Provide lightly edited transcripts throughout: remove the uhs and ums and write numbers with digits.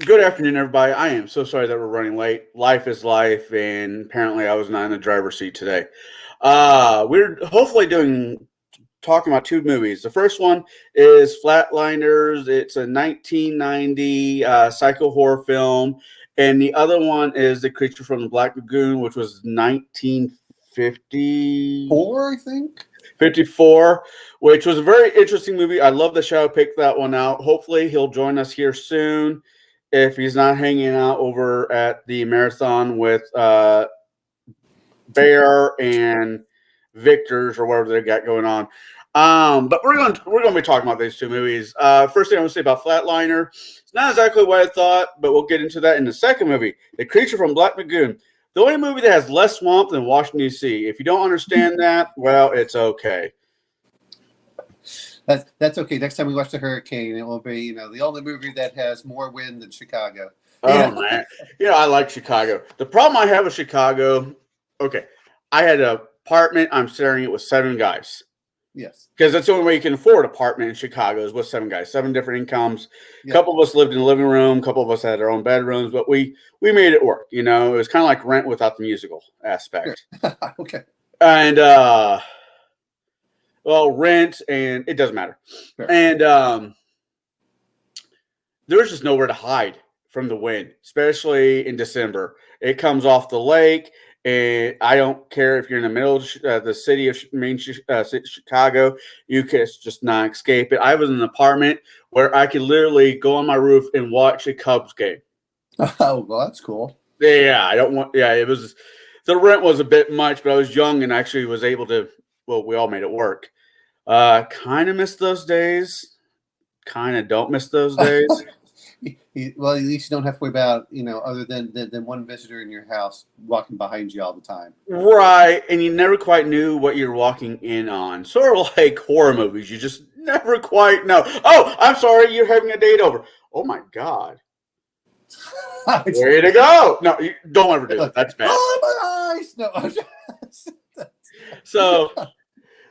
Good afternoon, everybody. I am so sorry that we're running late. Life is life, and apparently I was not in the driver's seat today. We're hopefully talking about two movies. The first one is Flatliners. It's a 1990 psycho horror film, and the other one is The Creature from the Black Lagoon, which was 1950. Four, I think. 54, which was a very interesting movie. I love the show. Picked that one out. Hopefully, he'll join us here soon. If he's not hanging out over at the marathon with Bear and Victor's or whatever they got going on. But we're gonna be talking about these two movies. First thing I want to say about Flatliner, it's not exactly what I thought, but we'll get into that in the second movie, The Creature from Black Lagoon. The only movie that has less swamp than Washington, D.C. If you don't understand that, well, it's okay. That's okay. Next time we watch The Hurricane, it will be the only movie that has more wind than Chicago. Oh man, I like Chicago. The problem I have with Chicago, okay, I had an apartment. I'm sharing it with 7 guys. Yes, because that's the only way you can afford an apartment in Chicago is with 7 guys, 7 different incomes. Yeah. A couple of us lived in the living room. A couple of us had our own bedrooms, but we made it work. It was kind of like Rent without the musical aspect. Sure. Okay. And Rent, and it doesn't matter. Sure. And there's just nowhere to hide from the wind, especially in December. It comes off the lake. And I don't care if you're in the middle of the city of Chicago, you can just not escape it. I was in an apartment where I could literally go on my roof and watch a Cubs game. Oh, well, that's cool. Yeah, it was, the rent was a bit much, but I was young and actually was able to, we all made it work. Kind of miss those days. Kind of don't miss those days. Well, at least you don't have to worry about, other than one visitor in your house walking behind you all the time. Right. And you never quite knew what you're walking in on. Sort of like horror movies. You just never quite know. Oh, I'm sorry. You're having a date over. Oh, my God. Way to go. No, don't ever do it. That's bad. Oh, my eyes. No. So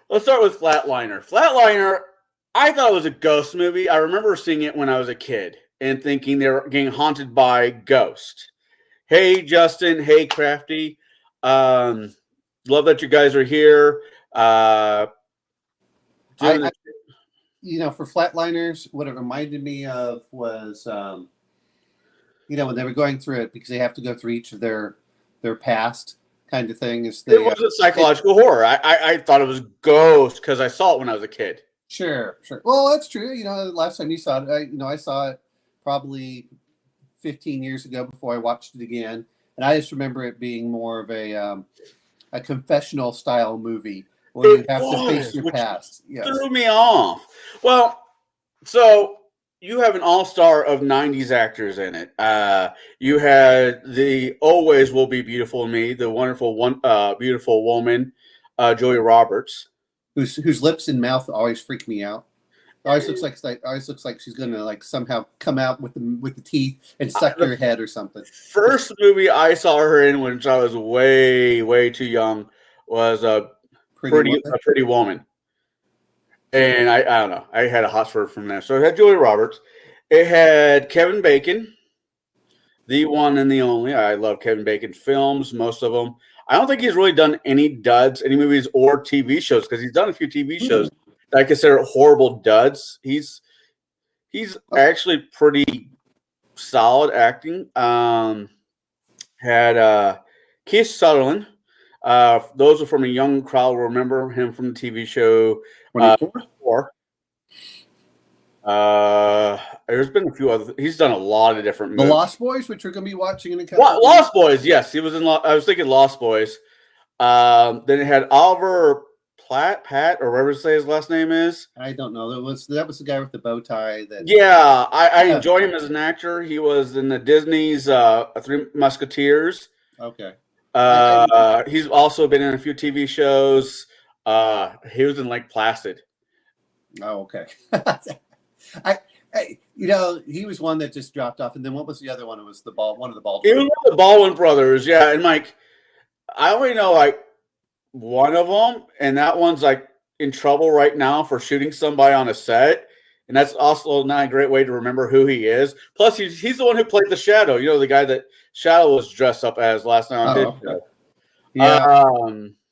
let's start with Flatliner. Flatliner, I thought it was a ghost movie. I remember seeing it when I was a kid and thinking they were getting haunted by ghosts. Hey, Justin. Hey, Crafty. Love that you guys are here. For Flatliners, what it reminded me of was, when they were going through it, because they have to go through each of their past kind of thing. It was a psychological horror. I thought it was ghost because I saw it when I was a kid. Sure. Well, that's true. Last time you saw it, I saw it probably 15 years ago before I watched it again, and I just remember it being more of a confessional style movie where you have to face your past. Yes. Threw me off. Well, so you have an all-star of 90s actors in it. You had the Always Will Be Beautiful Me, the wonderful beautiful woman, Julia Roberts, whose lips and mouth always freak me out. Always looks like she's gonna somehow come out with the teeth and suck your head or something. First movie I saw her in when I was way too young was a Pretty Woman, and I don't know, I had a hot spur from there. So it had Julia Roberts, it had Kevin Bacon, the one and the only. I love Kevin Bacon films, most of them. I don't think he's really done any duds, any movies or TV shows, because he's done a few TV shows that I consider horrible duds. He's actually pretty solid acting. Had Keith Sutherland. Those are from a young crowd will remember him from the TV show 24. There's been a few other. He's done a lot of different movies. The Lost Boys, which we're going to be watching in a couple. Lost Boys, yes, he was in. I was thinking Lost Boys. Then it had Oliver Platt, or whatever to say his last name is. I don't know. That was the guy with the bow tie. I enjoy him as an actor. He was in the Disney's Three Musketeers. Okay. He's also been in a few TV shows. He was in Lake Placid. Oh, okay. He was one that just dropped off, and then what was the other one? It was one of the Baldwin. It was one of the Baldwin brothers, yeah. And I only know one of them, and that one's in trouble right now for shooting somebody on a set. and that's also not a great way to remember who he is. Plus, he's the one who played the Shadow. You know, the guy that Shadow was dressed up as last night on his show. Yeah.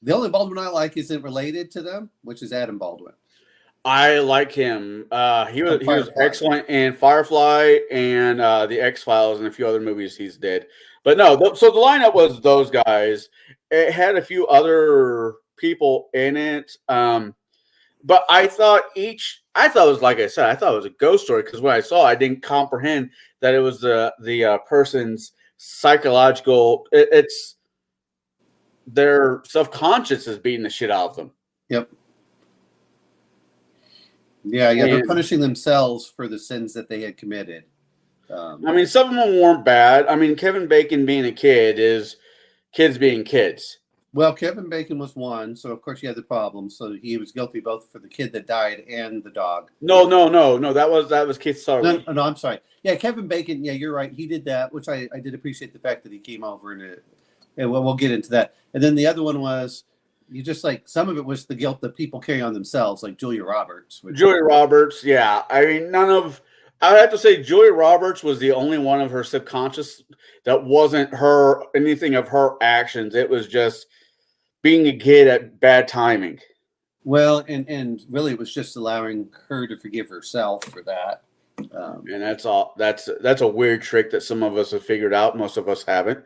The only Baldwin I like isn't related to them, which is Adam Baldwin. I like him. He was excellent in Firefly and the X-Files and a few other movies he's did. But no, so the lineup was those guys. It had a few other people in it. But I thought it was, like I said, I thought it was a ghost story because when I saw it, I didn't comprehend that it was the person's psychological. It's their subconscious is beating the shit out of them. Yep. Yeah, they're punishing themselves for the sins that they had committed. I mean, some of them weren't bad. I mean, Kevin Bacon being a kid is kids being kids. Well, Kevin Bacon was one, so of course you had the problem. So he was guilty both for the kid that died and the dog. No. That was Keith Sutherland. No, I'm sorry. Yeah, Kevin Bacon. Yeah, you're right. He did that, which I did appreciate the fact that he came over and we'll get into that. And then the other one was you just like some of it was the guilt that people carry on themselves, like Julia Roberts. Julia Roberts, yeah. I mean, I would have to say Julia Roberts was the only one of her subconscious that wasn't anything of her actions. It was just being a kid at bad timing. Well, and really it was just allowing her to forgive herself for that. And that's all. That's a weird trick that some of us have figured out. Most of us haven't.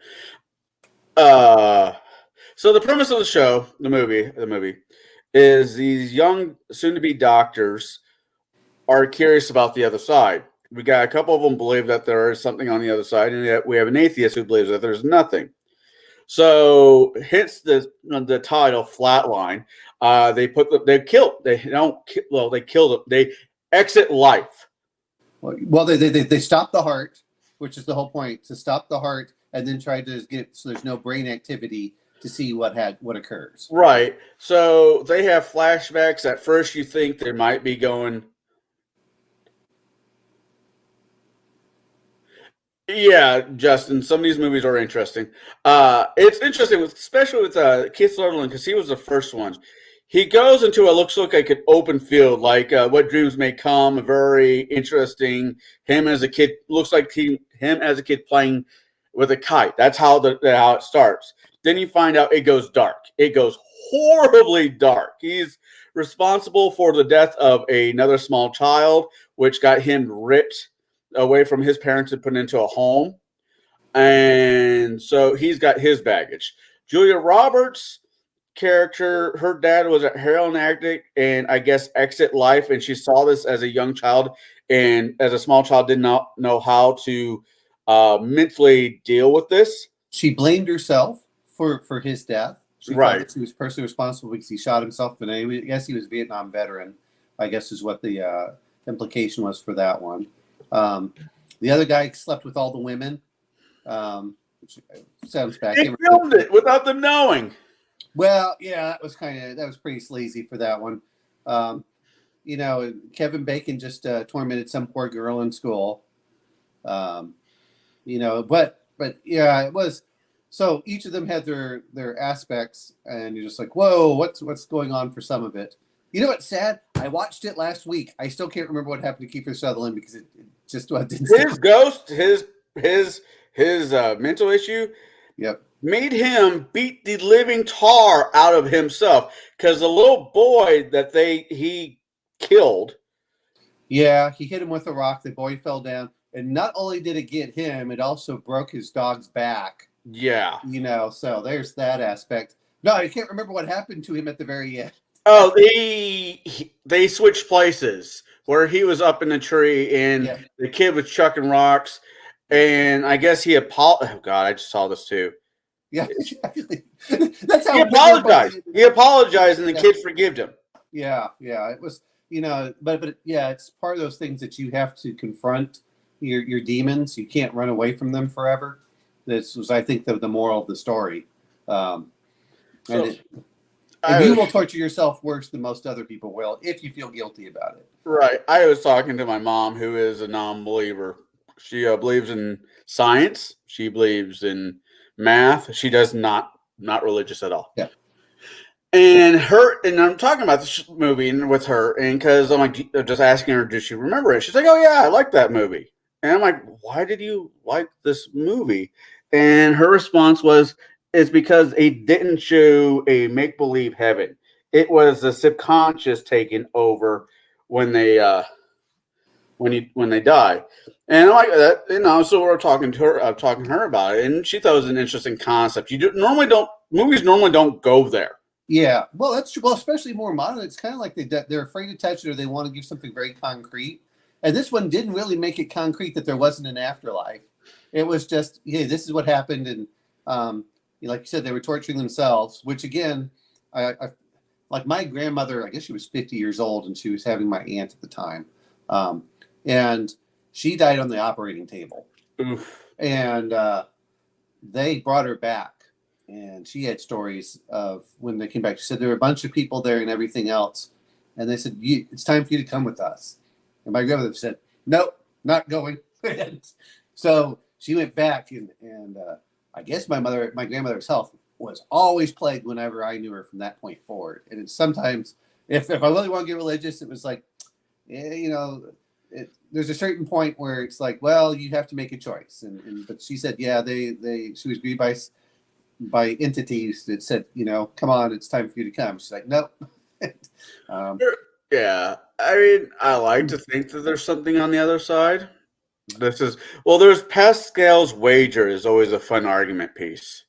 So the premise of the show, the movie, is these young, soon-to-be doctors are curious about the other side. We got a couple of them believe that there is something on the other side, and yet we have an atheist who believes that there's nothing. So, hence the title Flatline. They exit life. Well, they stop the heart, which is the whole point, to stop the heart and then try to get so there's no brain activity to see what occurs. Right. So they have flashbacks. At first, you think they might be going. Yeah, Justin. Some of these movies are interesting. It's interesting, especially with Keith Sutherland, because he was the first one. He goes into what looks like an open field, like What Dreams May Come. Very interesting. Him as a kid looks like him as a kid playing with a kite. That's how it starts. Then you find out it goes dark. It goes horribly dark. He's responsible for the death of another small child, which got him ripped away from his parents and put into a home. And so he's got his baggage. Julia Roberts' character, her dad was a heroin addict and I guess exit life. And she saw this as a young child. And as a small child, did not know how to mentally deal with this. She blamed herself for his death. She right. thought that she was personally responsible because he shot himself. And I guess he was a Vietnam veteran, I guess is what the implication was for that one. The other guy slept with all the women. Which sounds bad. They filmed it without them knowing. Well, yeah, that was pretty sleazy for that one. Kevin Bacon just tormented some poor girl in school. But yeah, it was. So each of them had their aspects, and you're just like, whoa, what's going on for some of it? You know what's sad? I watched it last week. I still can't remember what happened to Kiefer Sutherland because it just didn't. His ghost, his mental issue, yep, made him beat the living tar out of himself because the little boy that he killed. Yeah, he hit him with a rock. The boy fell down, and not only did it get him, it also broke his dog's back. Yeah, so there's that aspect. No, I can't remember what happened to him at the very end. Oh, they switched places where he was up in the tree and the kid was chucking rocks, and I guess he apologized. Oh God, I just saw this too. Yeah, exactly. That's how he apologized. He apologized, and the kid forgave him. Yeah, it was but yeah, it's part of those things that you have to confront your demons. You can't run away from them forever. This was, I think, the moral of the story. And you will torture yourself worse than most other people will if you feel guilty about it. Right. I was talking to my mom, who is a non-believer. She believes in science. She believes in math. She does not religious at all. Yeah. And I'm talking about this movie with her, and because I'm like, just asking her, does she remember it? She's like, oh yeah, I like that movie. And I'm like, why did you like this movie? And her response was, it's because it didn't show a make believe heaven. It was the subconscious taking over when they when they die. And I'm like that, so we're talking to her, talking to her about it, and she thought it was an interesting concept. Movies normally don't go there. Yeah, well, that's true. Well, especially more modern. It's kind of like they're afraid to touch it, or they want to give something very concrete. And this one didn't really make it concrete that there wasn't an afterlife. It was just, hey, this is what happened, and like you said, they were torturing themselves. Which again, I like my grandmother. I guess she was 50 years old, and she was having my aunt at the time, and she died on the operating table. Oof. And they brought her back. And she had stories of when they came back. She said there were a bunch of people there and everything else. And they said, it's time for you to come with us. And my grandmother said, nope, not going. So she went back. And I guess my grandmother's health was always plagued whenever I knew her from that point forward. And it's sometimes, if I really want to get religious, it was like, there's a certain point where it's like, well, you have to make a choice. But she said, yeah, she was grieved by entities that said, come on, it's time for you to come. She's like, nope. Yeah. I mean, I like to think that there's something on the other side. There's Pascal's wager is always a fun argument piece.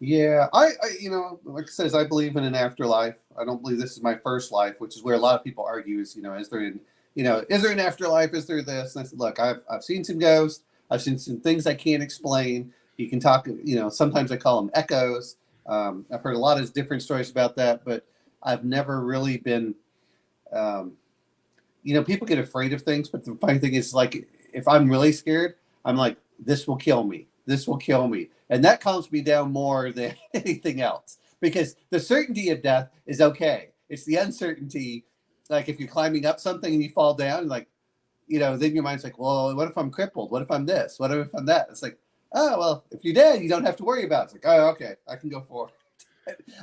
Yeah. I like I says, I believe in an afterlife. I don't believe this is my first life, which is where a lot of people argue is, is there an afterlife? Is there this? And I said, look, I've seen some ghosts. I've seen some things I can't explain. You can talk, sometimes I call them echoes. I've heard a lot of different stories about that, but I've never really been, people get afraid of things, but the funny thing is, like, if I'm really scared, I'm like, this will kill me. This will kill me. And that calms me down more than anything else, because the certainty of death is okay. It's the uncertainty. Like if you're climbing up something and you fall down, like, then your mind's like, well, what if I'm crippled? What if I'm this? What if I'm that? It's like, oh, well, if you're dead, you don't have to worry about it. It's like, oh, okay, I can go forward.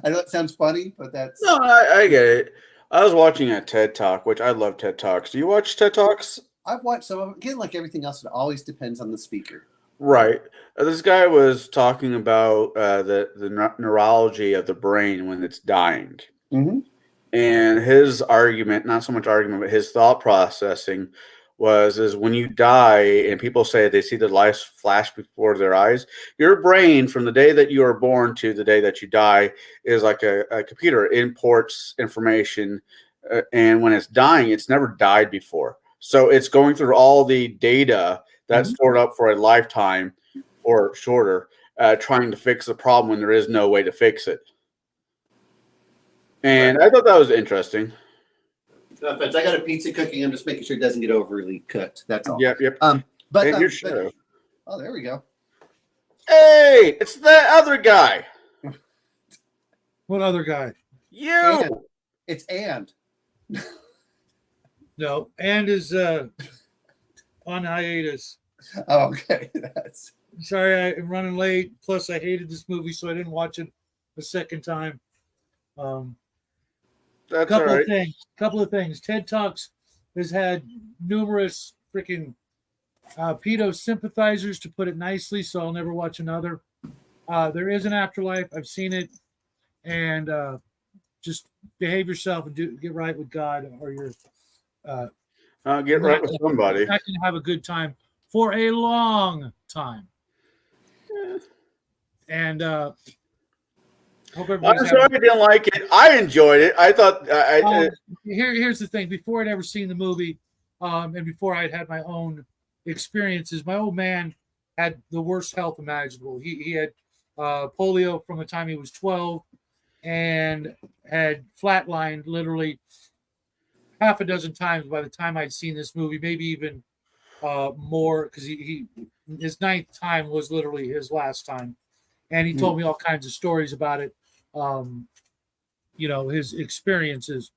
I know it sounds funny, but that's... No, I get it. I was watching a TED Talk, which I love TED Talks. Do you watch TED Talks? I've watched some of them. Again, like everything else, it always depends on the speaker. Right. This guy was talking about the neurology of the brain when it's dying. Mm-hmm. And his argument, not so much argument, but his thought processing is when you die and people say they see the light flash before their eyes, your brain from the day that you are born to the day that you die is like a computer. It imports information, and when it's dying, it's never died before. So it's going through all the data that's stored up for a lifetime or shorter, trying to fix the problem when there is no way to fix it. And I thought that was interesting. No offense, I got a pizza cooking. I'm just making sure it doesn't get overly cooked. That's all. Yep. Oh, there we go. Hey, it's that other guy. What other guy? You. It's and. No, and is on hiatus. Oh, okay. Sorry, I'm running late. Plus, I hated this movie, so I didn't watch it a second time. That's Couple of things. TED Talks has had numerous freaking pedo sympathizers, to put it nicely, so I'll never watch another. There is an afterlife. I've seen it, and just behave yourself and get right with God, or you're get right with somebody. You're not going to have a good time for a long time. And hope I'm sorry I didn't like it. I enjoyed it. I thought here's the thing. Before I'd ever seen the movie, and before I'd had my own experiences, my old man had the worst health imaginable. He had polio from the time he was 12 and had flatlined literally half a dozen times by the time I'd seen this movie, maybe even more, because his ninth time was literally his last time. And he told me all kinds of stories about it, his experiences.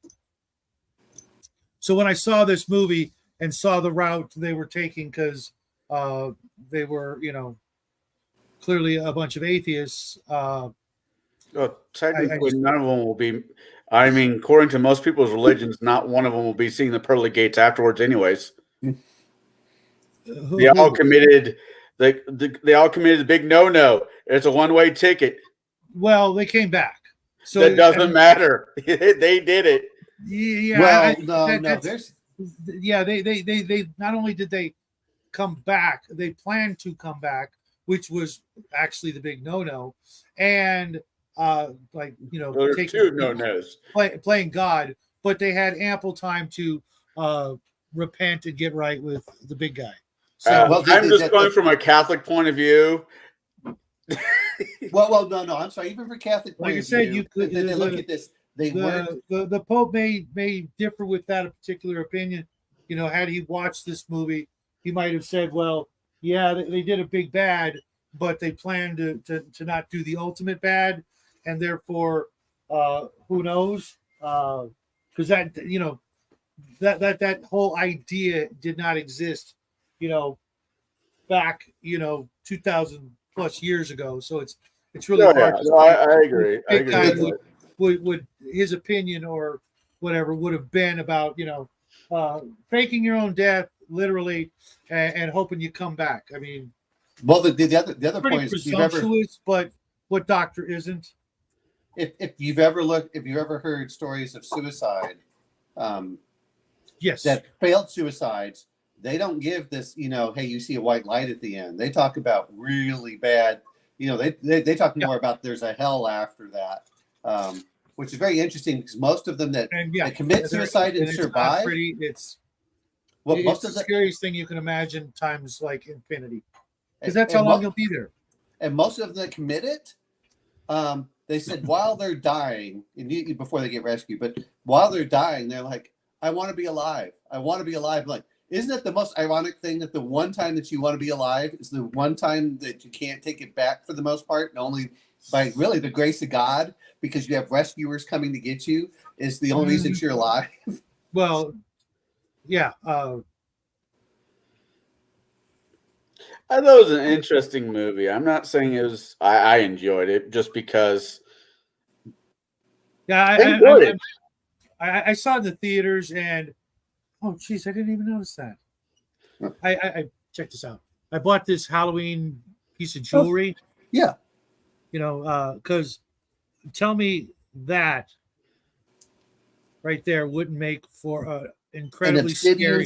So when I saw this movie and saw the route they were taking, because they were, clearly a bunch of atheists, Well, technically, none of them will be. I mean, according to most people's religions, not one of them will be seeing the pearly gates afterwards, anyways. They all committed. They all committed the big no. It's a one-way ticket. Well, they came back, so that doesn't matter. They did it. Yeah. Well, no. There's They not only did they come back, they planned to come back, which was actually the big no, and There's two no-nos. Playing God, but they had ample time to repent and get right with the big guy. So I'm just going from a Catholic point of view. well, no. I'm sorry. Even for Catholic point of view, you could they look at this. The Pope may differ with that particular opinion. Had he watched this movie, he might have said, "Well, yeah, they did a big bad, but they planned to not do the ultimate bad, and therefore, who knows? Because that whole idea did not exist, back 2,000 plus years ago. So it's really hard. Yeah. I agree. I agree. Would his opinion or whatever would have been about faking your own death literally and hoping you come back. I mean, well, the other pretty point is presumptuous, but what doctor isn't? If you've ever heard stories of suicide, yes, that failed suicides, they don't give this, hey, you see a white light at the end. They talk about really bad, they talk more about there's a hell after that, which is very interesting because most of them that commit suicide and survive, it's most the of the scariest thing you can imagine times like infinity, because that's how long you'll be there. And most of them that commit it, they said while they're dying, before they get rescued, but while they're dying, they're like, I want to be alive. I want to be alive. Like, isn't it the most ironic thing that the one time that you want to be alive is the one time that you can't take it back for the most part, and only by really the grace of God, because you have rescuers coming to get you, is the only reason you're alive? Well, yeah. I thought it was an interesting movie. I'm not saying it was. I enjoyed it just because. Yeah, I enjoyed it. I saw it in the theaters, and oh, geez, I didn't even notice that. I check this out. I bought this Halloween piece of jewelry. Yeah, because tell me that right there wouldn't make for an incredibly scary.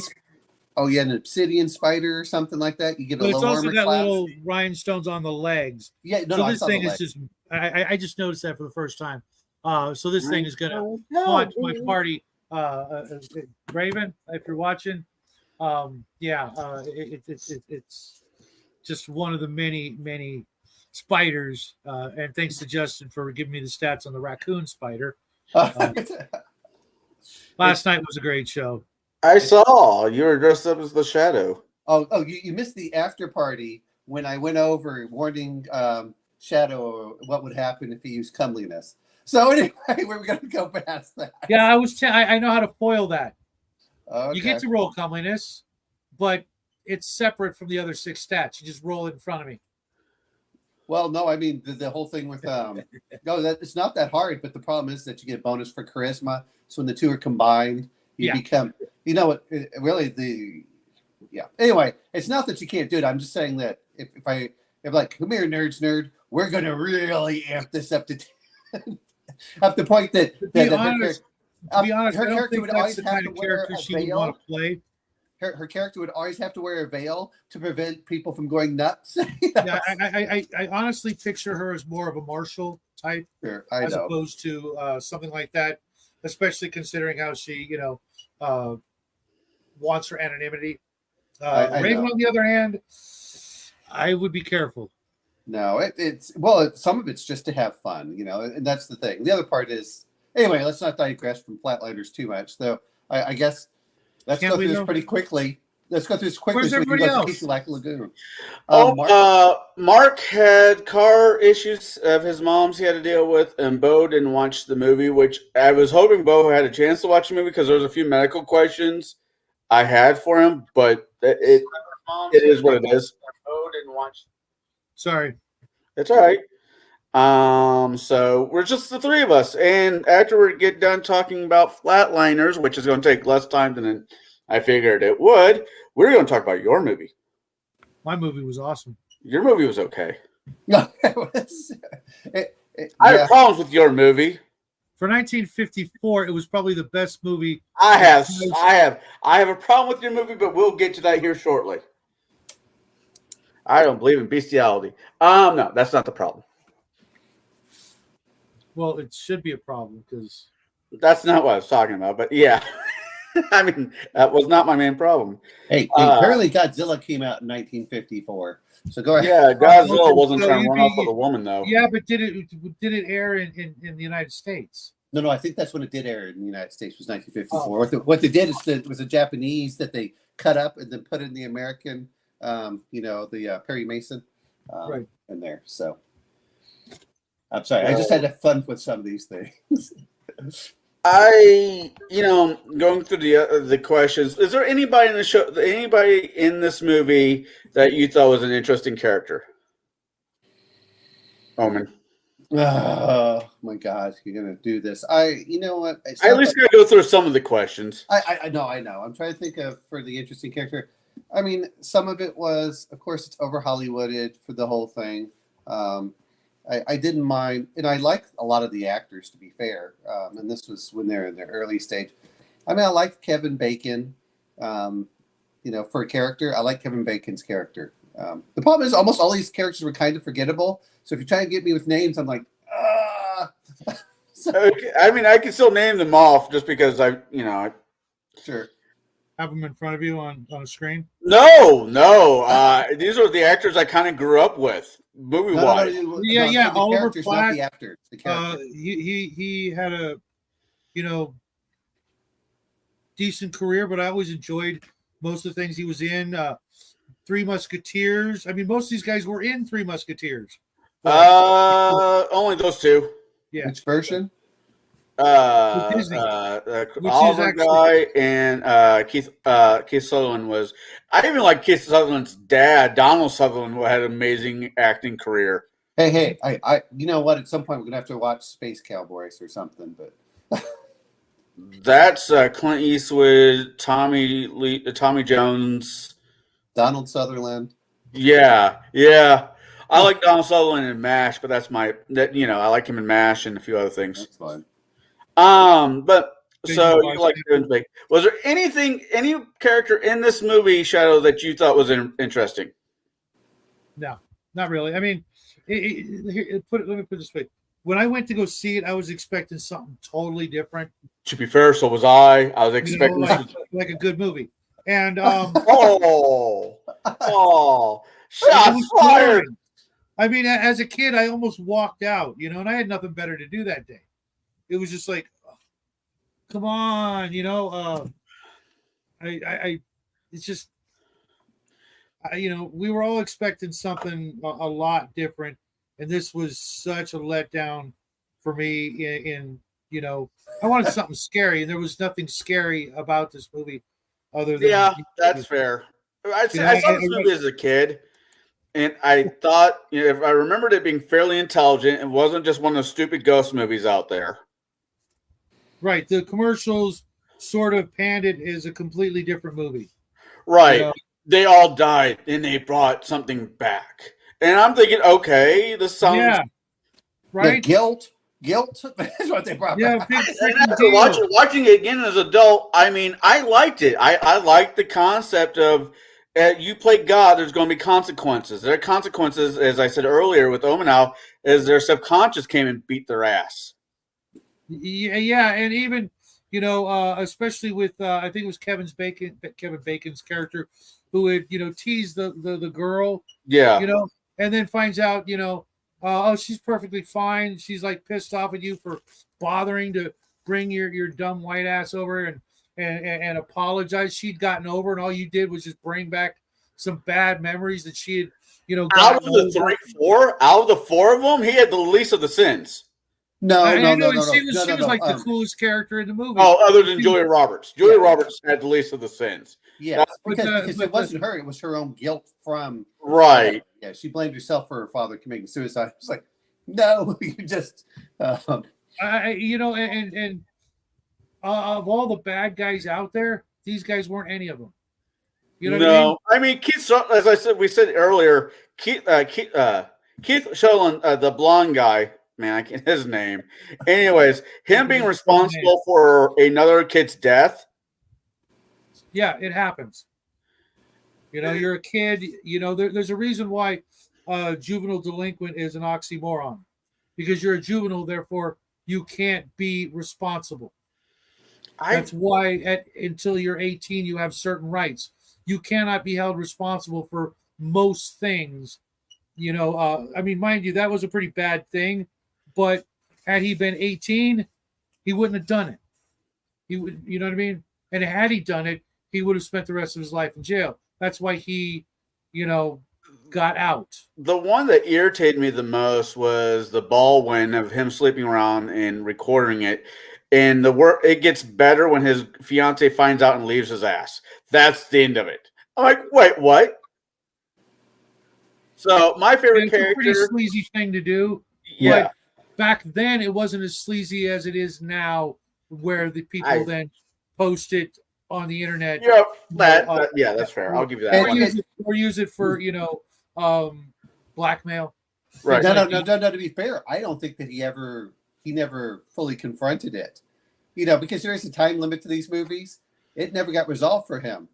Oh yeah, an obsidian spider or something like that. You get a But little it's also armor got class. Little rhinestones on the legs. Yeah, so this thing is just. I just noticed that for the first time. So this thing is gonna haunt my party. Raven, if you're watching, it's just one of the many spiders. And thanks to Justin for giving me the stats on the raccoon spider. Last night was a great show. I saw you were dressed up as the Shadow. Oh, you missed the after party when I went over warning Shadow what would happen if he used comeliness. So anyway, we're going to go past that. Yeah, I know how to foil that. Okay. You get to roll comeliness, but it's separate from the other 6 stats. You just roll it in front of me. Well, no, I mean the whole thing with it's not that hard, but the problem is that you get bonus for charisma. So when the two are combined, you become, Anyway, it's not that you can't do it. I'm just saying that if like, come here, nerd, we're gonna really amp this up to 10. Up the point that to be honest, her character would always have to wear a veil. Her character would always have to wear a veil to prevent people from going nuts. Yeah, I honestly picture her as more of a martial type, as opposed to something like that. Especially considering how she, wants her anonymity. Raven, on the other hand, I would be careful. No, some of it's just to have fun, and that's the thing. The other part is, anyway, let's not digress from Flatliners too much, though. I guess let's go through this pretty quickly. Let's go through this quickly so we can go to Keefe Lagoon. Mark had car issues of his mom's he had to deal with, and Bo didn't watch the movie, which I was hoping Bo had a chance to watch the movie because there was a few medical questions I had for him, but it is what it is. Bo didn't watch. Sorry. It's all right. So we're just the three of us, and after we get done talking about Flatliners, which is going to take less time than I figured it would, we're going to talk about your movie. My movie was awesome. Your movie was okay. No, it was. I have problems with your movie. For 1954, it was probably the best movie. I have a problem with your movie, but we'll get to that here shortly. I don't believe in bestiality. No, that's not the problem. Well, it should be a problem because that's not what I was talking about. But yeah, I mean that was not my main problem. Hey, apparently Godzilla came out in 1954. So go ahead. Yeah, Godzilla wasn't trying to run off with a woman though. Yeah, but did it air in the United States? No, I think that's when it did air in the United States was 1954. What they did is it was a Japanese that they cut up and then put in the American, the Perry Mason, right in there. So I'm sorry, I just had to have fun with some of these things. Going through the questions, is there anybody in the show, anybody in this movie that you thought was an interesting character? Omen. Oh my God, you're gonna do this. You know what? I at least gotta go through some of the questions. I know. I'm trying to think of for the interesting character. I mean, some of it was, of course, it's over Hollywooded for the whole thing. I didn't mind, and I liked a lot of the actors, to be fair. And this was when they're in their early stage. I mean, I liked Kevin Bacon. For a character, I like Kevin Bacon's character. The problem is almost all these characters were kind of forgettable. So if you try to get me with names, I'm like, Okay. I mean, I can still name them off just because Sure. Have them in front of you on a screen? No. These are the actors I kind of grew up with, movie-wise. Yeah. The Oliver characters, Platt, not the actors. The characters. He had a, decent career, but I always enjoyed most of the things he was in. Three Musketeers. I mean, most of these guys were in Three Musketeers. Only those two. Yeah. Which version? Oliver Guy and Keith Sutherland was. I even like Keith Sutherland's dad, Donald Sutherland, who had an amazing acting career. Hey, I you know what? At some point, we're gonna have to watch Space Cowboys or something. But that's Clint Eastwood, Tommy Jones, Donald Sutherland. Yeah. I like Donald Sutherland in MASH, but that's I like him in MASH and a few other things. That's fine. But so you like Kevin Bacon. Was there any character in this movie, Shadow, that you thought was interesting? No, not really. I mean, let me put it this way. When I went to go see it, I was expecting something totally different. To be fair, so was I. I was expecting like a good movie. And shots fired. I mean, as a kid, I almost walked out, and I had nothing better to do that day. It was just like, come on, it's just, we were all expecting something a lot different, and this was such a letdown for me. I wanted something scary, and there was nothing scary about this movie, other than that's fair. I saw this movie as a kid. And I thought, if I remembered it being fairly intelligent, it wasn't just one of those stupid ghost movies out there. Right. The commercials sort of panned it as a completely different movie. Right. They all died and they brought something back. And I'm thinking, okay, this sounds... Yeah. Right? The guilt. That's what they brought back. And after watching it again as an adult, I mean, I liked it. I liked the concept of... you play God, there's going to be consequences. There are consequences, as I said earlier with Omenau, as their subconscious came and beat their ass. Yeah, and even, especially with, I think it was Kevin Bacon's character, who would, tease the girl. Yeah. And then finds out, oh, she's perfectly fine. She's like pissed off at you for bothering to bring your dumb white ass over and apologize. She'd gotten over, and all you did was just bring back some bad memories that she had, out of the four of them, he had the least of the sins. No. She was like the coolest character in the movie. Oh, other than Julia Roberts. Julia Roberts had the least of the sins. Yeah, because it wasn't her; it was her own guilt from. Right. Yeah, she blamed herself for her father committing suicide. It's like, No, you just. You know, and of all the bad guys out there, these guys weren't any of them. You know what I mean? I mean Keith. As I said, we said earlier, Keith Sutherland, the blonde guy. Man, I can't his name. Anyways, him being responsible for another kid's death. Yeah, it happens. You know, you're a kid. You know, there's a reason why juvenile delinquent is an oxymoron, because you're a juvenile, therefore you can't be responsible. That's why until you're 18, you have certain rights. You cannot be held responsible for most things. You know, I mean, mind you, that was a pretty bad thing, but had he been 18, he wouldn't have done it. He would, you know what I mean? And had he done it, he would have spent the rest of his life in jail. That's why he, you know, got out. The one that irritated me the most was the Baldwin of him sleeping around and recording it. And it gets better when his fiance finds out and leaves his ass. That's the end of it. I'm like, wait, what? So my favorite character. It's a pretty sleazy thing to do. Yeah. But back then, it wasn't as sleazy as it is now, where the people then post it on the internet. Yeah, that's fair. I'll give you that. Or use it for, you know, blackmail. Right. No. To be fair, I don't think that he never fully confronted it. You know, because there is a time limit to these movies. It never got resolved for him.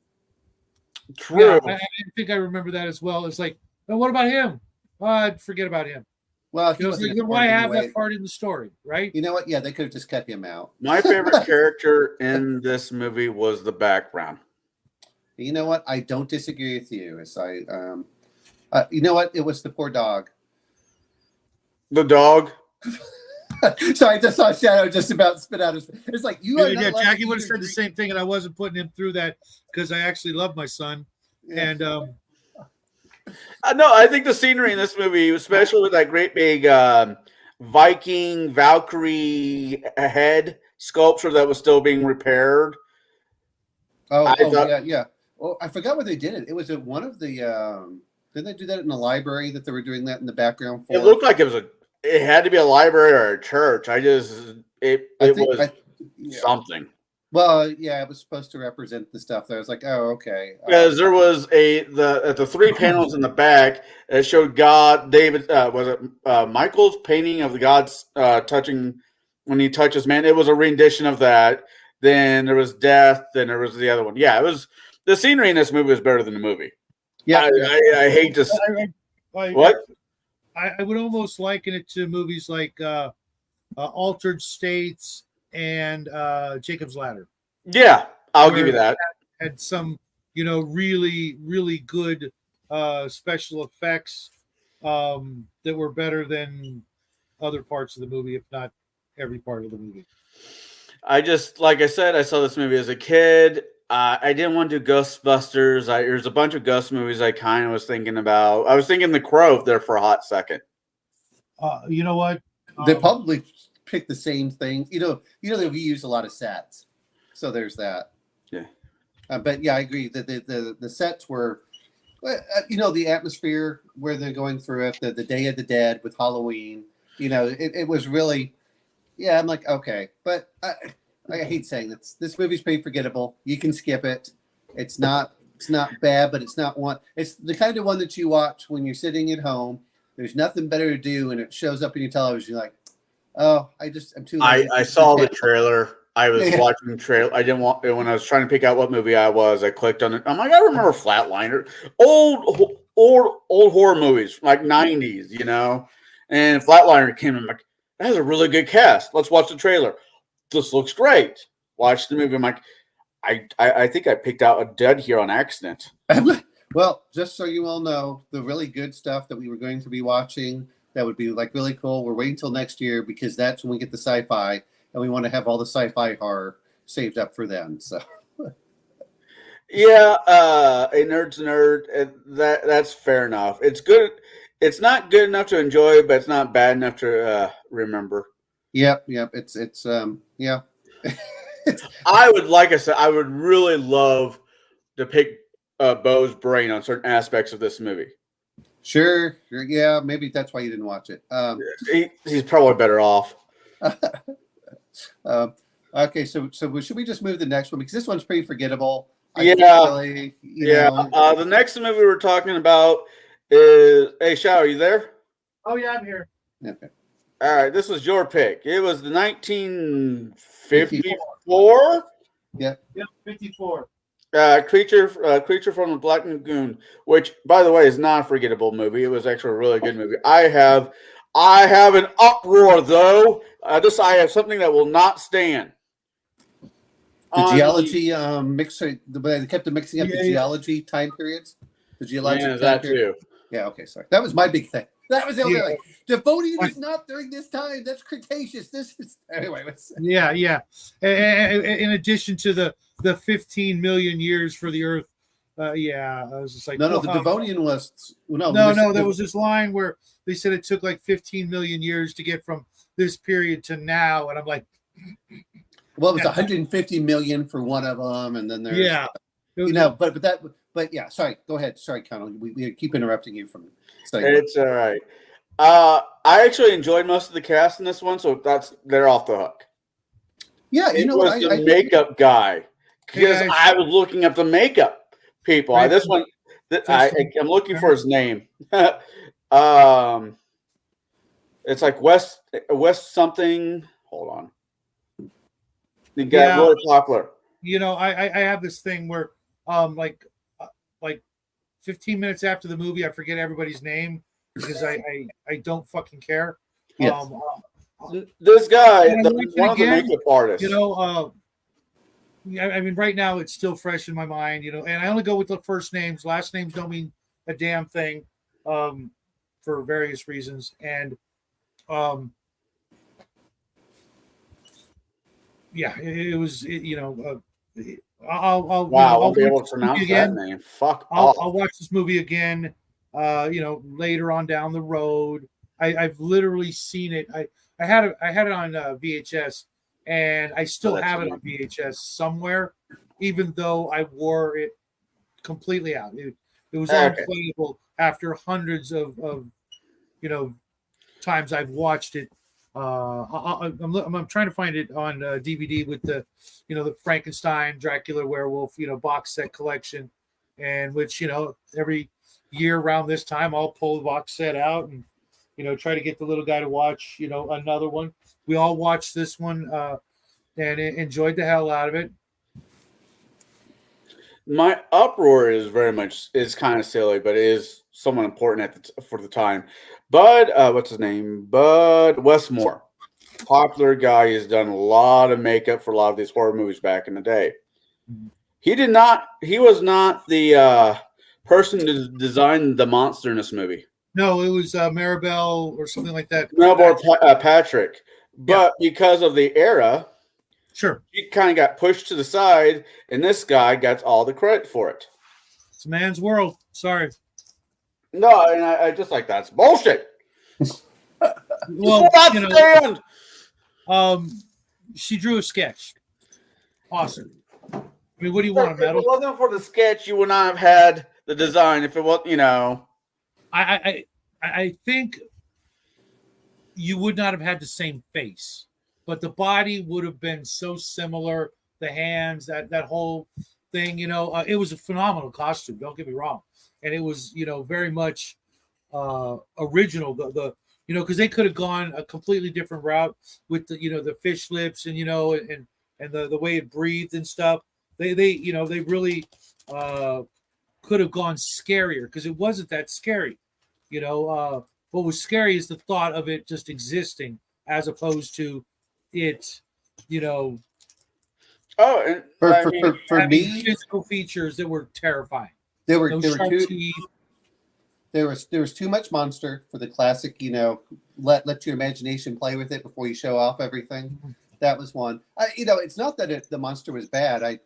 True. Yeah, I think I remember that as well. It's like, well, what about him? I'd forget about him. Well, why have that part in the story, right? You know what? Yeah, they could have just cut him out. My favorite character in this movie was the background. You know what? I don't disagree with you. You know what? It was the poor dog. The dog. Sorry, I just saw Shadow just about spit out his. It's like you. Yeah, Jackie would have said the same thing, and I wasn't putting him through that because I actually love my son. Yeah. And no, I think the scenery in this movie, especially with that great big Viking Valkyrie head sculpture that was still being repaired. Yeah. Well, I forgot where they did it. It was at one of the. Didn't they do that in the library? That they were doing that in the background for? It looked like it had to be a library or a church. It was something. Well, yeah, it was supposed to represent the stuff. That I was like, oh, okay. Because there was the three panels in the back that showed God, David, was it Michael's painting of the gods touching when he touches man? It was a rendition of that. Then there was death. Then there was the other one. Yeah, it was the scenery in this movie is better than the movie. Yeah, I hate to. What? I would almost liken it to movies like Altered States and Jacob's Ladder. Yeah, I'll give you that. Had some, you know, really, really good special effects that were better than other parts of the movie, if not every part of the movie. Like I said, I saw this movie as a kid. I didn't want to do Ghostbusters. There's a bunch of ghost movies I kind of was thinking about. I was thinking The Crow there for a hot second. You know what? They probably picked the same thing. You know that we use a lot of sets, so there's that. Yeah. But yeah, I agree that the sets were, you know, the atmosphere where they're going through it, the Day of the Dead with Halloween. You know, it was really, yeah. I'm like, okay, but I hate saying this movie's pretty forgettable. You can skip it. It's not bad, but it's not one. It's the kind of one that you watch when you're sitting at home. There's nothing better to do, and it shows up in your television. You're like, oh, I'm too lazy. I saw the trailer. I was watching the trailer. I didn't want when I was trying to pick out what movie I clicked on it. I'm like, I remember Flatliners, old horror movies like 90s, you know. And Flatliner came in, I'm like, that has a really good cast. Let's watch the trailer. This looks great. Watch the movie. I'm like, I think I picked out a dud here on accident. Well, just so you all know, the really good stuff that we were going to be watching that would be like really cool, we're waiting till next year because that's when we get the sci-fi, and we want to have all the sci-fi horror saved up for then. So, yeah, a nerd's a nerd. That's fair enough. It's good. It's not good enough to enjoy, but it's not bad enough to remember. Yep. It's yeah. I would really love to pick Bo's brain on certain aspects of this movie. Sure. Yeah, maybe that's why you didn't watch it. He's probably better off. Okay, so should we just move to the next one because this one's pretty forgettable? Yeah. The next movie we're talking about is. Hey, Shao, are you there? Oh yeah, I'm here. Okay. All right, this was your pick. It was the 1954. Yeah. Yep, 54. Creature from the Black Lagoon, which, by the way, is not a forgettable movie. It was actually a really good movie. I have an uproar though. I have something that will not stand. The geology mixer. They kept mixing up the geology time periods. The geologic time period. Too. Yeah. Okay. Sorry. That was my big thing. That was the only thing. Devonian is not during this time. That's Cretaceous. This is anyway. Yeah. In addition to the 15 million years for the Earth. I was just like, no. The Devonian was no. There was this line where they said it took like 15 million years to get from this period to now, and I'm like, well, it was 150 million for one of them, and then there's but yeah. Sorry, go ahead. Sorry, Connell. We keep interrupting you from saying. It's all right. I actually enjoyed most of the cast in this one, so they're off the hook. Yeah, it was the makeup guy because I was looking up the makeup people. Right. This one, I'm looking for his name. It's like West something. Hold on. The guy, Roy Poplar. I have this thing where like 15 minutes after the movie, I forget everybody's name because I don't fucking care. Yes. This guy, one of the makeup artists. I mean, right now it's still fresh in my mind. And I only go with the first names. Last names don't mean a damn thing for various reasons. And it was. I'll be able to pronounce that name. Fuck off. I'll watch this movie again. Later on down the road. I've literally seen it. I had it on VHS, and I still have it on VHS somewhere, even though I wore it completely out. It was unplayable after hundreds of times I've watched it. I'm trying to find it on DVD with the Frankenstein, Dracula, Werewolf, box set collection, and which every year around this time I'll pull the box set out and try to get the little guy to watch another one. We all watched this one and enjoyed the hell out of it. My uproar is kind of silly, but it is somewhat important for the time. Bud, what's his name? Bud Westmore. Popular guy. He's done a lot of makeup for a lot of these horror movies back in the day. He was not the person to design the monster in this movie. No, it was Maribel or something like that. Maribel Patrick. But because of the era, sure, he kind of got pushed to the side, and this guy got all the credit for it. It's a man's world. Sorry. No, and I just like that's bullshit. Well, she drew a sketch. Awesome. I mean, what do you want, a medal? If it wasn't for the sketch, you would not have had the design. If it was, I think you would not have had the same face, but the body would have been so similar. The hands, that whole thing, it was a phenomenal costume. Don't get me wrong, and it was very much original. Because they could have gone a completely different route with the fish lips and and the way it breathed and stuff. They really could have gone scarier because it wasn't that scary. What was scary is the thought of it just existing as opposed to it, Oh, and for me, physical features that were terrifying. There was too much monster for the classic. Let your imagination play with it before you show off everything. Mm-hmm. That was one. It's not that the monster was bad. I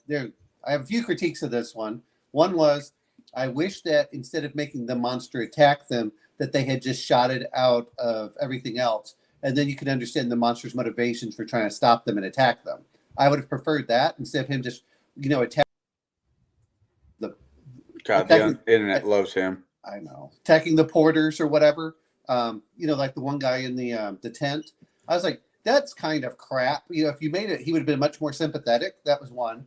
have a few critiques of this one. One was I wish that instead of making the monster attack them, that they had just shot it out of everything else, and then you could understand the monster's motivations for trying to stop them and attack them. I would have preferred that instead of him just attack. The internet loves him. I don't know, attacking the porters or whatever. Like the one guy in the tent. I was like, that's kind of crap. If you made it, he would have been much more sympathetic. That was one.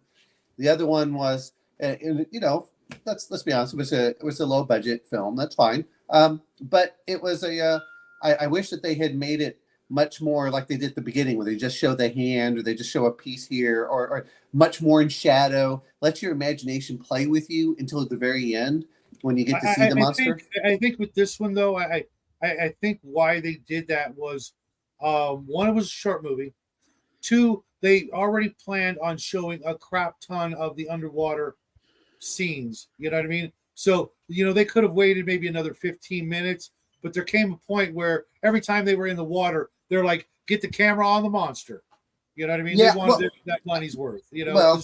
The other one was, let's be honest, it was a low budget film. That's fine. But it was I wish that they had made it much more like they did at the beginning, where they just show the hand or they just show a piece here, or much more in shadow. Let your imagination play with you until the very end when you get to see the monster. I think with this one though, I think why they did that was, one, it was a short movie. Two, they already planned on showing a crap ton of the underwater scenes. You know what I mean? So, they could have waited maybe another 15 minutes, but there came a point where every time they were in the water, they're like, get the camera on the monster. You know what I mean? Yeah, they wanted that money's worth, Well,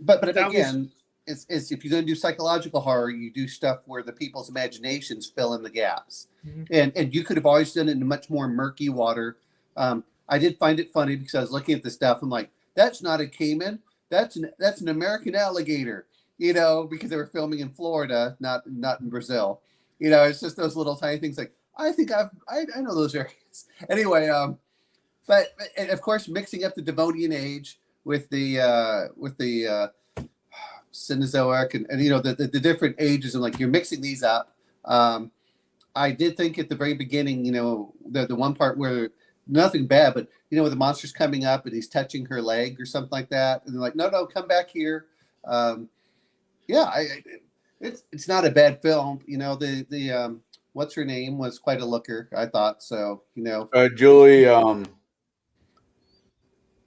but again, it's if you're going to do psychological horror, you do stuff where the people's imaginations fill in the gaps. Mm-hmm. And you could have always done it in much more murky water. I did find it funny because I was looking at the stuff. I'm like, that's not a caiman. That's an American alligator, because they were filming in Florida, not in Brazil. It's just those little tiny things like, I think I know those areas. Anyway, but and of course, mixing up the Devonian age with the Cenozoic and the different ages, and like you're mixing these up. I did think at the very beginning, the one part where nothing bad, but where the monster's coming up and he's touching her leg or something like that, and they're like, no, come back here. It's not a bad film. The what's her name was quite a looker, I thought. So Julie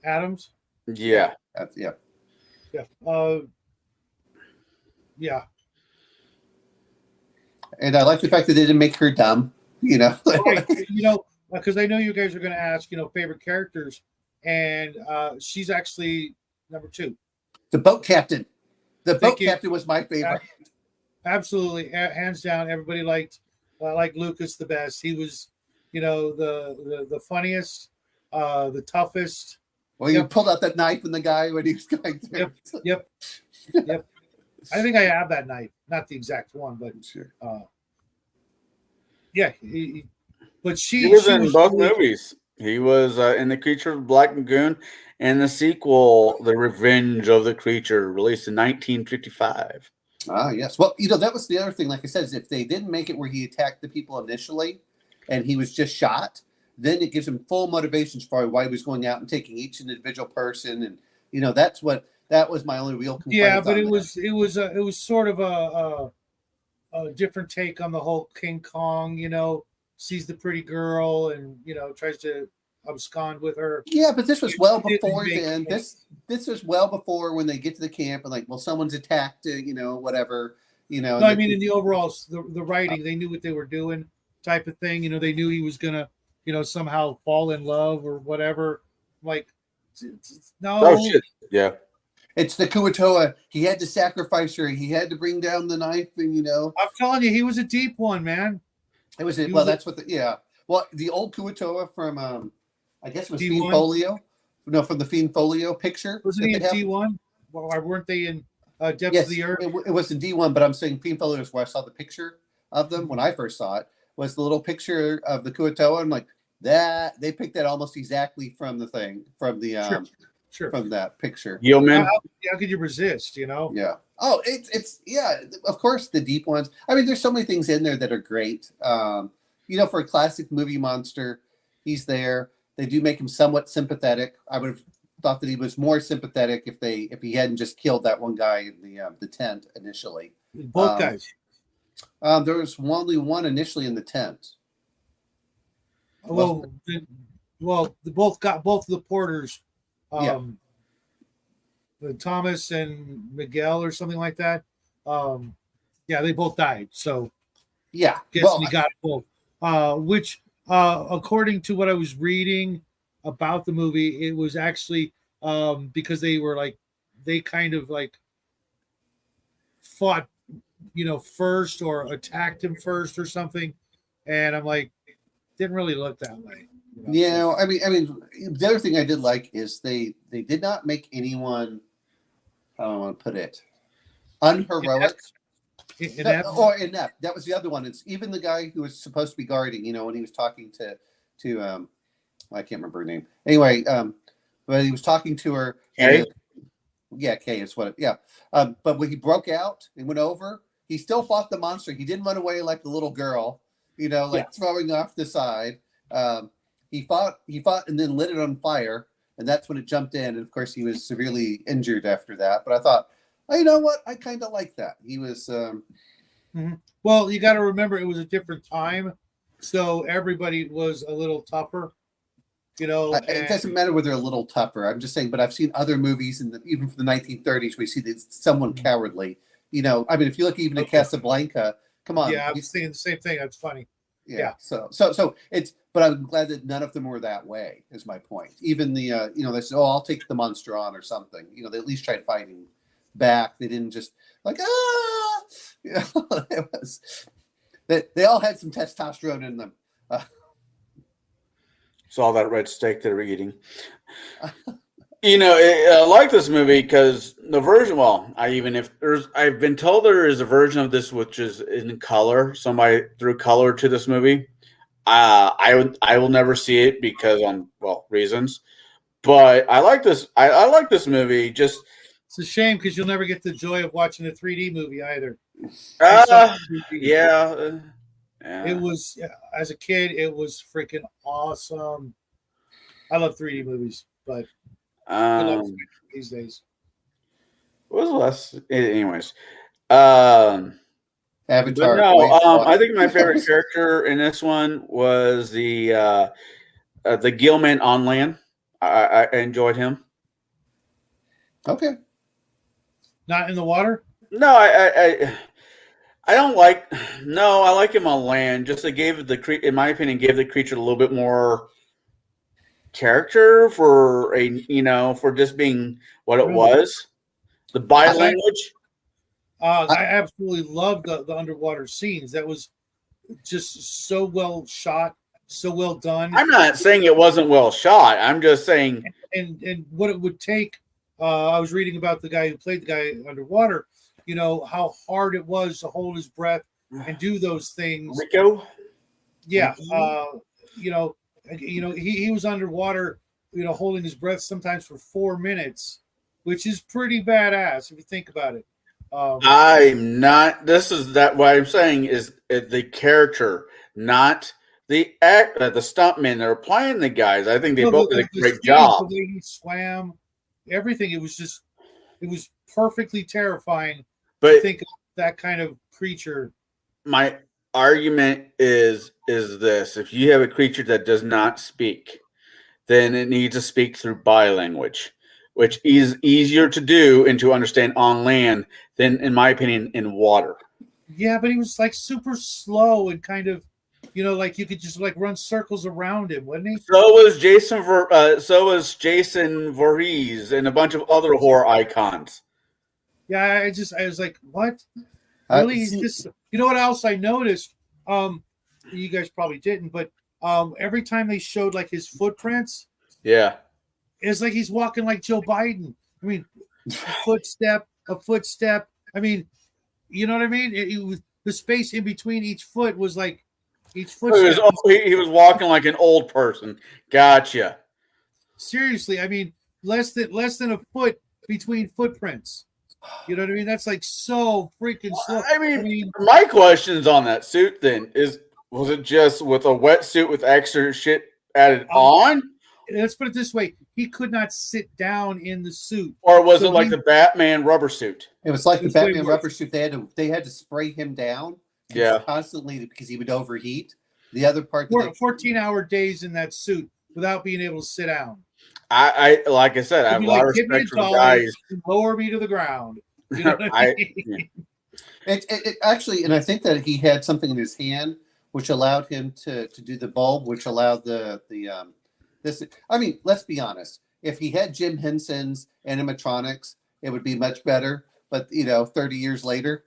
Adams. Yeah. Yeah. Yeah. And I like the fact that they didn't make her dumb. Right. Because I know you guys are going to ask, favorite characters, and she's actually number 2. The boat captain. The boat captain was my favorite. Absolutely, hands down. Everybody liked Lucas the best. He was, the funniest, the toughest. Well, you pulled out that knife in the guy when he was going through. Yep. I think I have that knife, not the exact one, but sure. Yeah. But he was in both movies. He was in The Creature of the Black Lagoon and the sequel, The Revenge of the Creature, released in 1955. Ah, yes. Well, that was the other thing. Like I said, is if they didn't make it where he attacked the people initially and he was just shot, then it gives him full motivations for why he was going out and taking each individual person. And, that was my only real complaint. Yeah, but it was sort of a different take on the whole King Kong, sees the pretty girl and, tries to abscond with her. Yeah, but this was well before then. This was well before when they get to the camp and like, well, someone's attacked, whatever, No, I mean, in the overall, the writing, they knew what they were doing type of thing. They knew he was going to, somehow fall in love or whatever. Like, no. Oh, shit. Yeah. It's the Kuatoa. He had to sacrifice her. He had to bring down the knife and, I'm telling you, he was a deep one, man. It was, that's what well, the old Kuatoa from, I guess it was Fiend Folio. No, from the Fiend Folio picture. Wasn't he in D1? Well, weren't they in Depths of the Earth? It was in D1, but I'm saying Fiend Folio is where I saw the picture of them when I first saw it. Was the little picture of the Kuatoa. I'm like, that they picked that almost exactly from the thing, from the Sure. From that picture. Yeoman. How could you resist, Yeah. Oh, it's of course the deep ones. I mean, there's so many things in there that are great. For a classic movie monster, he's there. They do make him somewhat sympathetic. I would have thought that he was more sympathetic if he hadn't just killed that one guy in the tent initially. Both guys. There was only one initially in the tent. Well, both of the porters. Thomas and Miguel or something like that. They both died. So yeah, he got both. Which, according to what I was reading about the movie, it was actually because they kind of fought, first or attacked him first or something, and I'm like, didn't really look that way. Yeah, I mean, the other thing I did like is they did not make anyone, how do I want to put it, unheroic. Or inept. That was the other one. It's even the guy who was supposed to be guarding. When he was talking to I can't remember her name. Anyway, but he was talking to her. Kay? Yeah, Kay is what. Yeah, but when he broke out and went over, he still fought the monster. He didn't run away like the little girl. Throwing off the side. He fought, and then lit it on fire, and that's when it jumped in. And of course, he was severely injured after that. But I thought, oh, you know what? I kind of like that. He was. Well, you got to remember, it was a different time, so everybody was a little tougher. It doesn't matter whether they're a little tougher. I'm just saying, but I've seen other movies, even from the 1930s, we see someone cowardly. If you look even at Casablanca, come on. Yeah, I was thinking the same thing. That's funny. Yeah. So it's, but I'm glad that none of them were that way. Is my point. Even the, they said, "Oh, I'll take the monster on" or something. They at least tried fighting back. They didn't just like ah. It was. They all had some testosterone in them. It's all that red steak they were eating. I like this movie because the version. Well, I've been told there is a version of this which is in color. Somebody threw color to this movie. I will never see it because reasons. But I like this. I like this movie. Just it's a shame because you'll never get the joy of watching a 3D movie either. Yeah. It was, as a kid, it was freaking awesome. I love 3D movies, but I love these days. What was the last? Anyways, Avatar. No, I think my favorite character in this one was the Gilman on land. I enjoyed him. Okay. Not in the water? No, I don't like. No, I like him on land. Just in my opinion, gave the creature a little bit more character for for just being what it was. The body language. I absolutely loved the underwater scenes. That was just so well shot, so well done. I'm not saying it wasn't well shot. I'm just saying. And what it would take. I was reading about the guy who played the guy underwater. How hard it was to hold his breath and do those things. Rico? Yeah. He was underwater, holding his breath sometimes for 4 minutes, which is pretty badass if you think about it. I'm not. What I'm saying is the character, not the stuntmen that are playing the guys. I think they both did a great job. The way he swam, everything. It was perfectly terrifying. But to think of that kind of creature. My argument is this: if you have a creature that does not speak, then it needs to speak through body language, which is easier to do and to understand on land than, in my opinion, in water. Yeah, but he was like super slow and kind of, like you could just like run circles around him, wasn't he? So was Jason Voorhees and a bunch of other horror icons. Yeah, I was like, what? Really? He's just. You know what else I noticed? You guys probably didn't, but every time they showed like his footprints, yeah, it's like he's walking like Joe Biden. I mean, a footstep. I mean, you know what I mean? It was the space in between each foot was like each foot. He was walking like an old person. Gotcha. Seriously, I mean, less than a foot between footprints. You know what I mean? That's like so freaking slow. I mean, my questions on that suit then was it just with a wetsuit with extra shit added on? Let's put it this way: he could not sit down in the suit, or was it like the Batman rubber suit? It was like the Batman rubber suit. They had to spray him down, constantly because he would overheat. The other part, 14-hour days in that suit without being able to sit down. I like I said, I have a lot of respect for the guys. Lower me to the ground. You know what I mean? It actually, and I think that he had something in his hand which allowed him to do the bulb, which allowed this. I mean, let's be honest. If he had Jim Henson's animatronics, it would be much better. But 30 years later,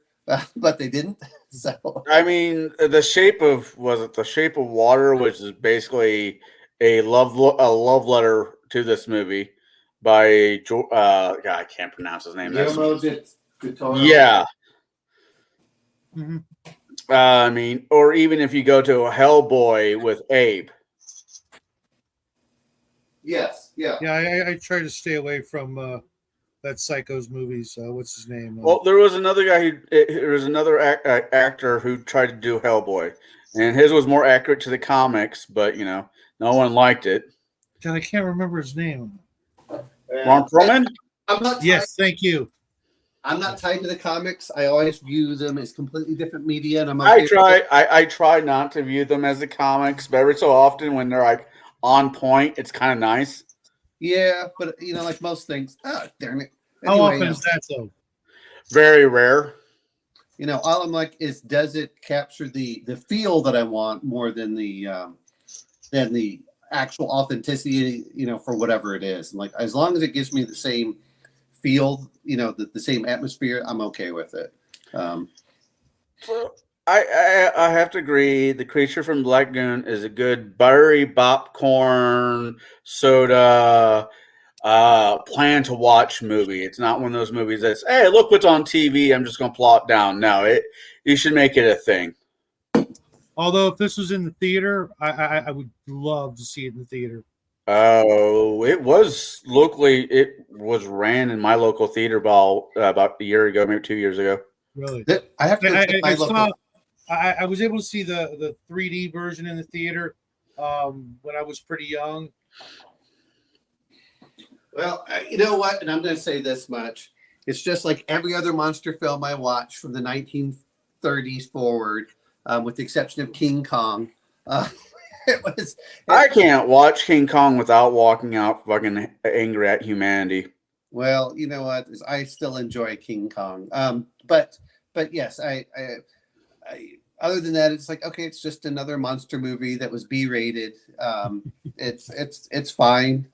but they didn't. So I mean, the shape of water, which is basically a love letter to this movie by God, I can't pronounce his name. Yeah. Mm-hmm. I mean, or even if you go to a Hellboy with Abe. Yes, yeah. Yeah, I try to stay away from that Psycho's movies. What's his name? Well, there was another guy there was another actor who tried to do Hellboy, and his was more accurate to the comics, but no one liked it. God, I can't remember his name. Ron Perlman? I'm not. Yes, thank you. I'm not tied to the comics. I always view them as completely different media, and I try not to view them as the comics, but every so often when they're like on point, it's kind of nice. Yeah, but like most things. Oh, darn it! How often is that though? Very rare. All I'm like is, does it capture the feel that I want more than the actual authenticity? For whatever it is. And like, as long as it gives me the same feel, the same atmosphere, I'm okay with it. So I have to agree. The Creature from Black Lagoon is a good buttery popcorn soda plan to watch movie. It's not one of those movies that's, hey, look what's on TV, I'm just gonna plop down. No, you should make it a thing. Although if this was in the theater, I would love to see it in the theater. Oh, it was locally. It was ran in my local theater about a year ago, maybe 2 years ago. Really, I have to. I was able to see the 3D version in the theater when I was pretty young. Well, you know what? And I'm going to say this much. It's just like every other monster film I watched from the 1930s forward, with the exception of King Kong. I can't watch King Kong without walking out fucking angry at humanity. Well, you know what? I still enjoy King Kong. But yes, I other than that, it's like, okay, it's just another monster movie that was B-rated. It's fine.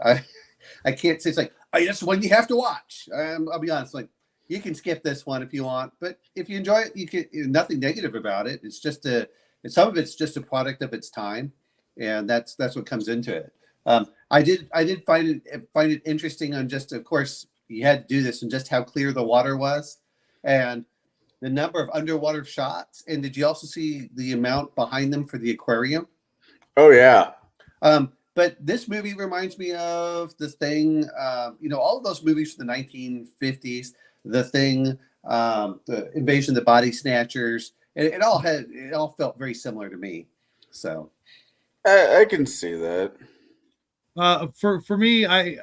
I can't say it's like, oh, that's one you have to watch. I'll be honest, like, you can skip this one if you want, but if you enjoy it, you can. Nothing negative about it. It's just some of it's just a product of its time, and that's what comes into it. I did find it interesting on just, of course, you had to do this and just how clear the water was, and the number of underwater shots. And did you also see the amount behind them for the aquarium? Oh yeah. But this movie reminds me of The Thing. All of those movies from the 1950s, The Thing, the Invasion of the Body Snatchers. It all felt very similar to me. So I can see that. For me, I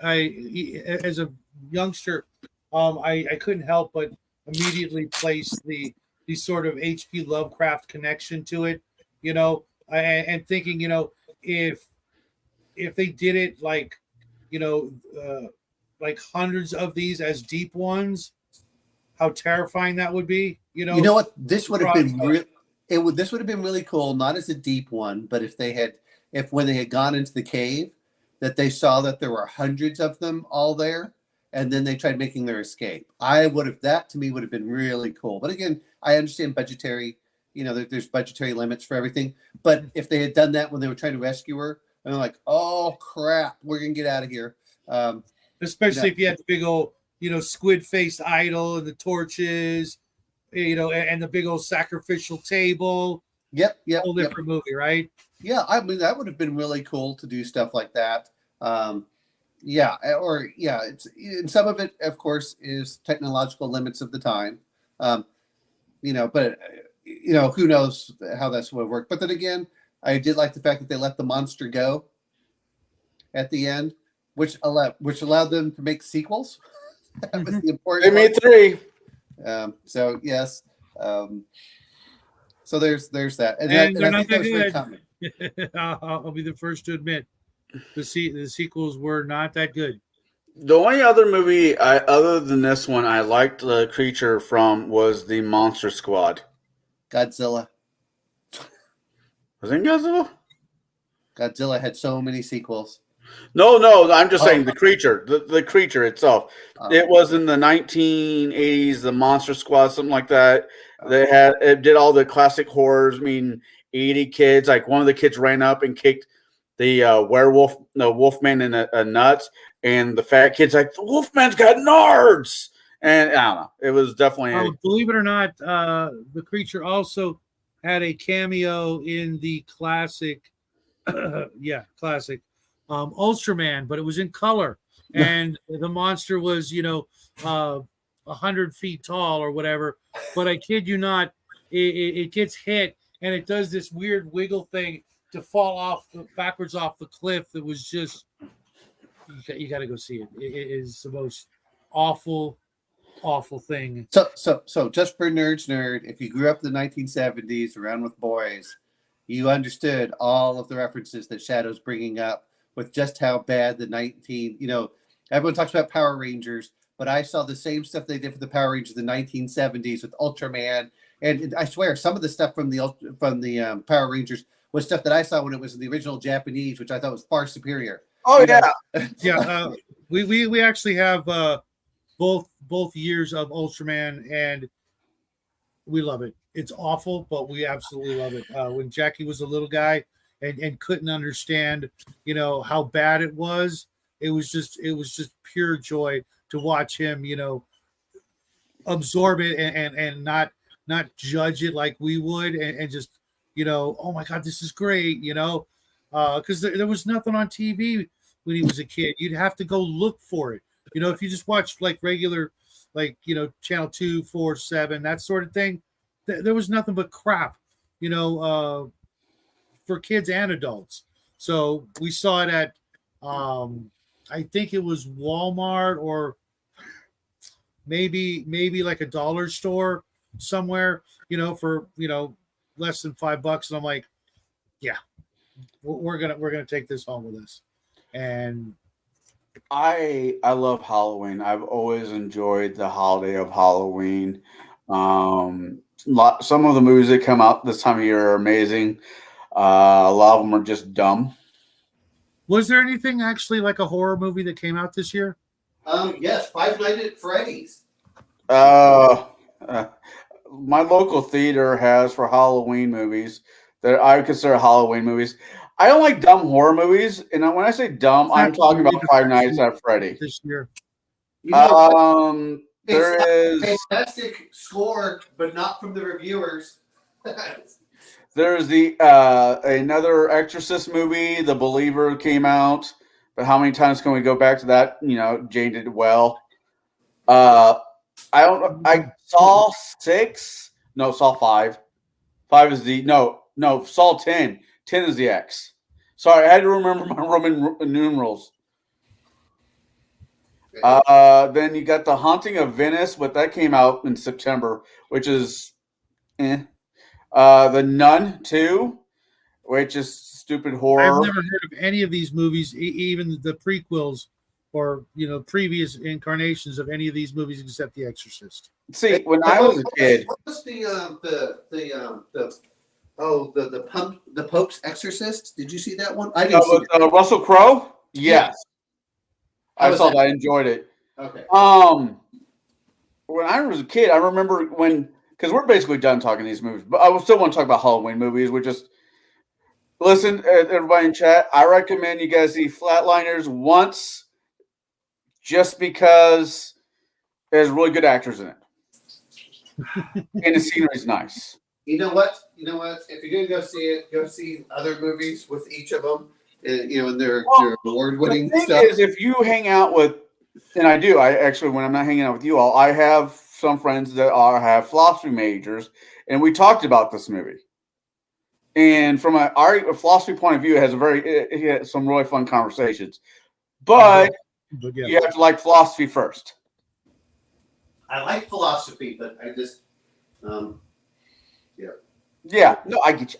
as a youngster, I couldn't help but immediately place the sort of H.P. Lovecraft connection to it, and thinking, if they did it like hundreds of these as deep ones, how terrifying that would be. You know what? This would have been this would have been really cool, not as a deep one, but if when they had gone into the cave, that they saw that there were hundreds of them all there, and then they tried making their escape. That to me would have been really cool. But again, I understand budgetary, there's budgetary limits for everything. But if they had done that when they were trying to rescue her, and they're like, oh crap, we're gonna get out of here. Especially if you had the big old, squid faced idol and the torches, and the big old sacrificial table. Yep. Whole different movie, right? Yeah, I mean, that would have been really cool to do stuff like that. And some of it, of course, is technological limits of the time. But who knows how that's would work. But then again, I did like the fact that they let the monster go at the end, which allowed them to make sequels. That was the important. They made 3. So yes. So there's that, and they're I not think that that was good. I'll be the first to admit the sequels were not that good. The only other movie other than this one I liked the creature from was the Monster Squad. Godzilla. Was it Godzilla? Godzilla had so many sequels. No, I'm just saying the creature, the creature itself. It was in the 1980s, the Monster Squad, something like that. It did all the classic horrors. I mean, 80 kids. Like one of the kids ran up and kicked the wolfman in the nuts, and the fat kid's like, the wolfman's got nards, And I don't know. It was definitely Believe it or not, the creature also had a cameo in the classic, classic Ultraman, but it was in color, and the monster was 100 feet tall or whatever. But I kid you not, it gets hit and it does this weird wiggle thing to fall backwards off the cliff. That was just you got to go see it. It is the most awful thing. So just for nerd, if you grew up in the 1970s around with boys, you understood all of the references that Shadow's bringing up with just how bad everyone talks about Power Rangers, but I saw the same stuff they did for the Power Rangers in the 1970s with Ultraman, and I swear some of the stuff from the Power Rangers was stuff that I saw when it was in the original Japanese, which I thought was far superior. Oh yeah. Yeah. We actually have both years of Ultraman, and we love it. It's awful, but we absolutely love it. When Jackie was a little guy and couldn't understand, how bad it was just pure joy to watch him, absorb it and not judge it like we would, and just, oh my God, this is great, because there was nothing on TV when he was a kid. You'd have to go look for it. If you just watch like regular, channel 2, 4, 7, that sort of thing, there was nothing but crap, for kids and adults. So we saw it at, I think it was Walmart or maybe like a dollar store somewhere, for, less than $5. And I'm like, yeah, we're going to take this home with us. And I love Halloween. I've always enjoyed the holiday of Halloween. Some of the movies that come out this time of year are amazing. A lot of them are just dumb. Was there anything actually like a horror movie that came out this year? Yes, Five Nights at Freddy's. My local theater has for Halloween movies that I consider Halloween movies. I don't like dumb horror movies, and when I say dumb, I'm talking about Five Nights at Freddy. This year. There is a fantastic score, but not from the reviewers. There's another Exorcist movie, The Believer, came out. But how many times can we go back to that? Jane did well. I don't know. I saw 6. No, saw 5. 5 is saw 10. 10 is the X. Sorry, I had to remember my Roman numerals. Then you got The Haunting of Venice, but that came out in September, which is The Nun 2, which is stupid horror. I've never heard of any of these movies, even the prequels or previous incarnations of any of these movies except The Exorcist. See, when I was a kid, what was the Pope's Exorcist? Did you see that one? I didn't see it. Russell Crowe? Yes. Yeah. I saw that. I enjoyed it. Okay. When I was a kid, I remember because we're basically done talking these movies, but I still want to talk about Halloween movies. Listen, everybody in chat, I recommend you guys see Flatliners once just because there's really good actors in it. And the scenery's nice. You know what? If you're gonna go see it, go see other movies with each of them. And their award-winning the stuff. thing is, if you hang out with, and I do, when I'm not hanging out with you all, I have some friends that have philosophy majors, and we talked about this movie. And from a philosophy point of view, it had some really fun conversations. But you have to like philosophy first. I like philosophy, but I just, Yeah, no, I get you.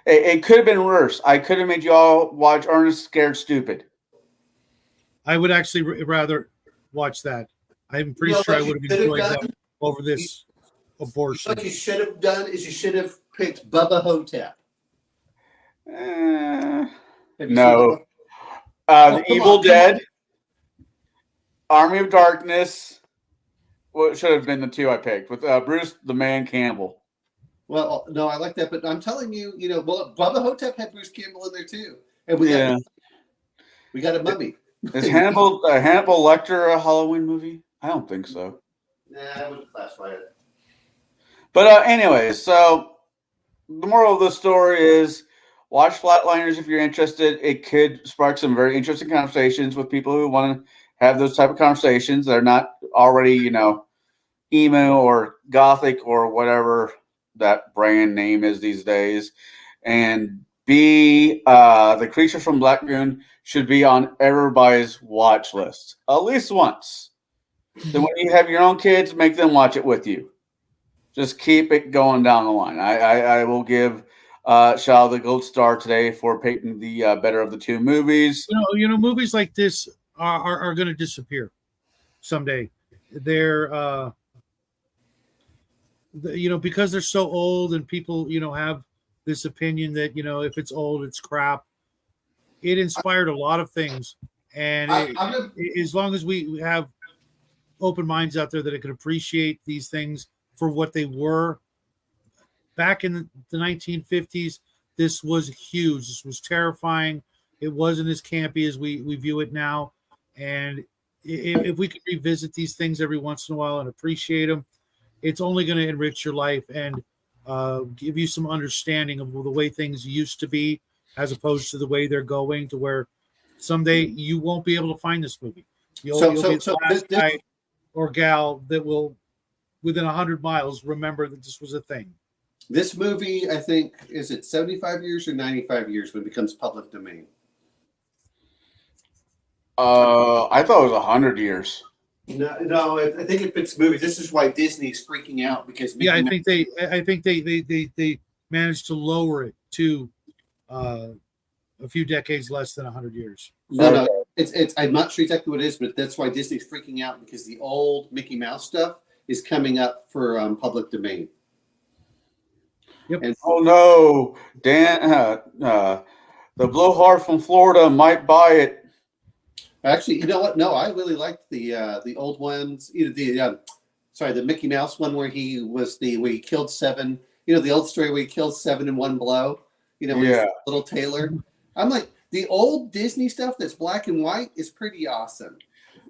It could have been worse. I could have made you all watch Ernest Scared Stupid. I would actually rather watch that. I'm pretty sure I would have enjoyed that over this abortion. What you should have done is you should have picked Bubba Hotep. No. The Evil Dead, Army of Darkness. Well, should have been the 2 I picked with Bruce the Man Campbell. Well, no, I like that, but I'm telling you, Bubba Hotep had Bruce Campbell in there too, and we got a mummy. Is Hannibal Lecter a Halloween movie? I don't think so. Nah, I wouldn't classify it. But anyways, so the moral of the story is watch Flatliners if you're interested. It could spark some very interesting conversations with people who want to have those type of conversations. They're not already, emo or gothic or whatever that brand name is these days. And B, The Creature from Black Lagoon should be on everybody's watch list at least once. Then when you have your own kids, make them watch it with you. Just keep it going down the line. I will give Shaw the gold star today for picking the better of the two movies. Movies like this are going to disappear someday. They're because they're so old and people have this opinion that if it's old it's crap. It inspired a lot of things, and as long as we have open minds out there that can appreciate these things for what they were back in the 1950s, this was huge. This was terrifying. It wasn't as campy as we view it now, and if we could revisit these things every once in a while and appreciate them, it's only going to enrich your life and give you some understanding of the way things used to be as opposed to the way they're going, to where someday you won't be able to find this movie. You'll be the last guy or gal that will, within 100 miles, remember that this was a thing. This movie, I think, is it 75 years or 95 years when it becomes public domain? I thought it was 100 years. No, I think if it's movies, this is why Disney's freaking out because I think they managed to lower it to a few decades less than 100 years. No, it's I'm not sure exactly what it is, but that's why Disney's freaking out because the old Mickey Mouse stuff is coming up for public domain. Yep. And, oh no, Dan, the blowhard from Florida might buy it. Actually, you know what? No, I really liked the old ones. The Mickey Mouse one where he killed 7. The old story where he killed 7 in one blow. Little Taylor. I'm like, the old Disney stuff that's black and white is pretty awesome.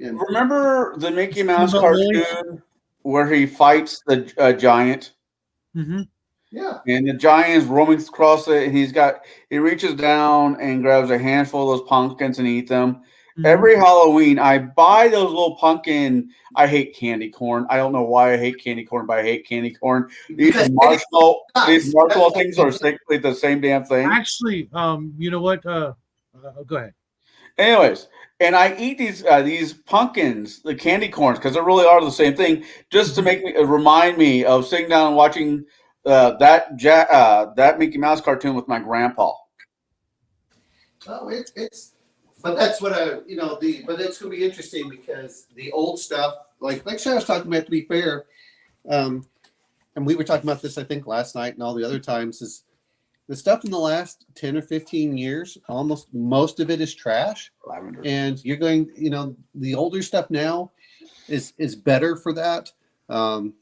And remember the Mickey Mouse cartoon where he fights the giant? Mm-hmm. Yeah. And the giant is roaming across it, and he reaches down and grabs a handful of those pumpkins and eat them. Mm-hmm. Every Halloween, I buy those little pumpkin. I hate candy corn. I don't know why I hate candy corn, but I hate candy corn. These marshmallow things are basically the same damn thing. Actually, you know what? Go ahead. Anyways, and I eat these pumpkins, the candy corns, because they really are the same thing, just to remind me of sitting down and watching that Mickey Mouse cartoon with my grandpa. Oh, but that's what but it's going to be interesting because the old stuff, like Sarah was talking about, to be fair, and we were talking about this, I think, last night and all the other times, is the stuff in the last 10 or 15 years, almost most of it is trash. Lavender. And you're going, the older stuff now is better for that. Oh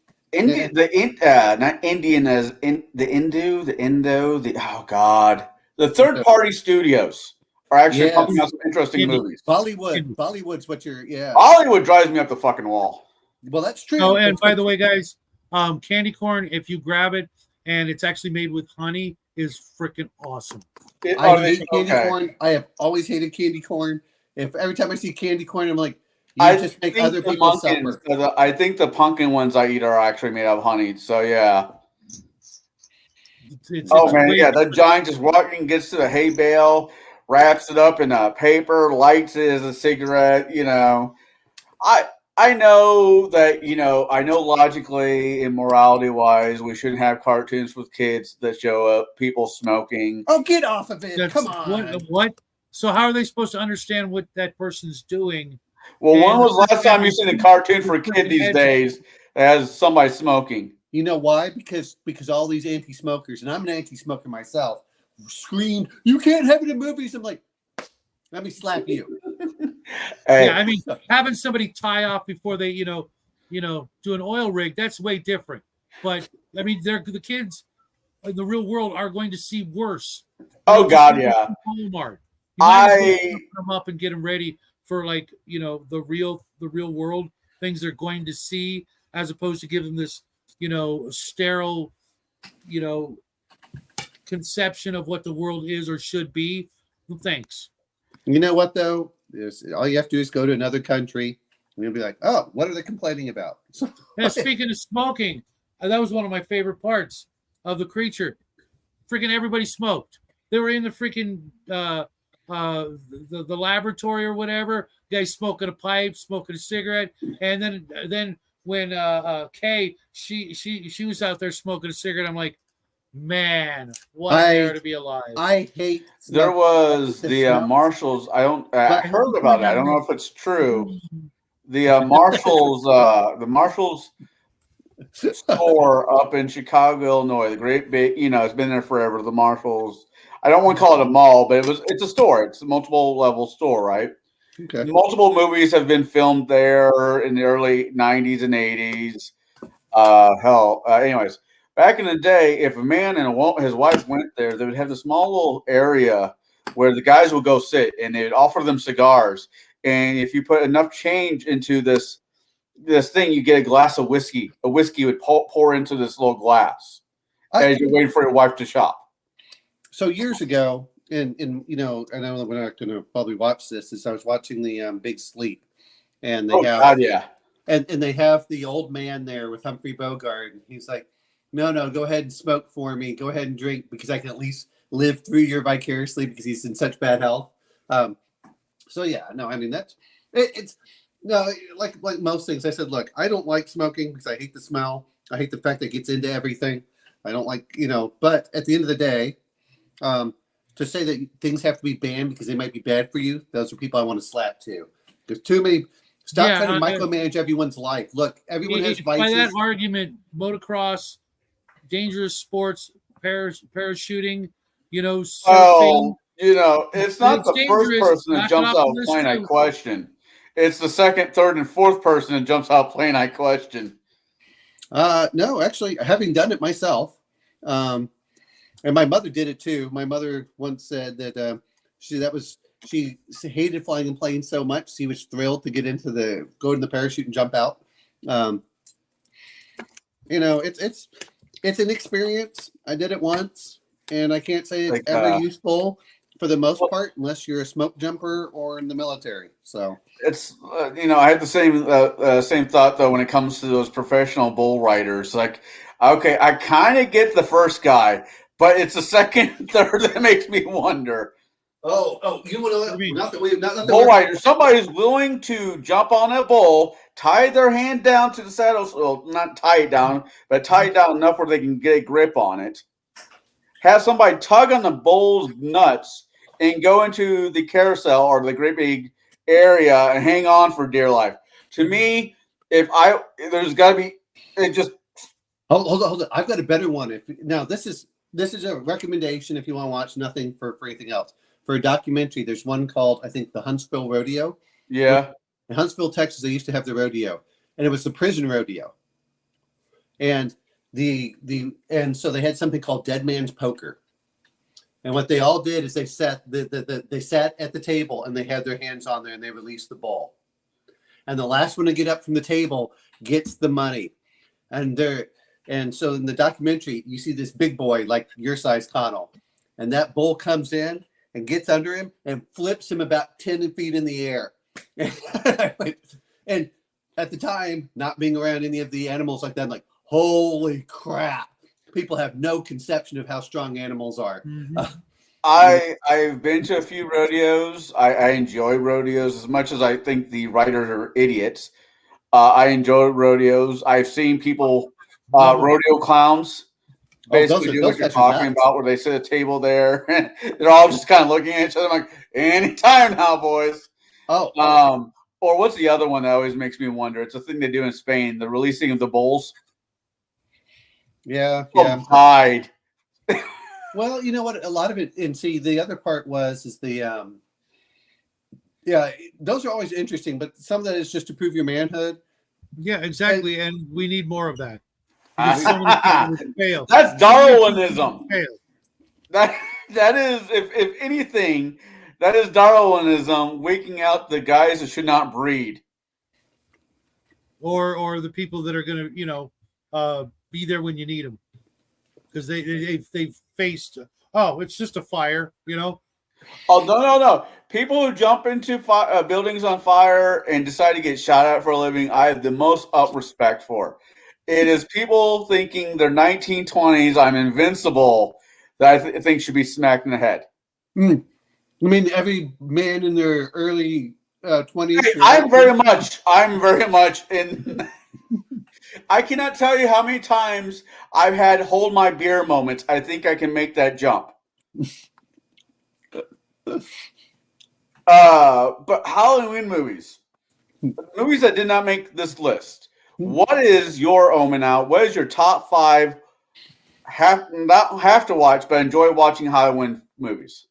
God, the third party studios are actually pumping out some interesting movies. Bollywood's what Bollywood drives me up the fucking wall. Well, that's true. Oh, and by the way, guys, candy corn, if you grab it and it's actually made with honey, is freaking awesome. I hate candy corn. I have always hated candy corn. Every time I see candy corn, I'm like, just make other people suffer. I think the pumpkin ones I eat are actually made out of honey. So yeah. The giant just walking, gets to the hay bale, wraps it up in a paper, lights it as a cigarette. I know that, I know logically and morality wise, we shouldn't have cartoons with kids that show up people smoking. Oh, get off of it. Come on. What? So how are they supposed to understand what that person's doing? Well, when was the last time you seen a cartoon for a kid these days that has somebody smoking? You know why? Because all these anti-smokers, and I'm an anti-smoker myself, screamed, "You can't have it in movies." I'm like, let me slap you. Hey. Yeah, I mean, having somebody tie off before they, do an oil rig, that's way different. But I mean, the kids in the real world are going to see worse. Oh God, yeah. Walmart. You might as well put them up and get them ready for like, you know, the real world things they're going to see, as opposed to give them this, you know, sterile, you know, conception of what the world is or should be. Well, thanks. You know what though? All you have to do is go to another country, and you'll be like, "Oh, what are they complaining about?" So, And speaking of smoking, that was one of my favorite parts of The Creature. Freaking everybody smoked. They were in the freaking the laboratory or whatever. Guys smoking a pipe, smoking a cigarette, and then when Kay she was out there smoking a cigarette, I'm like, man, what there to be alive. I hate. There was the Marshalls. I heard about it. I don't know if it's true. The Marshalls store up in Chicago, Illinois. The great big, you know, it's been there forever. The Marshalls. I don't want to call it a mall, but it's a store. It's a multiple level store, right? Okay. Multiple movies have been filmed there in the early 90s and 80s. Anyways, back in the day, if a man and his wife went there, they would have this small little area where the guys would go sit, and they would offer them cigars. And if you put enough change into this thing, you get a glass of whiskey. A whiskey would pour into this little glass as you're waiting for your wife to shop. So years ago, and you know, I know we're not going to probably watch this. Is I was watching the Big Sleep, and they and they have the old man there with Humphrey Bogart, and he's like, "No, go ahead and smoke for me. Go ahead and drink because I can at least live through you vicariously because he's in such bad health." So yeah, no, I mean it's no, like most things. I said, look, I don't like smoking because I hate the smell. I hate the fact that it gets into everything. I don't like, you know. But at the end of the day, to say that things have to be banned because they might be bad for you, those are people I want to slap too. There's too many. Stop trying to micromanage everyone's life. Look, everyone has vices. By that argument, motocross, dangerous sports, parachuting, you know, surfing. Oh, you know, it's not the first person that jumps out of a plane I question. It's the second, third, and fourth person that jumps out of a plane I question. No, actually, having done it myself, and my mother did it too. My mother once said that she hated flying in planes so much she was thrilled to go in the parachute and jump out. You know, it's an experience. I did it once, and I can't say it's ever useful for the most part, unless you're a smoke jumper or in the military. So it's you know, I had the same thought though when it comes to those professional bull riders. Like, okay, I kind of get the first guy, but it's the second, third that makes me wonder. Oh, you want to? Not that bull rider. Somebody's willing to jump on a bull, tie their hand down to the saddle, well, not tie it down, but tie it down enough where they can get a grip on it. Have somebody tug on the bull's nuts and go into the carousel or the great big area and hang on for dear life. To me, there's got to be it just. Hold on. I've got a better one. Now this is a recommendation if you want to watch, nothing for anything else. For a documentary, there's one called, I think, the Huntsville Rodeo. Yeah. In Huntsville, Texas, they used to have the rodeo, and it was the prison rodeo. And so they had something called Dead Man's Poker. And what they all did is they sat at the table and they had their hands on there and they released the ball. And the last one to get up from the table gets the money. And so in the documentary, you see this big boy like your size, Connell, and that bull comes in and gets under him and flips him about 10 feet in the air. And at the time, not being around any of the animals like that, I'm like, holy crap. People have no conception of how strong animals are. Mm-hmm. I've been to a few rodeos. I enjoy rodeos as much as I think the riders are idiots. I enjoy rodeos. I've seen people, rodeo clowns, basically do what you're talking about, where they sit at a table there. And they're all just kind of looking at each other like, anytime now, boys. Or what's the other one that always makes me wonder? It's a thing they do in Spain, the releasing of the bulls. Yeah. Hide. Well, you know what? A lot of it, and see, the other part is the, those are always interesting, but some of that is just to prove your manhood. Yeah, exactly, and we need more of that. That's Darwinism. That is, if anything, That is Darwinism, waking out the guys that should not breed. Or the people that are going to, be there when you need them. Because they've faced, it's just a fire, Oh, no. People who jump into buildings on fire and decide to get shot at for a living, I have the most up respect for. It is people thinking they're 1920s, I'm invincible, that I think should be smacked in the head. I mean, every man in their early 20s. Hey, I'm very much in. I cannot tell you how many times I've had hold my beer moments. I think I can make that jump. But Halloween movies that did not make this list. What is your Omen out? What is your top 5? Not have to watch, but enjoy watching Halloween movies.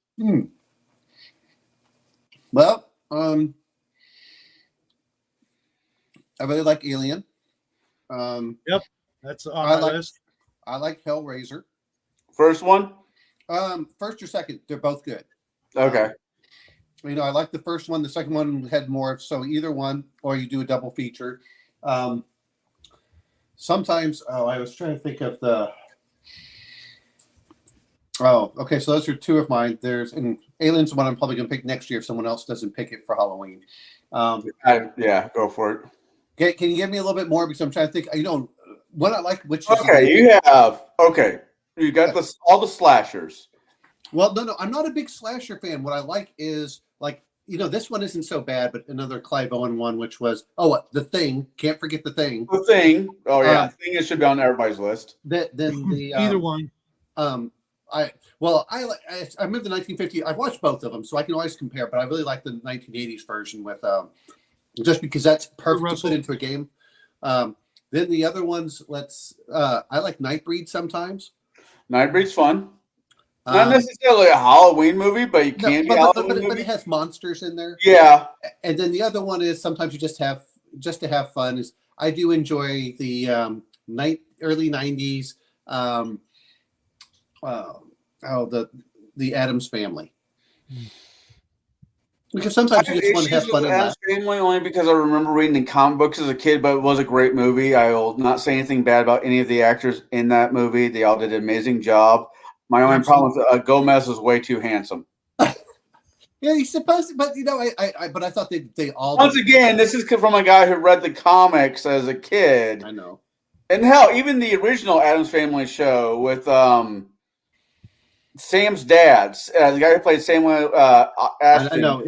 Well, I really like Alien. Yep, that's on my list. I like Hellraiser. First one? First or second, they're both good. Okay. I like the first one. The second one had more, so either one, or you do a double feature. Sometimes, I was trying to think of the. Oh, okay. So those are 2 of mine. And Alien's one I'm probably going to pick next year if someone else doesn't pick it for Halloween. Go for it. Can you give me a little bit more, because I'm trying to think. What I like, which is you got all the slashers. Well, no, I'm not a big slasher fan. What I like is this one isn't so bad, but another Clive Owen one, which was The Thing. Can't forget The Thing. The Thing. Oh yeah, The Thing should be on everybody's list. Then the either one. I remember the 1950s. I've watched both of them, so I can always compare. But I really like the 1980s version with just because that's perfect to put into a game. Then the other ones, I like Nightbreed sometimes. Nightbreed's fun. Not necessarily a Halloween movie, but you can be Halloween movie. But it has monsters in there. Yeah. And then the other one is sometimes you just to have fun. Is I do enjoy the early 90s. The Addams Family. Because sometimes you just want to have fun. Addams Family only because I remember reading the comic books as a kid, but it was a great movie. I will not say anything bad about any of the actors in that movie. They all did an amazing job. My only problem with Gomez is way too handsome. Yeah, he's supposed to, but I thought they all. Once again, this is from a guy who read the comics as a kid. I know. And hell, even the original Addams Family show with Sam's dad, the guy who played Samuel Ashton. I know.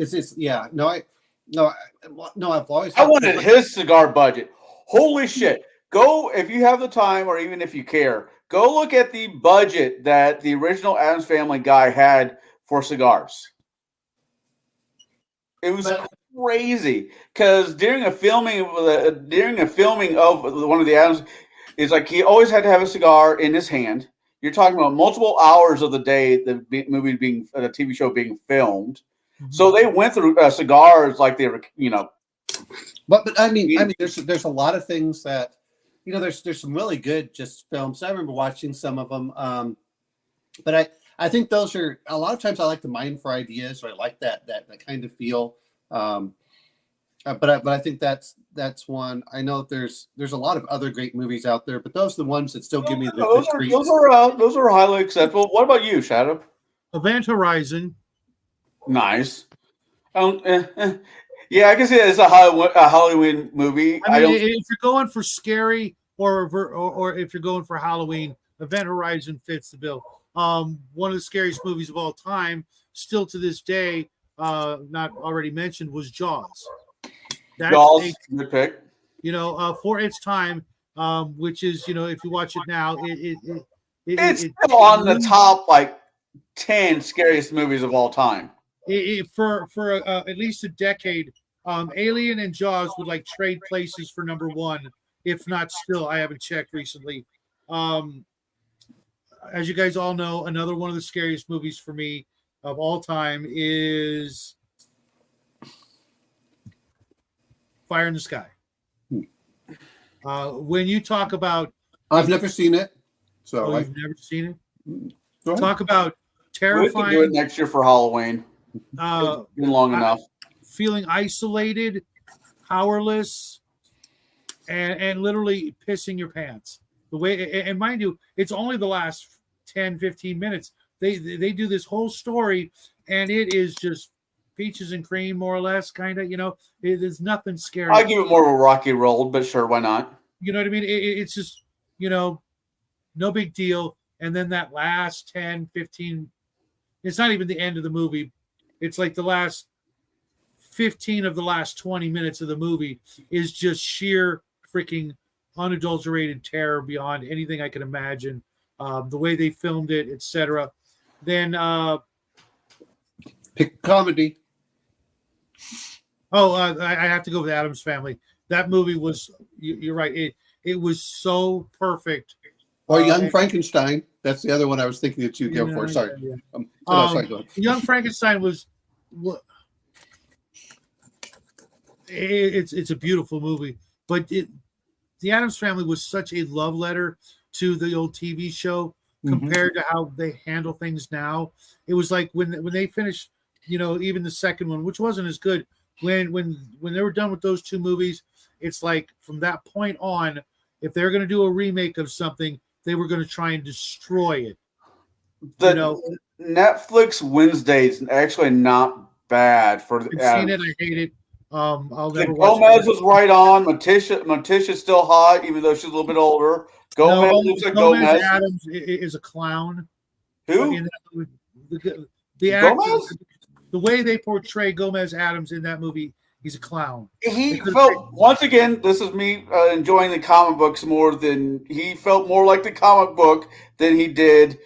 I've always. I wanted his cigar budget. Holy shit! Go if you have the time, or even if you care. Go look at the budget that the original Addams Family guy had for cigars. It was crazy because during a filming of one of the Addams, it's like he always had to have a cigar in his hand. You're talking about multiple hours of the day the TV show being filmed. Mm-hmm. So they went through cigars like they were, But I mean, there's a lot of things that. There's some really good just films. I remember watching some of them, but I think those are a lot of times I like to mine for ideas, or I like that kind of feel. But I think that's one. I know there's a lot of other great movies out there, but those are the ones that still give me the treats. Those are highly acceptable. What about you, Shadow? Event Horizon. Nice. Yeah, I can see it's a Halloween movie. If you're going for scary or if you're going for Halloween, Event Horizon fits the bill. One of the scariest movies of all time, still to this day, not already mentioned, was Jaws. Jaws, good pick. For its time, which is, if you watch it now, it's still on the top 10 scariest movies of all time. For at least a decade, Alien and Jaws would trade places for number one, if not still. I haven't checked recently. As you guys all know, another one of the scariest movies for me of all time is Fire in the Sky. When you talk about, I've never seen it. So you've never seen it? Talk about terrifying. We can do it next year for Halloween. It's been long enough. Feeling isolated, powerless, and literally pissing your pants. The way, and mind you, it's only the last 10, 15 minutes. They do this whole story, and it is just peaches and cream, more or less, kind of. There's nothing scary. I give it more of a rocky road, but sure, why not? You know what I mean? It's just, no big deal. And then that last 10, 15, it's not even the end of the movie. It's like the last 15 of the last 20 minutes of the movie is just sheer freaking unadulterated terror beyond anything I can imagine. The way they filmed it, etc. Then pick comedy. I have to go with Addams Family. That movie was, you're right. It was so perfect. Or Young Frankenstein. That's the other one I was thinking that you'd go for. Sorry. Sorry, go ahead. Young Frankenstein was. It's a beautiful movie, but the Addams Family was such a love letter to the old TV show compared to how they handle things now. It was like when they finished, even the second one, which wasn't as good. When they were done with those two movies, it's like from that point on, if they're going to do a remake of something, they were going to try and destroy it. Netflix Wednesdays actually not bad for. I've seen it. I hate it. I'll never watch Gomez was right on. Morticia's still hot, even though she's a little bit older. Gomez looks like Gomez. Adams is a clown. Who? The actors, the way they portray Gomez Adams in that movie, he's a clown. He felt, once again, this is me enjoying the comic books more than he felt more like the comic book than he did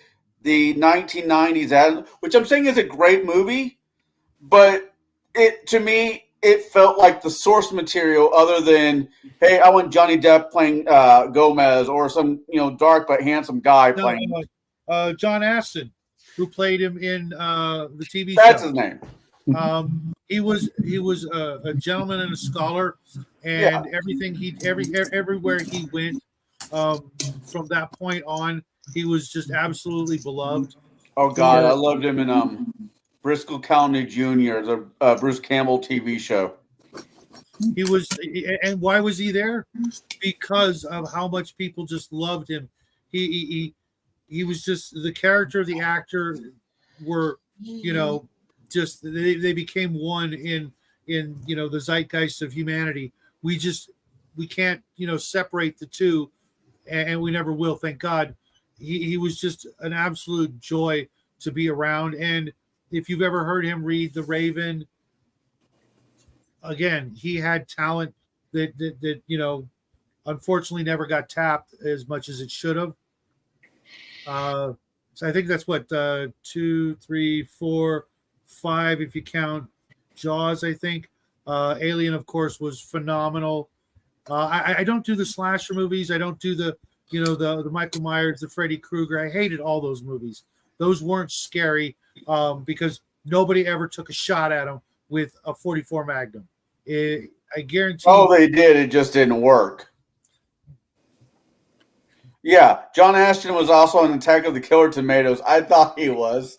the 1990s Adams, which I'm saying is a great movie, but to me, it felt like the source material other than, hey, I want Johnny Depp playing Gomez or some, dark but handsome guy playing. John Astin, who played him in the TV show. That's his name. He was a gentleman and a scholar, and everywhere he went, from that point on, he was just absolutely beloved. Oh God, I loved him in Briscoe County Jr., the Bruce Campbell TV show. He was, and why was he there? Because of how much people just loved him. He was just the character, the actor were, just they became one in the zeitgeist of humanity. We can't separate the two, and we never will. Thank God. He was just an absolute joy to be around. And if you've ever heard him read The Raven, again, he had talent that unfortunately never got tapped as much as it should have. So I think that's what 2, 3, 4, 5 if you count Jaws. I think Alien, of course, was phenomenal. I don't do the slasher movies. I don't do the Michael Myers, the Freddy Krueger. I hated all those movies. Those weren't scary because nobody ever took a shot at them with a .44 Magnum. I guarantee. Oh, they did. It just didn't work. Yeah, John Astin was also in Attack of the Killer Tomatoes. I thought he was.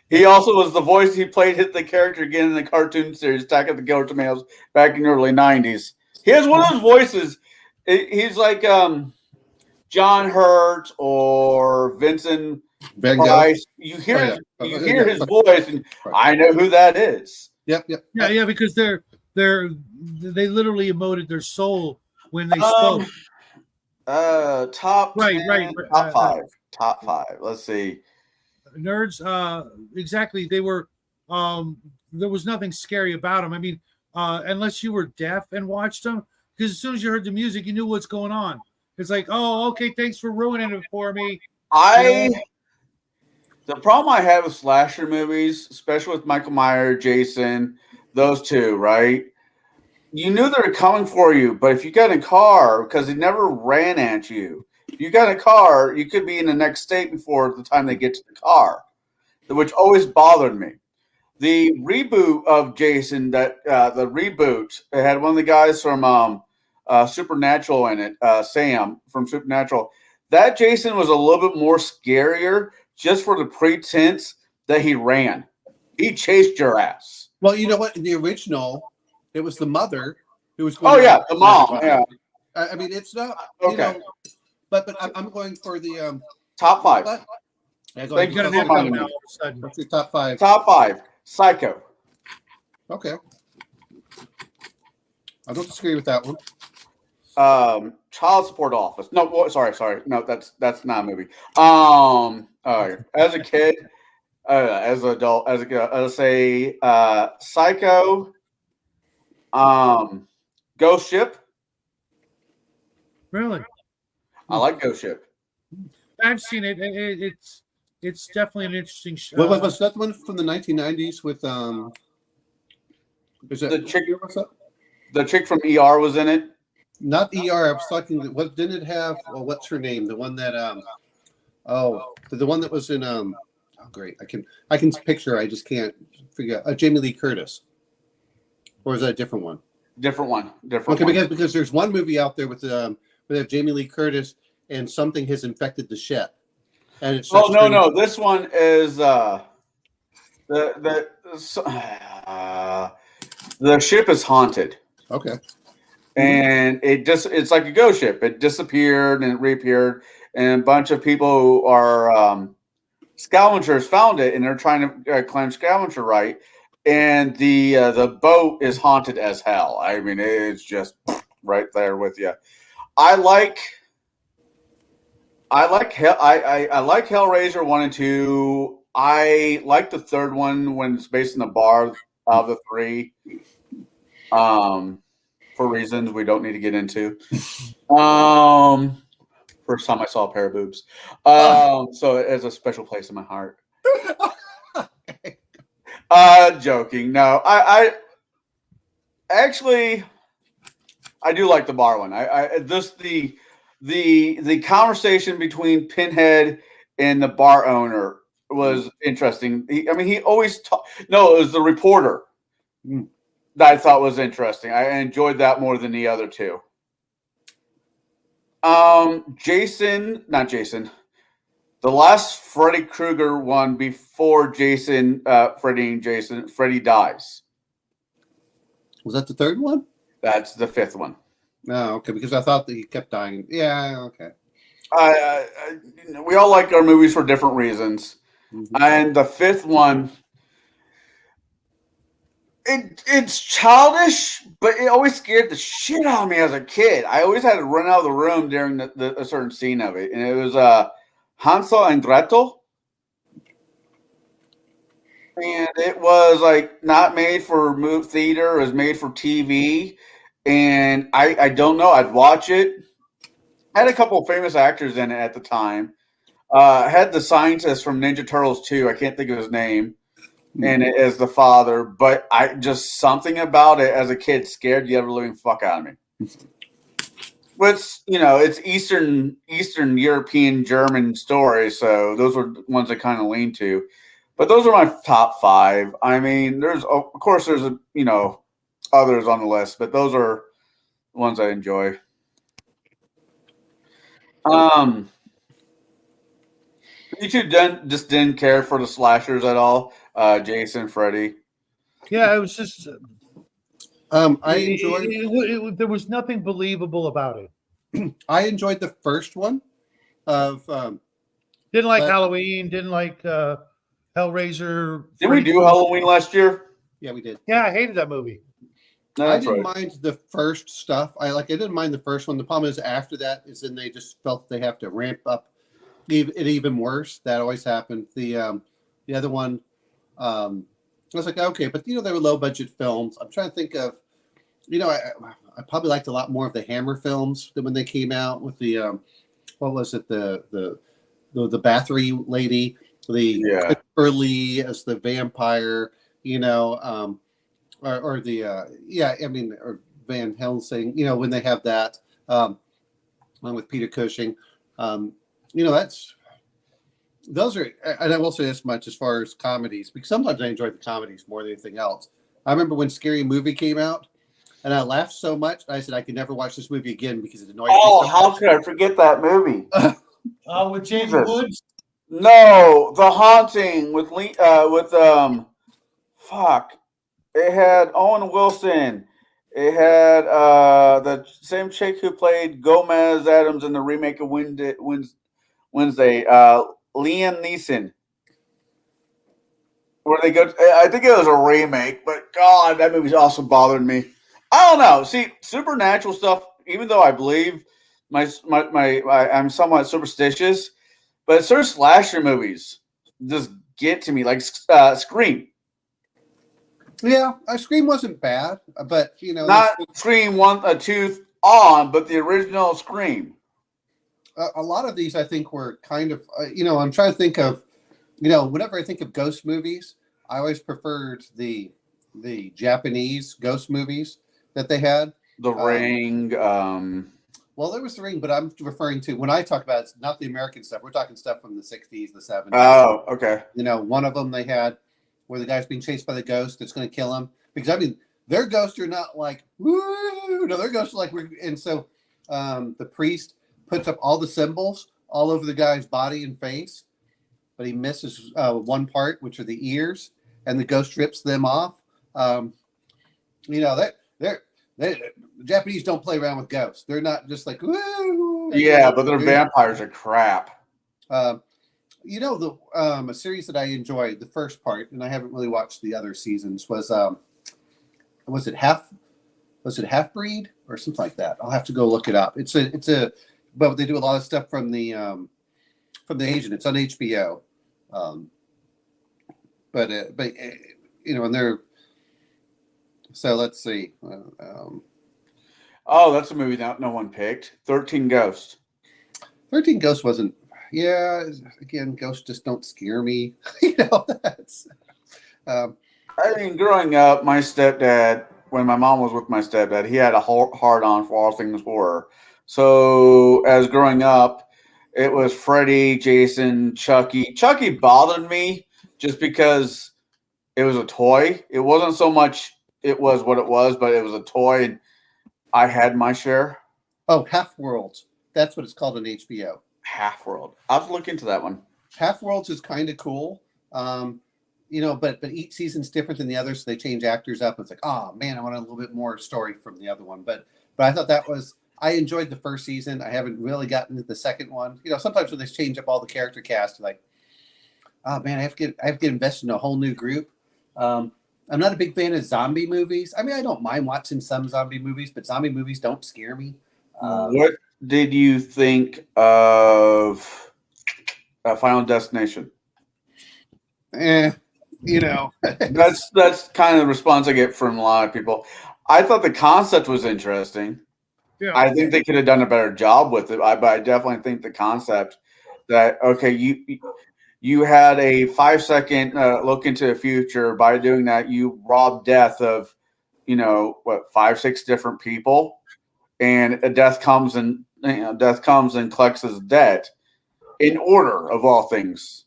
He also was the voice. He played the character again in the cartoon series Attack of the Killer Tomatoes back in the early 90s. He has one of those voices. He's like John Hurt or Vincent Price. You hear his voice, and I know who that is. Yep. Yeah, because they literally emoted their soul when they spoke. Top 10, right. Top five. Let's see. Nerds. Exactly. They were. There was nothing scary about them. I mean, unless you were deaf and watched them, because as soon as you heard the music, you knew what's going on. It's like, oh, okay, thanks for ruining it for me. The problem I have with slasher movies, especially with Michael Myers, Jason, those two, right? You knew they were coming for you, but if you got in a car, because they never ran at you, if you got in a car, you could be in the next state before the time they get to the car, which always bothered me. The reboot of Jason, the reboot, it had one of the guys from Supernatural in it, Sam from Supernatural. That Jason was a little bit more scarier just for the pretense that he ran. He chased your ass. Well, you know what? In the original, it was the mother who was Oh going. yeah, the mom. Yeah. I mean, it's not. Okay. You know, but I'm going for the top 5. Yeah, go Thank ahead. you for reminding me. What's your top 5? Top 5. Psycho. Okay. I don't disagree with that one. Child Support Office. No, sorry. No, that's not a movie. As a kid, as an adult, as a kid, I'll say Psycho. Ghost Ship. Really? I like Ghost Ship. I've seen it. It's definitely an interesting show. What was that one from the 1990s with Is that The chick- what's up? The chick from ER was in it. Not ER. I was talking. What didn't it have? Well, what's her name? The one that the one that was in oh great. I can picture. I just can't figure out. Jamie Lee Curtis. Or is that a different one? Different one. Okay, because there's one movie out there with Jamie Lee Curtis and something has infected the ship. And it's no. This one is the ship is haunted. Okay. And it's like a ghost ship. It disappeared and it reappeared, and a bunch of people who are scavengers found it, and they're trying to claim scavenger right. And the boat is haunted as hell. I mean, it's just right there with you. I like Hellraiser 1 and 2. I like the third one when it's based in the bar of the 3. For reasons we don't need to get into. First time I saw a pair of boobs. So it has a special place in my heart. Joking. No, I actually do like the bar one. The conversation between Pinhead and the bar owner was interesting. He always no, it was the reporter that I thought was interesting. I enjoyed that more than the other two. Not Jason. The last Freddy Krueger one before Freddy dies. Was that the third one? That's the 5th one. No, okay, because I thought that he kept dying. Yeah, okay. We all like our movies for different reasons. Mm-hmm. And the 5th one, it's childish, but it always scared the shit out of me as a kid. I always had to run out of the room during a certain scene of it. And it was Hansel and Gretel. And it was like not made for movie theater. It was made for TV. And I don't know. I'd watch it. Had a couple of famous actors in it at the time. Had the scientist from Ninja Turtles 2. I can't think of his name. And it is the father. But something about it as a kid scared the ever living fuck out of me. Which, it's Eastern European German story. So those were ones I kind of lean to. But those are my top 5. I mean, there's others on the list, but those are the ones I enjoy. You two just didn't care for the slashers at all, Jason, Freddy. Yeah, it was just. I enjoyed. There was nothing believable about it. I enjoyed the first one. Didn't like Halloween. Didn't like Hellraiser. Did we do Halloween last year? Yeah, we did. Yeah, I hated that movie. I didn't mind the first stuff. I didn't mind the first one. The problem is after that is then they just felt they have to ramp up it even worse. That always happened. The other one, I was like, okay, but they were low budget films. I'm trying to think of, I probably liked a lot more of the Hammer films than when they came out with the what was it, the Bathory lady, Christopher Lee as the vampire, or Van Helsing, when they have that, along with Peter Cushing, those are, and I will say this much as far as comedies, because sometimes I enjoy the comedies more than anything else. I remember when Scary Movie came out, and I laughed so much, I said I could never watch this movie again because it annoyed me. Oh, how could I forget that movie? With Jamie Woods? No, The Haunting with fuck. It had Owen Wilson. It had the same chick who played Gomez Adams in the remake of Wednesday. Liam Neeson. Where they go? I think it was a remake, but God, that movie's also bothered me. I don't know. See, supernatural stuff. Even though I believe I'm somewhat superstitious, but certain slasher movies just get to me, like Scream. Yeah, Scream wasn't bad, but Not Scream 1, a tooth on, but the original Scream. A lot of these I think were kind of I'm trying to think of whenever I think of ghost movies, I always preferred the Japanese ghost movies that they had. The Ring. Well, there was The Ring, but I'm referring to, when I talk about it's not the American stuff. We're talking stuff from the 60s, the 70s. Oh, okay. One of them they had where the guy's being chased by the ghost that's going to kill him. Because, I mean, their ghosts are not like, woo! No, their ghosts are like, and so the priest puts up all the symbols all over the guy's body and face, but he misses one part, which are the ears, and the ghost rips them off. The Japanese don't play around with ghosts. They're not just like, woo! Yeah, but their vampires are crap. A series that I enjoyed, the first part, and I haven't really watched the other seasons, was it Half Breed or something like that? I'll have to go look it up. But they do a lot of stuff from the Asian. It's on HBO. And they're, so let's see. That's a movie that no one picked. 13 Ghosts. 13 Ghosts wasn't. Yeah, again, ghosts just don't scare me. That's. Growing up, my stepdad, when my mom was with my stepdad, he had a hard on for all things horror. So as growing up, it was Freddy, Jason, Chucky. Chucky bothered me just because it was a toy. It wasn't so much it was what it was, but it was a toy, and I had my share. Oh, Half-Worlds. That's what it's called on HBO. Half-World. I'll have to look into that one. Half-Worlds is kind of cool. But each season's different than the other, so they change actors up. It's like, oh man, I want a little bit more story from the other one. But I thought I enjoyed the first season. I haven't really gotten to the second one. Sometimes when they change up all the character cast, like, oh man, I have to get invested in a whole new group. I'm not a big fan of zombie movies. I mean, I don't mind watching some zombie movies, but zombie movies don't scare me. What did you think of Final Destination? That's kind of the response I get from a lot of people. I thought the concept was interesting. Yeah. I think they could have done a better job with it. But I definitely think the concept that, okay, you had a 5-second look into the future. By doing that, you robbed death of, 5-6 different people, and death comes and collects his debt in order of all things.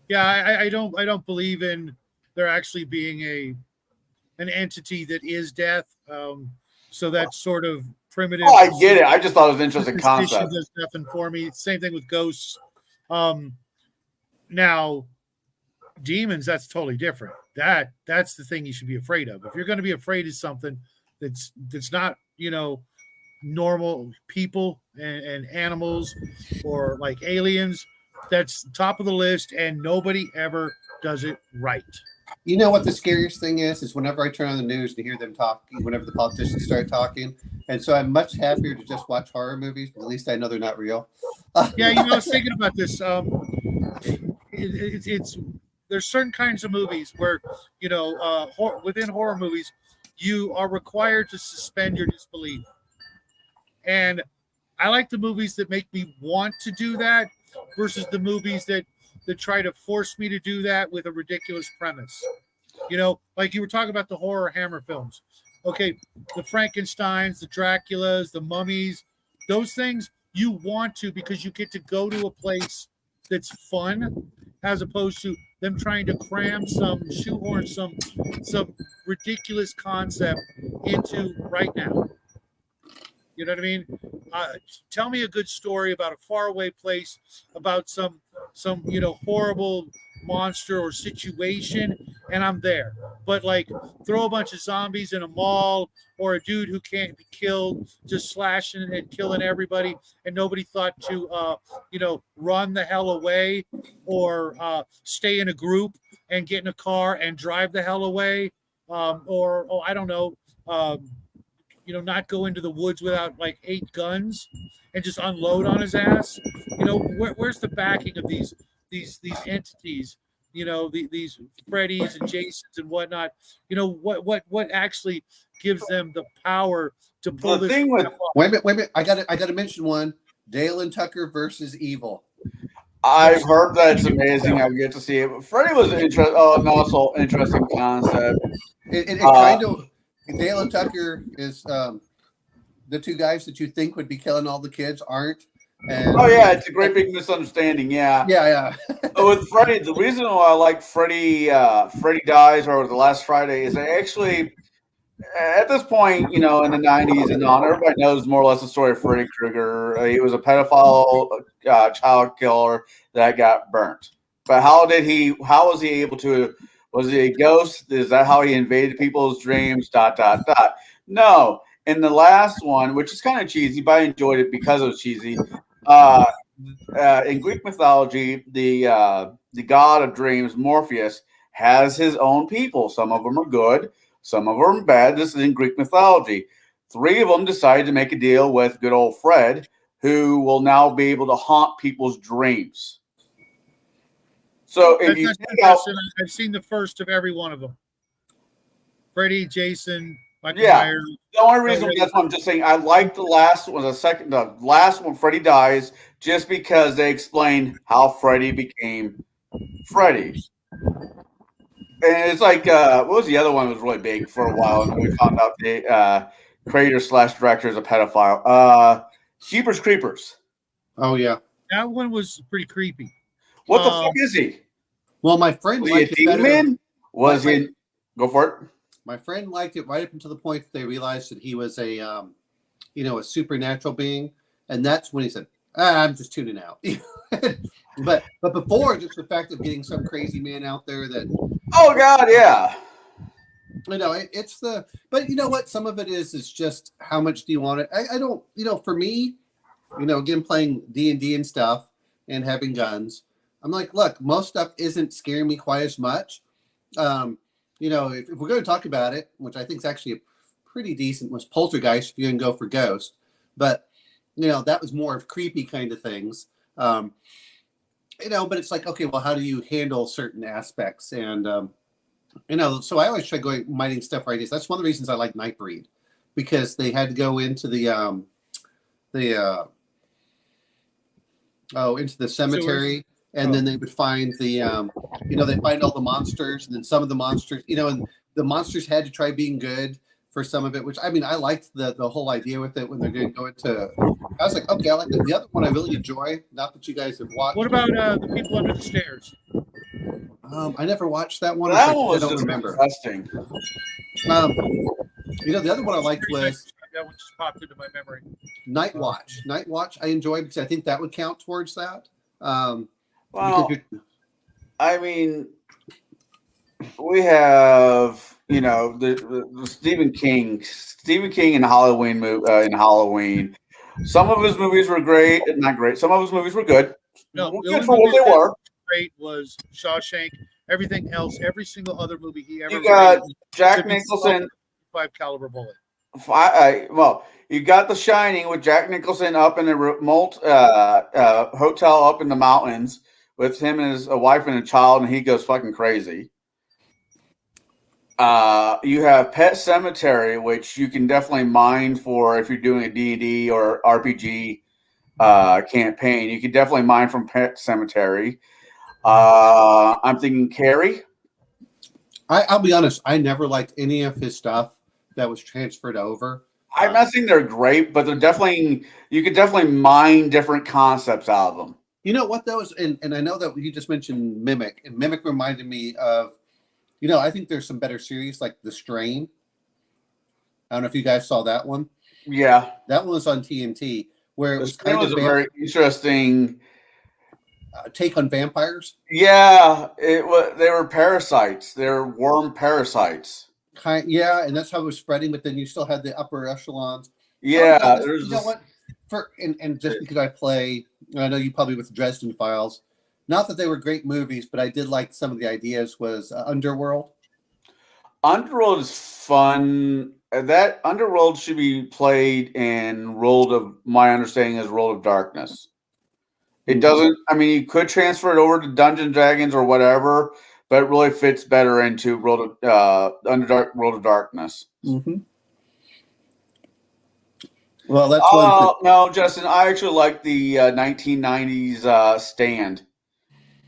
Yeah, I don't believe in there actually being an entity that is death. So that's sort of primitive. Oh, I get it. I just thought it was an interesting concept. Does nothing for me. Same thing with ghosts. Now, demons, that's totally different. That's the thing you should be afraid of. If you're going to be afraid of something that's not, normal people and animals or like aliens, that's top of the list, and nobody ever does it right. You know what the scariest thing is whenever I turn on the news to hear them talk, whenever the politicians start talking. And so I'm much happier to just watch horror movies, but at least I know they're not real. Yeah, I was thinking about this. There's certain kinds of movies where, within horror movies, you are required to suspend your disbelief. And I like the movies that make me want to do that versus the movies that try to force me to do that with a ridiculous premise. Like you were talking about the horror Hammer films. Okay, the Frankensteins, the Draculas, the mummies, those things you want to, because you get to go to a place that's fun, as opposed to them trying to shoehorn some ridiculous concept into right now. You know what I mean? Tell me a good story about a faraway place, about some some horrible monster or situation, and I'm there. But like throw a bunch of zombies in a mall, or a dude who can't be killed just slashing and killing everybody, and nobody thought to run the hell away, or stay in a group and get in a car and drive the hell away, or I don't know, not go into the woods without like 8 guns and just unload on his ass. Where's the backing of these entities? These Freddys and Jasons and whatnot. What actually gives them the power to pull The this thing with off? Wait a minute. I got to mention one. Dale and Tucker versus Evil. I've heard that it's amazing. I've get to see it. But Freddy was also interesting concept. It kind of Dale and Tucker is the two guys that you think would be killing all the kids aren't. And, It's a great big misunderstanding. Yeah. With Freddy, the reason why I like Freddy Dies or The Last Friday is I actually, at this point, in the 90s and on, everybody knows more or less the story of Freddy Krueger. He was a pedophile child killer that got burnt. But how was he able to, was he a ghost? Is that how he invaded people's dreams? ... No. In the last one, which is kind of cheesy, but I enjoyed it because it was cheesy. In Greek mythology, the god of dreams, Morpheus, has his own people. Some of them are good, some of them are bad. This is in Greek mythology. 3 of them decided to make a deal with good old Fred, who will now be able to haunt people's dreams. So if you think out, I've seen the first of every one of them. Freddy, Jason, Michael Myers. The only reason that's what I'm just saying, I like the last one, the last one, Freddy Dies, just because they explain how Freddy became Freddy. And it's like, what was the other one that was really big for a while? And we found out the creator/director is a pedophile. Jeepers Creepers. Oh, yeah. That one was pretty creepy. What the fuck is he? Well, my friend Was he a demon? Was he? Go for it. My friend liked it right up until the point that they realized that he was a supernatural being, and that's when he said, "I'm just tuning out." but before, just the fact of getting some crazy man out there that. Oh God, yeah. It's the. But you know what? Some of it is just how much do you want it? I don't. For me, again playing D&D and stuff and having guns, I'm like, look, most stuff isn't scaring me quite as much. If we're going to talk about it, which I think is actually pretty decent, was Poltergeist, if you can go for Ghost. But, that was more of creepy kind of things. But it's like, okay, well, how do you handle certain aspects? And, so I always try going mining stuff right. That's one of the reasons I like Nightbreed, because they had to go into into the cemetery. And then they would find they find all the monsters, and then some of the monsters, and the monsters had to try being good for some of it, which I liked the whole idea with it when they're going to go into. I was like, okay, I like that. The other one I really enjoy. Not that you guys have watched. What about the people under the stairs? I never watched that one. That one was I don't remember. Interesting. The other one I liked was that one just popped into my memory. Night Watch. Night Watch I enjoyed because I think that would count towards that. Well, we have the Stephen King in Halloween. Some of his movies were great, not great. Some of his movies were good. No, good for what they were. Great was Shawshank. Everything else, every single other movie he ever You got made, Jack Nicholson. 5 caliber bullet. You got The Shining with Jack Nicholson up in a remote hotel up in the mountains with him and his wife and a child, and he goes fucking crazy. You have Pet Cemetery, which you can definitely mine for if you're doing a D&D or RPG campaign. You can definitely mine from Pet Cemetery. I'm thinking Carrie. I'll be honest. I never liked any of his stuff that was transferred over. I'm not saying they're great, but they're definitely, you could definitely mine different concepts out of them. You know what though is, and I know that you just mentioned Mimic, and Mimic reminded me of, I think there's some better series like The Strain. I don't know if you guys saw that one. Yeah, that one was on TNT, where it was kind of a very interesting. take on vampires. Yeah, it was. They were parasites. They're worm parasites. Yeah, and that's how it was spreading. But then you still had the upper echelons. Yeah, you know what? And just because I know you probably with Dresden Files. Not that they were great movies, but I did like some of the ideas. Was Underworld. Underworld is fun. That Underworld should be played in my understanding is World of Darkness. It doesn't. I mean, you could transfer it over to Dungeons and Dragons or whatever, but it really fits better into World of Darkness. Mm-hmm. Well, that's one. No, Justin. I actually like the 1990s Stand.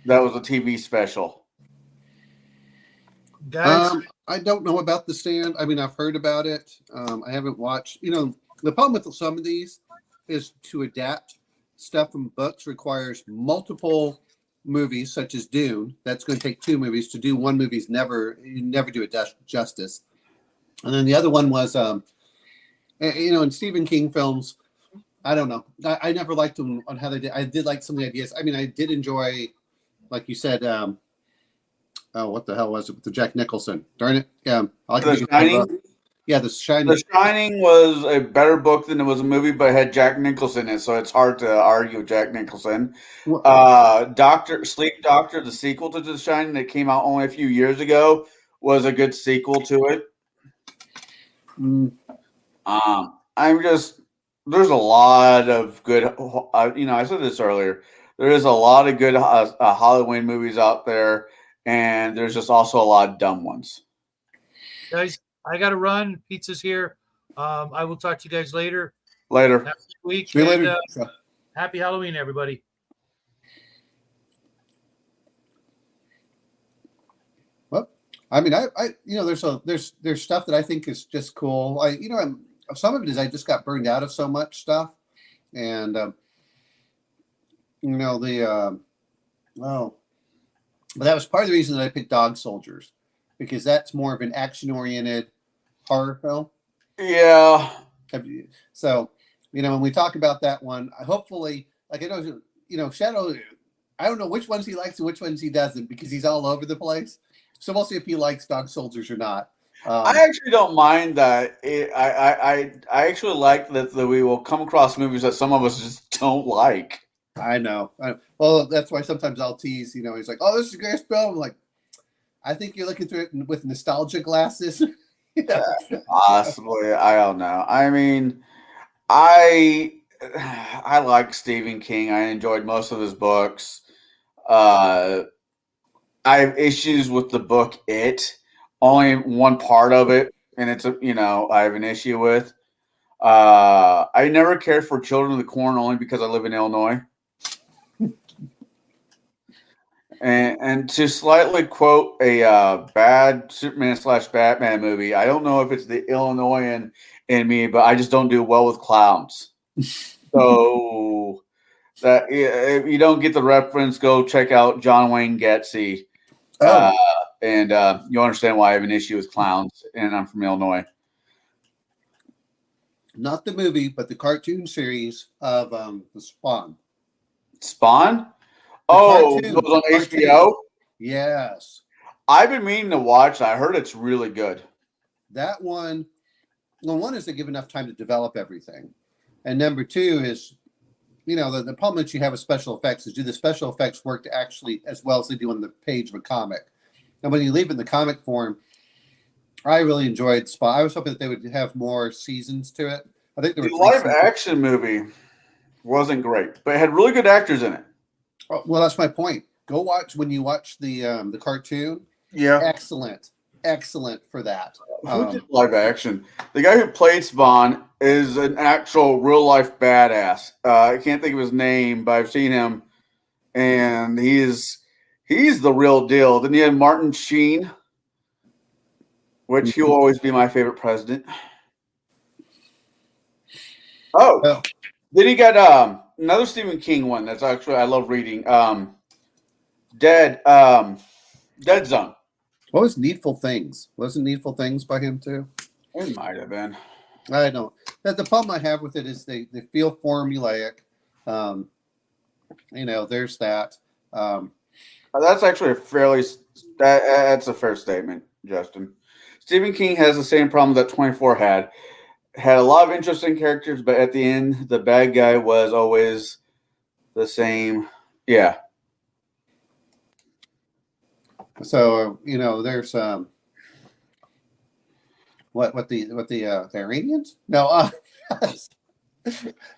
That was a TV special. Guys, I don't know about The Stand. I mean, I've heard about it. I haven't watched. You know, the problem with some of these is to adapt stuff from books requires multiple movies, such as Dune. That's going to take 2 movies. To do one movie is you never do it justice. And then the other one was, in Stephen King films, I don't know. I never liked them on how they did. I did like some of the ideas. I mean, I did enjoy, like you said, what the hell was it with the Jack Nicholson? Darn it. Yeah. The Shining? Yeah, The Shining. The Shining was a better book than it was a movie, but it had Jack Nicholson in it, so it's hard to argue with Jack Nicholson. Sleep Doctor, the sequel to The Shining that came out only a few years ago, was a good sequel to it. There's a lot of good, I said this earlier, there is a lot of good Halloween movies out there, and there's just also a lot of dumb ones. Guys, I got to run. Pizza's here. I will talk to you guys later. Later. Have a good week. See you later. Happy Halloween, everybody. Well, I mean, there's stuff that I think is just cool. Some of it is I just got burned out of so much stuff, and but that was part of the reason that I picked Dog Soldiers, because that's more of an action-oriented horror film. Yeah. So, when we talk about that one, hopefully, like I know, Shadow, I don't know which ones he likes and which ones he doesn't, because he's all over the place. So we'll see if he likes Dog Soldiers or not. I actually don't mind that. I actually like that we will come across movies that some of us just don't like. I know. Well, that's why sometimes I'll tease. He's like, "Oh, this is a great film." I'm like, I think you're looking through it with nostalgia glasses. Possibly, I don't know. I mean, I like Stephen King. I enjoyed most of his books. I have issues with the book It. Only one part of it, and it's I have an issue with. I never cared for Children of the Corn only because I live in Illinois. And to slightly quote a bad Superman / Batman movie, I don't know if it's the Illinoisan in me, but I just don't do well with clowns. So that if you don't get the reference, go check out John Wayne Gacy. And you'll understand why I have an issue with clowns, and I'm from Illinois. Not the movie, but the cartoon series of the Spawn. Spawn? It was on HBO? Yes. I've been meaning to watch. I heard it's really good. That one, one is they give enough time to develop everything. And number 2 is, the problem that you have with special effects is, do the special effects work to actually as well as they do on the page of a comic? And when you leave it in the comic form, I really enjoyed Spawn. I was hoping that they would have more seasons to it. I think there were the live action movie wasn't great, but it had really good actors in it. Oh, well, that's my point. Go watch when you watch the cartoon. Yeah, excellent for that. Who did live action? The guy who played Spawn is an actual real life badass. I can't think of his name, but I've seen him, and he's the real deal. Then you have Martin Sheen, which he'll always be my favorite president. Oh. Then you got another Stephen King one that's actually I love reading. Dead Zone. What was Needful Things? Wasn't Needful Things by him too? It might have been. I don't. The problem I have with it is they feel formulaic. There's that. That's actually that's a fair statement, Justin. Stephen King has the same problem that 24 had. Had a lot of interesting characters, but at the end, the bad guy was always the same. Yeah. So there's what the Iranians? No,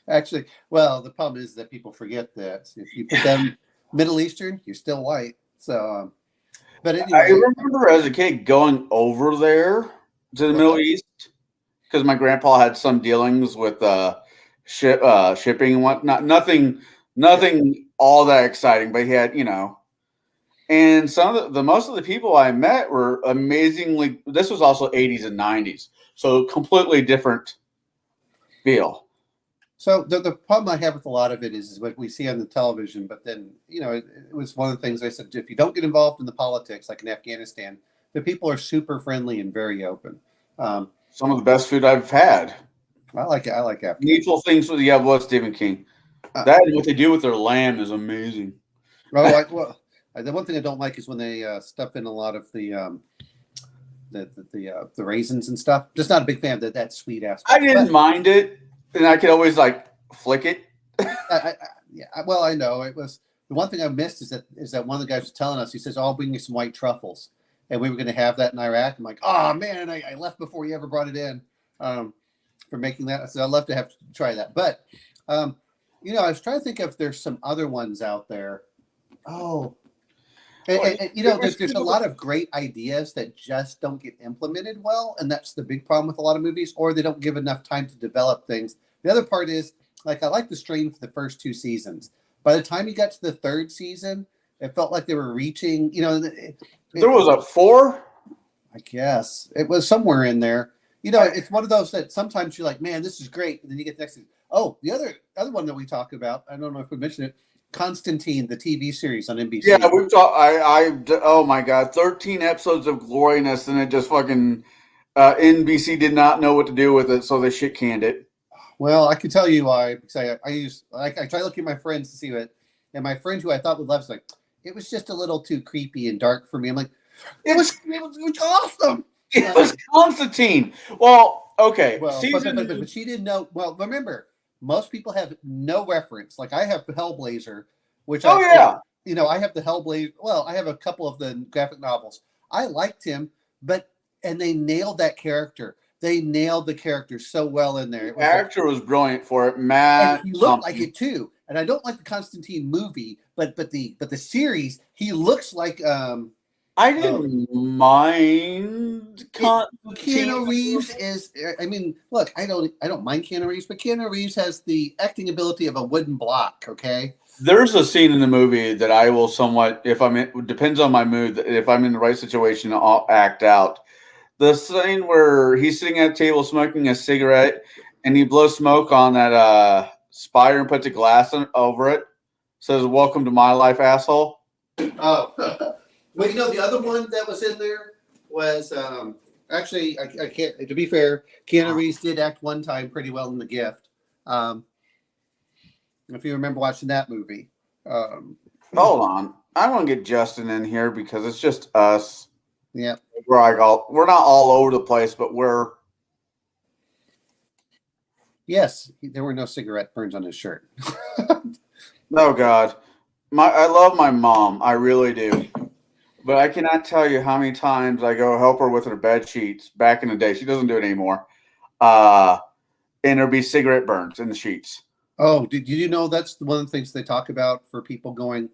actually, well, the problem is that people forget that if you put them Middle Eastern, you're still white. So, but anyway, I remember as a kid going over there to the Middle East because my grandpa had some dealings with shipping and whatnot. Nothing all that exciting, but he had, and some of the most of the people I met were amazingly. This was also 80s and 90s, so completely different feel. So the problem I have with a lot of it is what we see on the television, but then, it was one of the things I said, if you don't get involved in the politics, like in Afghanistan, the people are super friendly and very open. Some of the best food I've had. I like Afghanistan. Needful things with Stephen King. That and what they do with their lamb is amazing. The one thing I don't like is when they stuff in a lot of the raisins and stuff. Just not a big fan of that sweet aspect. I didn't mind it. And I could always flick it. I know it was the one thing I missed is that one of the guys was telling us. He says, "I'll bring you some white truffles," and we were going to have that in Iraq. I'm like, "Oh man, I left before you ever brought it in for making that." I said, "I'd love to have to try that." But I was trying to think if there's some other ones out there. Oh, there's a lot of great ideas that just don't get implemented well, and that's the big problem with a lot of movies, or they don't give enough time to develop things. The other part is, I like The Strain for the first 2 seasons. By the time you got to the 3rd season, it felt like they were reaching, there was a 4? I guess. It was somewhere in there. It's one of those that sometimes you're like, man, this is great. And then you get the next season. Oh, the other one that we talk about, I don't know if we mentioned it, Constantine, the TV series on NBC. Yeah, we've talked. Oh my God, 13 episodes of gloriness, and it just fucking NBC did not know what to do with it, so they shit canned it. Well, I can tell you why. Because I try looking at my friends to see it, and my friend who I thought would love was like, it was just a little too creepy and dark for me. I'm like, it was awesome. It was Constantine. Well, okay. Well, but she didn't know. Well, remember, most people have no reference. Like I have the Hellblazer, which I have the Hellblazer. Well, I have a couple of the graphic novels. I liked him, and they nailed that character. They nailed the character so well in there. The actor was brilliant for it. Matt, he looked like it too. And I don't like the Constantine movie, but the series, he looks like. I didn't mind Keanu Reeves is. I mean, look, I don't mind Keanu Reeves, but Keanu Reeves has the acting ability of a wooden block. Okay. There's a scene in the movie that I will somewhat, depends on my mood. If I'm in the right situation, I'll act out. The scene where he's sitting at a table smoking a cigarette, and he blows smoke on that spire and puts a glass over it. Says, "Welcome to my life, asshole." Oh. Well, the other one that was in there was actually I can't. To be fair, Keanu Reeves did act one time pretty well in The Gift. If you remember watching that movie. Hold on, I want to get Justin in here because it's just us. Yeah, we're not all over the place, but we're. Yes, there were no cigarette burns on his shirt. Oh God, I love my mom. I really do. But I cannot tell you how many times I go help her with her bed sheets. Back in the day, she doesn't do it anymore. And there'll be cigarette burns in the sheets. Oh, did you know that's one of the things they talk about for people going?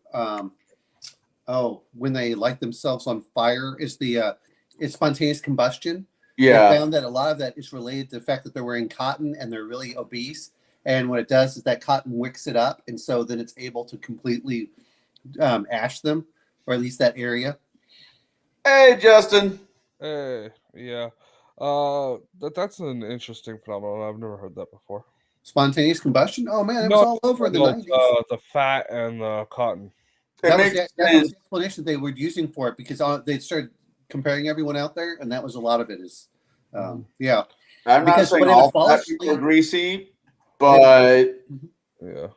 When they light themselves on fire, is it's spontaneous combustion. Yeah, they found that a lot of that is related to the fact that they're wearing cotton and they're really obese. And what it does is that cotton wicks it up, and so then it's able to completely ash them, or at least that area. Hey, Justin. Hey, yeah. That's an interesting phenomenon. I've never heard that before. Spontaneous combustion? Oh man, it was all over in the 90s. The fat and the cotton. That was the explanation they were using for it, because they started comparing everyone out there, and that was a lot of it. Is yeah. I'm not saying all fat people are greasy, but yeah.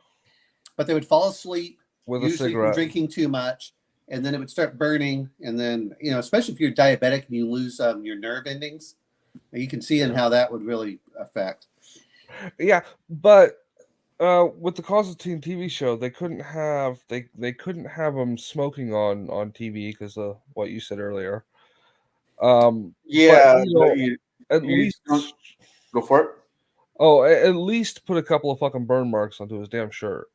But they would fall asleep, with a usually from cigarette. drinking too much, and then it would start burning, and then especially if you're diabetic and you lose your nerve endings, you can see in how that would really affect. Yeah, but with the Constantine TV show, they couldn't have them smoking on TV because of what you said earlier. Yeah, but, but at you least don't- go for it. Oh, at least put a couple of fucking burn marks onto his damn shirt.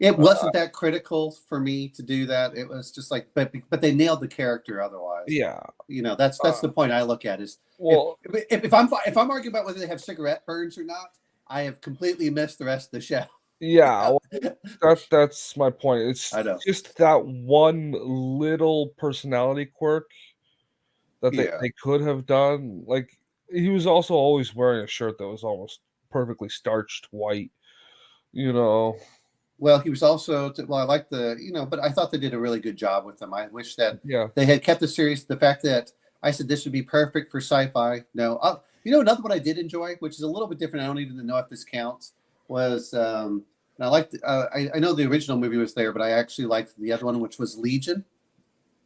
It wasn't that critical for me to do that. It was just like, but they nailed the character. Otherwise, Yeah. That's the point I look at is Well, if I'm arguing about whether they have cigarette burns or not, I have completely missed the rest of the show. yeah, that's my point. It's I know. just that one little personality quirk that they could have done. Like, he was also always wearing a shirt that was almost perfectly starched white. Well, he was also I like but I thought they did a really good job with them. I wish that they had kept the series. The fact that I said this would be perfect for sci-fi. No, another one I did enjoy, which is a little bit different. I don't even know if this counts. Was and I liked. I know the original movie was there, but I actually liked the other one, which was Legion.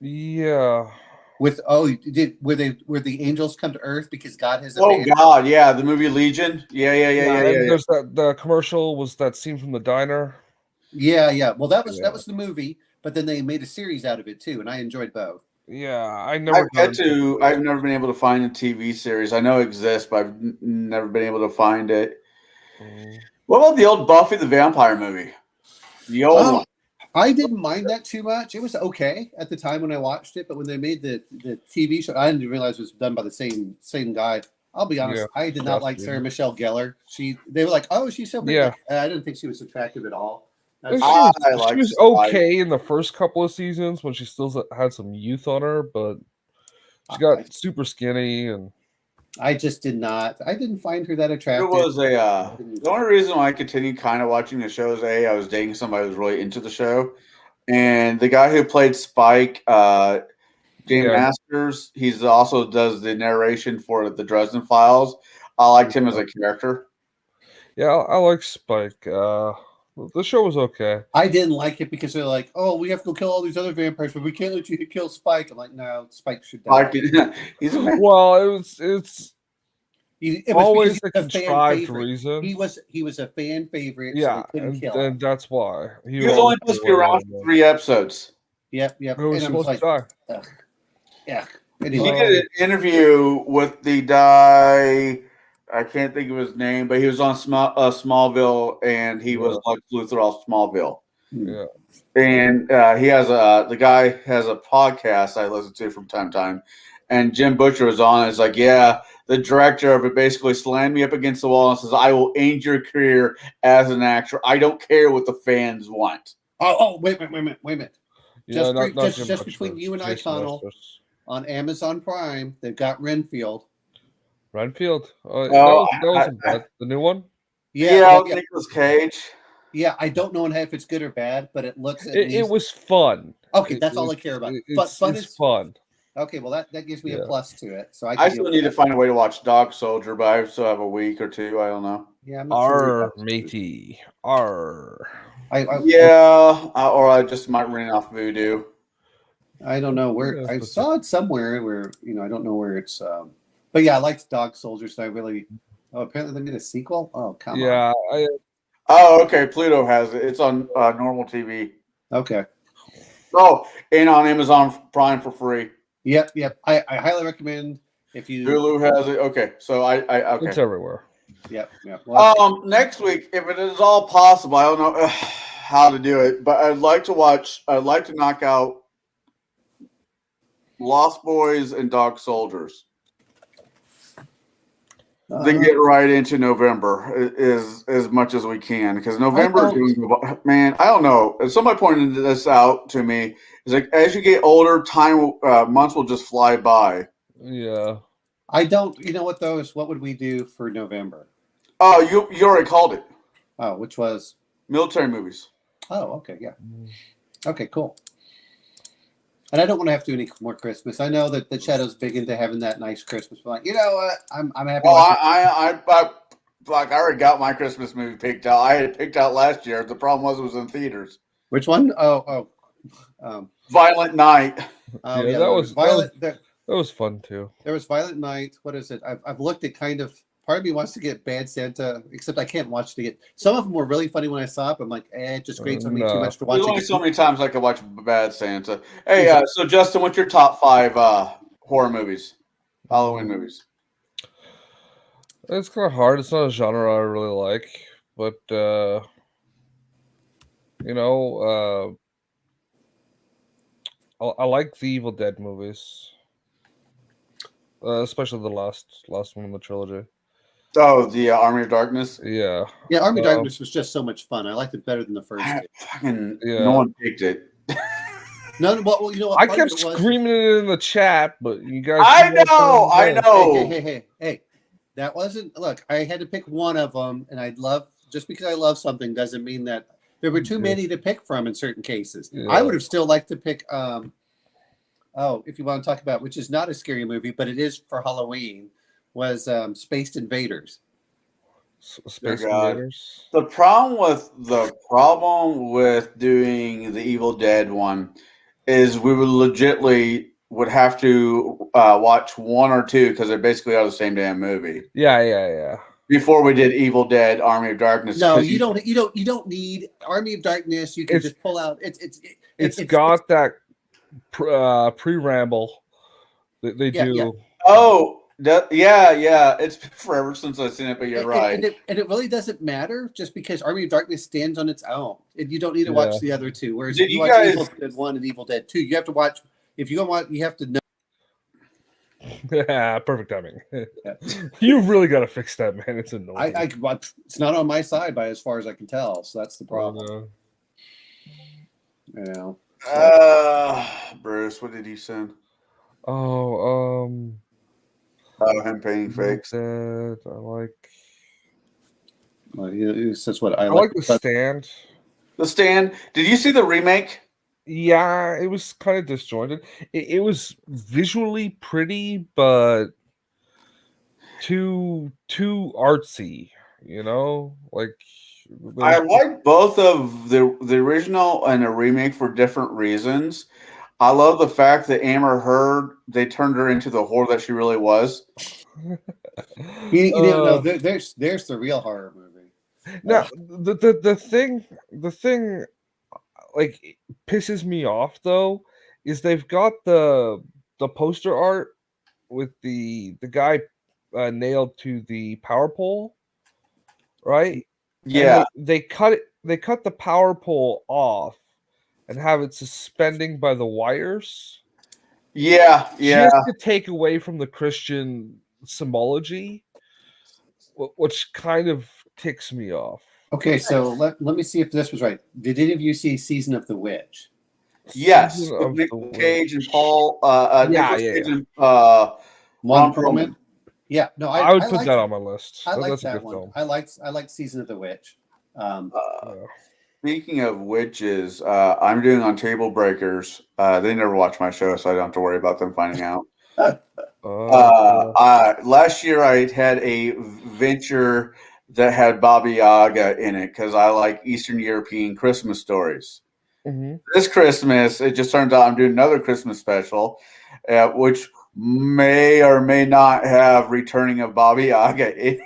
Yeah. Where the angels come to Earth because God has. God, yeah, the movie Legion. Yeah. There's the commercial was that scene from the diner. Yeah. Well, that was the movie, but then they made a series out of it too, and I enjoyed both. Yeah, I've never been able to find a TV series. I know it exists, but I've never been able to find it. What about the old Buffy the Vampire movie? The old one. I didn't mind that too much. It was okay at the time when I watched it, but when they made the TV show, I didn't realize it was done by the same guy. I'll be honest, I did not like Sarah Michelle Gellar. They were like, "Oh, she's so pretty." I didn't think she was attractive at all. She was okay in the first couple of seasons when she still had some youth on her, but she got super skinny, and I just did not. I didn't find her that attractive. It was the only reason why I continued kind of watching the show is I was dating somebody who was really into the show, and the guy who played Spike, James Masters, he's also does the narration for the Dresden Files. I liked him as a character. Yeah, I like Spike. The show was okay. I didn't like it because they're like, "Oh, we have to go kill all these other vampires, but we can't let you kill Spike." I'm like, "No, Spike should die." He's a man. Well, it was always a contrived reason. He was a fan favorite. Yeah, so and that's why he was only supposed to be around for 3 episodes. Yep. He was supposed to die. Yeah. He did an interview with the guy. I can't think of his name, but he was on Smallville, and he was Lex Luthor off Smallville. Yeah, and he has the guy has a podcast I listen to from time to time, and Jim Butcher was on. It's like, the director of it basically slammed me up against the wall and says, "I will end your career as an actor. I don't care what the fans want." Oh, wait a minute. Yeah, just between you and I, Connell, on Amazon Prime, they've got Renfield. Renfield? That wasn't bad. The new one? Yeah. Nicolas Cage. Yeah, I don't know if it's good or bad, but it looks. It was fun. Okay, that's all I care about. It's fun. Okay, well that gives me a plus to it. So I still need to find a way to watch Dog Soldier, but I still have a week or two. I don't know. Yeah, matey. R. Or I just might rent it off Vudu. I don't know where I saw it somewhere where I don't know where it's. But yeah, I liked Dog Soldier, so I really. Oh, apparently they made a sequel. Oh, come on. Yeah. Okay. Pluto has it. It's on normal TV. Okay. Oh, and on Amazon Prime for free. Yep. I highly recommend if you. Hulu has it. Okay, so I okay. It's everywhere. Yep. Well, next week, if it is all possible, I don't know how to do it, but I'd like to knock out Lost Boys and Dog Soldiers. Then get right into November as much as we can, because November, man, I don't know. Somebody pointed this out to me. It's like as you get older, months will just fly by. Yeah. I don't. You know what though is what would we do for November? Oh, you already called it. Oh, which was military movies. Oh, okay, yeah. Okay, cool. And I don't want to have to do any more Christmas. I know that the Shadow's big into having that nice Christmas, but you know what? I'm happy. Well, I already got my Christmas movie picked out. I had it picked out last year. The problem was it was in theaters. Which one? Violent Night. Oh, Yeah, yeah, that there was- Violent. that was fun too. There was Violent Night. What is it? I've looked at kind of. Part of me wants to get Bad Santa, except I can't watch it again. Some of them were really funny when I saw it. But I'm like, it just grates on me too No. much to watch There's only again. so many times I could watch Bad Santa. Hey, so Justin, what's your top 5 horror movies? Halloween movies? It's kind of hard. It's not a genre I really like, but you know, I like the Evil Dead movies, especially the last one in the trilogy. Oh, the Army of Darkness. Yeah, Yeah, Army of Darkness was just so much fun. I liked it better than the first two. Yeah. No one picked it. No, well, you know what? I part kept of it was- screaming it in the chat, but you guys. I know. Hey. That wasn't. Look, I had to pick one of them, and I'd love just because I love something doesn't mean that there were too many to pick from in certain cases. Yeah. I would have still liked to pick. If you want to talk about, which is not a scary movie, but it is for Halloween, was Spaced Invaders. Space God. Invaders. The problem with doing the Evil Dead one is we would have to watch 1 or 2 because they're basically all the same damn movie. Yeah. Before we did Evil Dead, Army of Darkness. No, you don't need Army of Darkness. You can just pull out. It's got that pre-ramble that they do. Yeah. Oh, yeah. It's been forever since I've seen it, but you're right. And it really doesn't matter just because Army of Darkness stands on its own. And you don't need to watch the other two. Whereas Did if you you watch guys- Evil Dead 1 and Evil Dead 2, you have to watch. If you go watch, you have to know. Yeah, perfect timing. You really got to fix that, man. It's annoying. It's not on my side by as far as I can tell. So that's the problem. You know. Bruce, what did he send? Oh, Him painting fakes. Dead. I like. Well, that's what I I like. like The Stand. The Stand. Did you see the remake? Yeah, it was kind of disjointed. It was visually pretty, but too artsy. You know, like I like both of the original and the remake for different reasons. I love the fact that Amber Heard, they turned her into the whore that she really was. You know, there's the real horror movie. Now, the thing like pisses me off though is they've got the poster art with the guy nailed to the power pole, right? Yeah, and they cut the power pole off and have it suspending by the wires. yeah. Just to take away from the Christian symbology, which kind of ticks me off. Okay, so let me see if this was right. Did any of you see Season of the Witch? Yes, Season with of Nick the Cage and Witch. Paul. Nicolas Cage and, Ron Ron Perlman. Yeah, no, I would put liked that on my list. I like That's a that good one. film. I liked Season of the Witch. Yeah. Speaking of witches, I'm doing on Table Breakers. They never watch my show, so I don't have to worry about them finding out. Last year, I had a venture that had Baba Yaga in it because I like Eastern European Christmas stories. Mm-hmm. This Christmas, it just turns out I'm doing another Christmas special, which may or may not have Returning of Baba Yaga in it.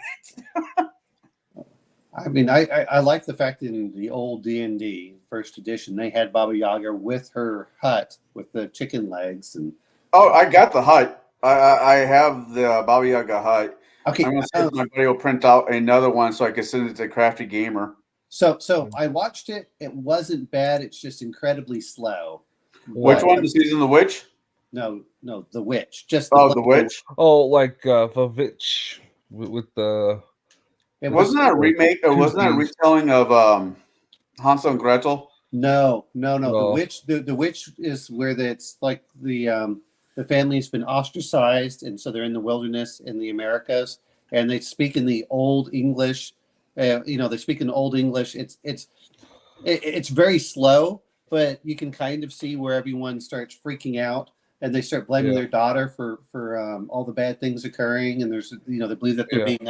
I mean, I like the fact that in the old D&D first edition, they had Baba Yaga with her hut with the chicken legs and. Oh, I got the hut. I have the Baba Yaga hut. Okay, I'm gonna see if my buddy will print out another one so I can send it to Crafty Gamer. so I watched it. It wasn't bad. It's just incredibly slow. Which one? The Season of the Witch? No, the Witch. Just The Witch. Oh, like Vavitch with the. Wasn't that a remake or wasn't that a retelling of Hansel and Gretel? No. The Witch is where it's like the family's been ostracized, and so they're in the wilderness in the Americas, and they speak in the Old English. They speak in Old English. It's very slow, but you can kind of see where everyone starts freaking out, and they start blaming their daughter for all the bad things occurring, and there's they believe that they're being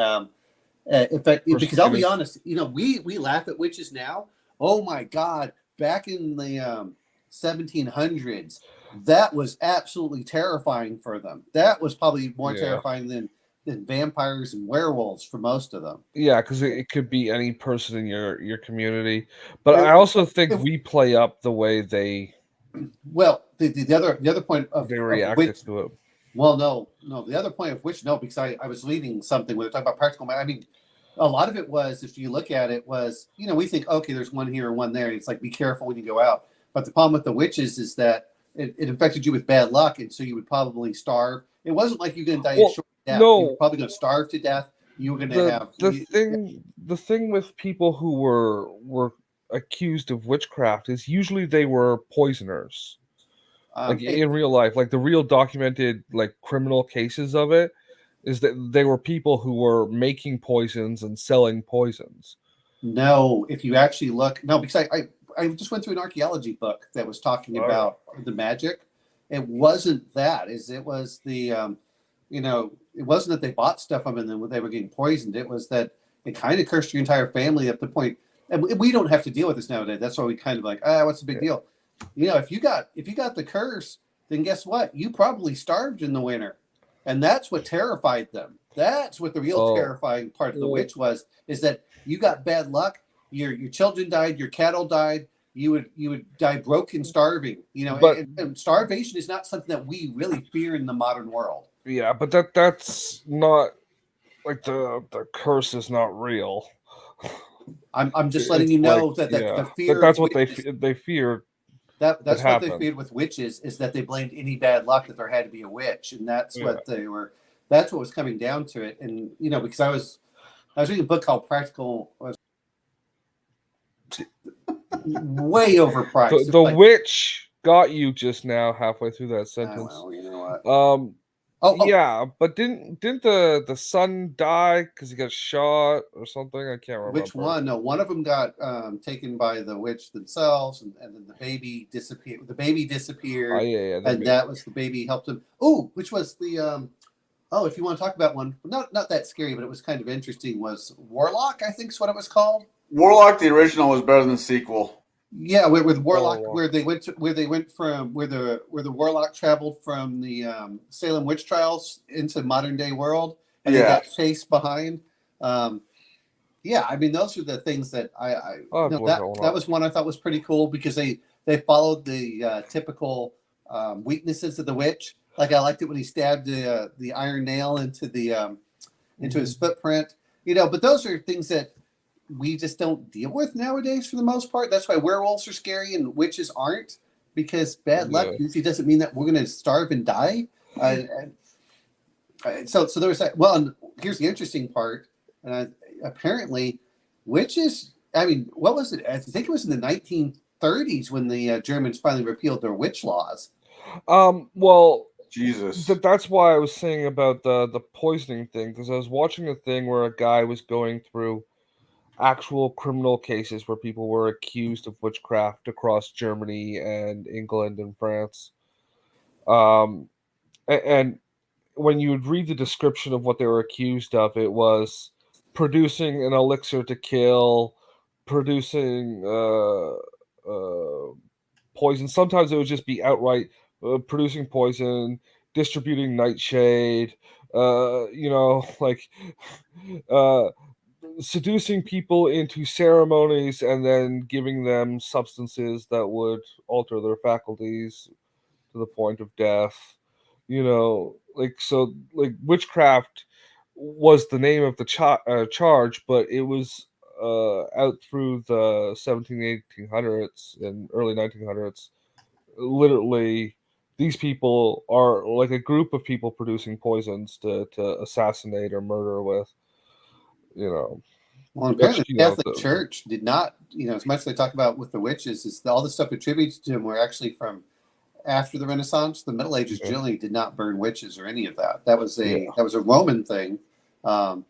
in fact, because I'll be honest, we laugh at witches now. Oh my God, back in the 1700s, that was absolutely terrifying for them. That was probably more terrifying than vampires and werewolves for most of them. Yeah, because it could be any person in your community. But I also think we play up the way they. Well, the other point of they reacted to it. Well, no. The other point of which, no, because I was leading something when we talk about practical. I mean, a lot of it was, if you look at it, was, we think, okay, there's one here and one there. It's like, be careful when you go out. But the problem with the witches is that it infected you with bad luck, and so you would probably starve. It wasn't like you're going to die a short death. No, you were probably going to starve to death. You were going to have the thing with people who were accused of witchcraft is usually they were poisoners. Like in real life, like the real documented like criminal cases of it is that they were people who were making poisons and selling poisons. No, if you actually look, no, because I just went through an archaeology book that was talking about the magic. It wasn't that. It was the, it wasn't that they bought stuff from them and then they were getting poisoned. It was that it kind of cursed your entire family up to the point. And we don't have to deal with this nowadays. That's why we kind of like, what's the big deal? If you got the curse, then guess what? You probably starved in the winter. And that's what terrified them. That's what the real terrifying part of the witch was, is that you got bad luck. Your children died, your cattle died, you would die broken, starving. And starvation is not something that we really fear in the modern world. Yeah, but that's not like the curse is not real. I'm just letting you know that the fear. That's what they fear. That's what they feared with witches, is that they blamed any bad luck that there had to be a witch, and that's what they were. That's what was coming down to it. And because I was reading a book called Practical. Way overpriced. The witch got you just now halfway through that sentence. Well, you know what? Yeah, but didn't the son die because he got shot or something? I can't remember. Which one? No, one of them got taken by the witch themselves, and then the baby disappeared. The baby disappeared. And that was the baby helped him. Oh, which was the if you want to talk about one, not that scary, but it was kind of interesting. Was Warlock? I think is what it was called. Warlock, the original, was better than the sequel. Yeah, with Warlock, where the Warlock traveled from the Salem witch trials into modern day world, and they got chased behind. I mean, those are the things that that was one I thought was pretty cool, because they followed the typical weaknesses of the witch. Like, I liked it when he stabbed the iron nail into his footprint. But those are things that we just don't deal with nowadays for the most part. That's why werewolves are scary and witches aren't, because bad luck usually doesn't mean that we're going to starve and die. So there was that. Well, and here's the interesting part. Apparently, witches. I mean, what was it? I think it was in the 1930s when the Germans finally repealed their witch laws. Well, Jesus. That's why I was saying about the poisoning thing, because I was watching a thing where a guy was going through actual criminal cases where people were accused of witchcraft across Germany and England and France. And when you would read the description of what they were accused of, it was producing an elixir to kill, producing poison. Sometimes it would just be outright producing poison, distributing nightshade, seducing people into ceremonies and then giving them substances that would alter their faculties to the point of death. Witchcraft was the name of the charge, but it was out through the 1800s and early 1900s. Literally, these people are like a group of people producing poisons to assassinate or murder with. Well, apparently the Catholic Church did not, as much as they talk about with the witches, is all the stuff attributed to them were actually from after the Renaissance. The Middle Ages generally did not burn witches or any of that. That was a Roman thing that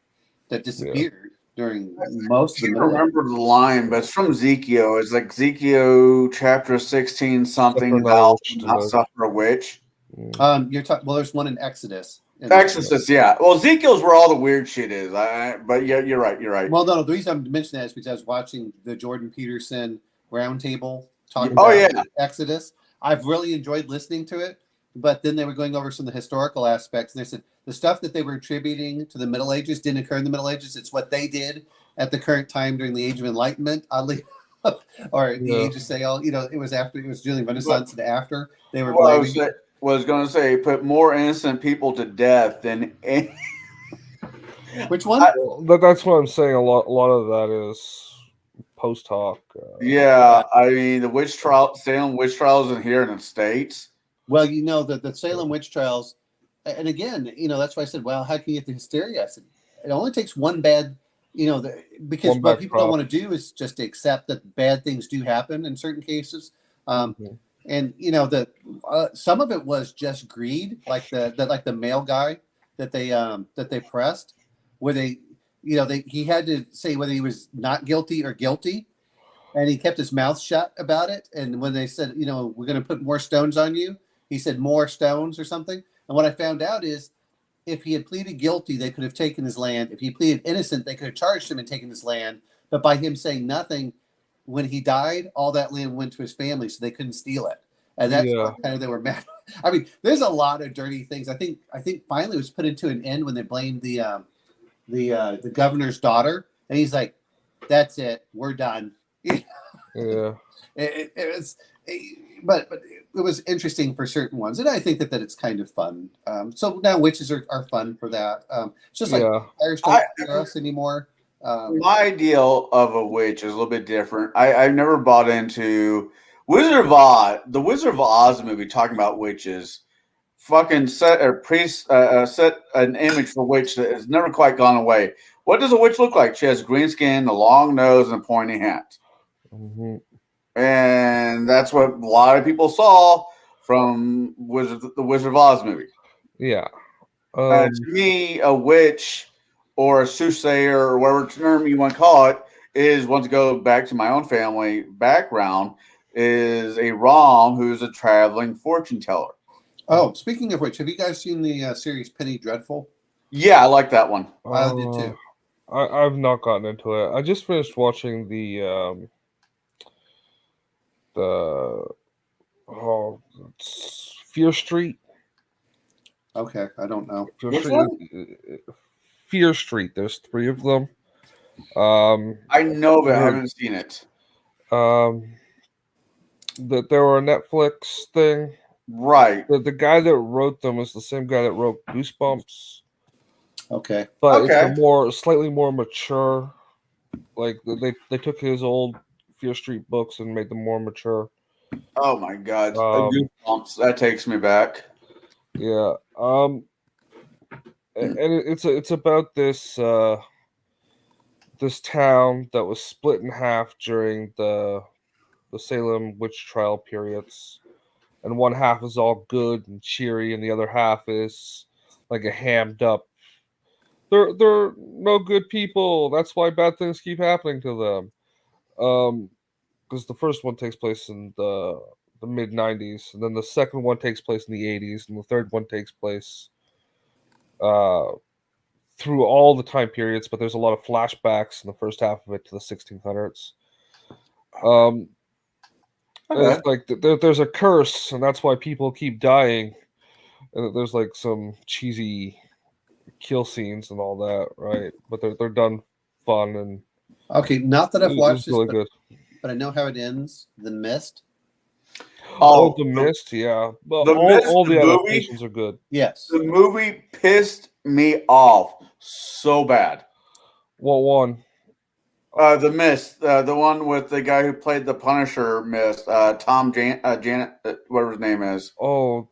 disappeared during most of the Middle Ages. I don't remember the line, but it's from Ezekiel. It's like Ezekiel chapter 16 something, thou shalt not suffer a witch. You're talking. Well, there's one in Exodus. Exodus, yeah. Well, Ezekiel's where all the weird shit is. But you're right. Well, no, the reason I'm mentioning that is because I was watching the Jordan Peterson roundtable talking Oh, about yeah. Exodus. I've really enjoyed listening to it, but then they were going over some of the historical aspects, and they said the stuff that they were attributing to the Middle Ages didn't occur in the Middle Ages. It's what they did at the current time during the Age of Enlightenment, oddly, or the Age of Sail. It was after, it was during Renaissance and after they were blaming. Was going to say put more innocent people to death than any. Which one? That's what I'm saying. A lot of that is post hoc. Yeah, I mean the witch trial, Salem witch trials, in here in the States. Well, the Salem witch trials, and again, that's why I said, well, how can you get the hysteria? I said, it only takes one bad, because what people don't want to do is just accept that bad things do happen in certain cases. And some of it was just greed, like the male guy that they pressed, where he had to say whether he was not guilty or guilty, and he kept his mouth shut about it. And when they said, we're going to put more stones on you, he said more stones or something. And what I found out is, if he had pleaded guilty, they could have taken his land. If he pleaded innocent, they could have charged him and taken his land. But by him saying nothing, when he died, all that land went to his family, so they couldn't steal it. And that's what kind of they were mad. I mean, there's a lot of dirty things. I think finally it was put into an end when they blamed the governor's daughter, and he's like, "That's it, we're done." Yeah. But it was interesting for certain ones, and I think that it's kind of fun. So now witches are fun for that. It's just like Irish don't scare us anymore. My ideal of a witch is a little bit different. I've never bought into Wizard of Oz, the Wizard of Oz movie, talking about witches. Fucking set an image for witch that has never quite gone away. What does a witch look like? She has green skin, a long nose, and a pointy hat. Mm-hmm. And that's what a lot of people saw from the Wizard of Oz movie. Yeah. To me, a witch or a soothsayer or whatever term you want to call it is, once to go back to my own family background, is a Rom who's a traveling fortune teller. Oh, speaking of which, have you guys seen the series Penny Dreadful? Yeah, I like that one. I did too. I've not gotten into it. I just finished watching Fear Street. Okay, I don't know. Fear Street. There's 3 of them. I know, but I haven't seen it. That there were a Netflix thing. Right. The guy that wrote them is the same guy that wrote Goosebumps. Okay. But it's slightly more mature. Like they took his old Fear Street books and made them more mature. Oh my God. Goosebumps. That takes me back. Yeah. And it's about this this town that was split in half during the Salem witch trial periods, and one half is all good and cheery, and the other half is like a hammed up. They're no good people. That's why bad things keep happening to them. Because the first one takes place in the mid 90s, and then the second one takes place in the 80s, and the third one takes place through all the time periods, but there's a lot of flashbacks in the first half of it to the 1600s. It's like there's a curse, and that's why people keep dying. And there's like some cheesy kill scenes and all that, right? But they're done fun and okay. Not that I've watched this, really good. But I know how it ends. The Mist. Oh, The Mist, yeah. But all the adaptations are good. Yes. The movie pissed me off so bad. What one? The Mist, the one with the guy who played the Punisher, Mist, Tom Janet, whatever his name is. Oh,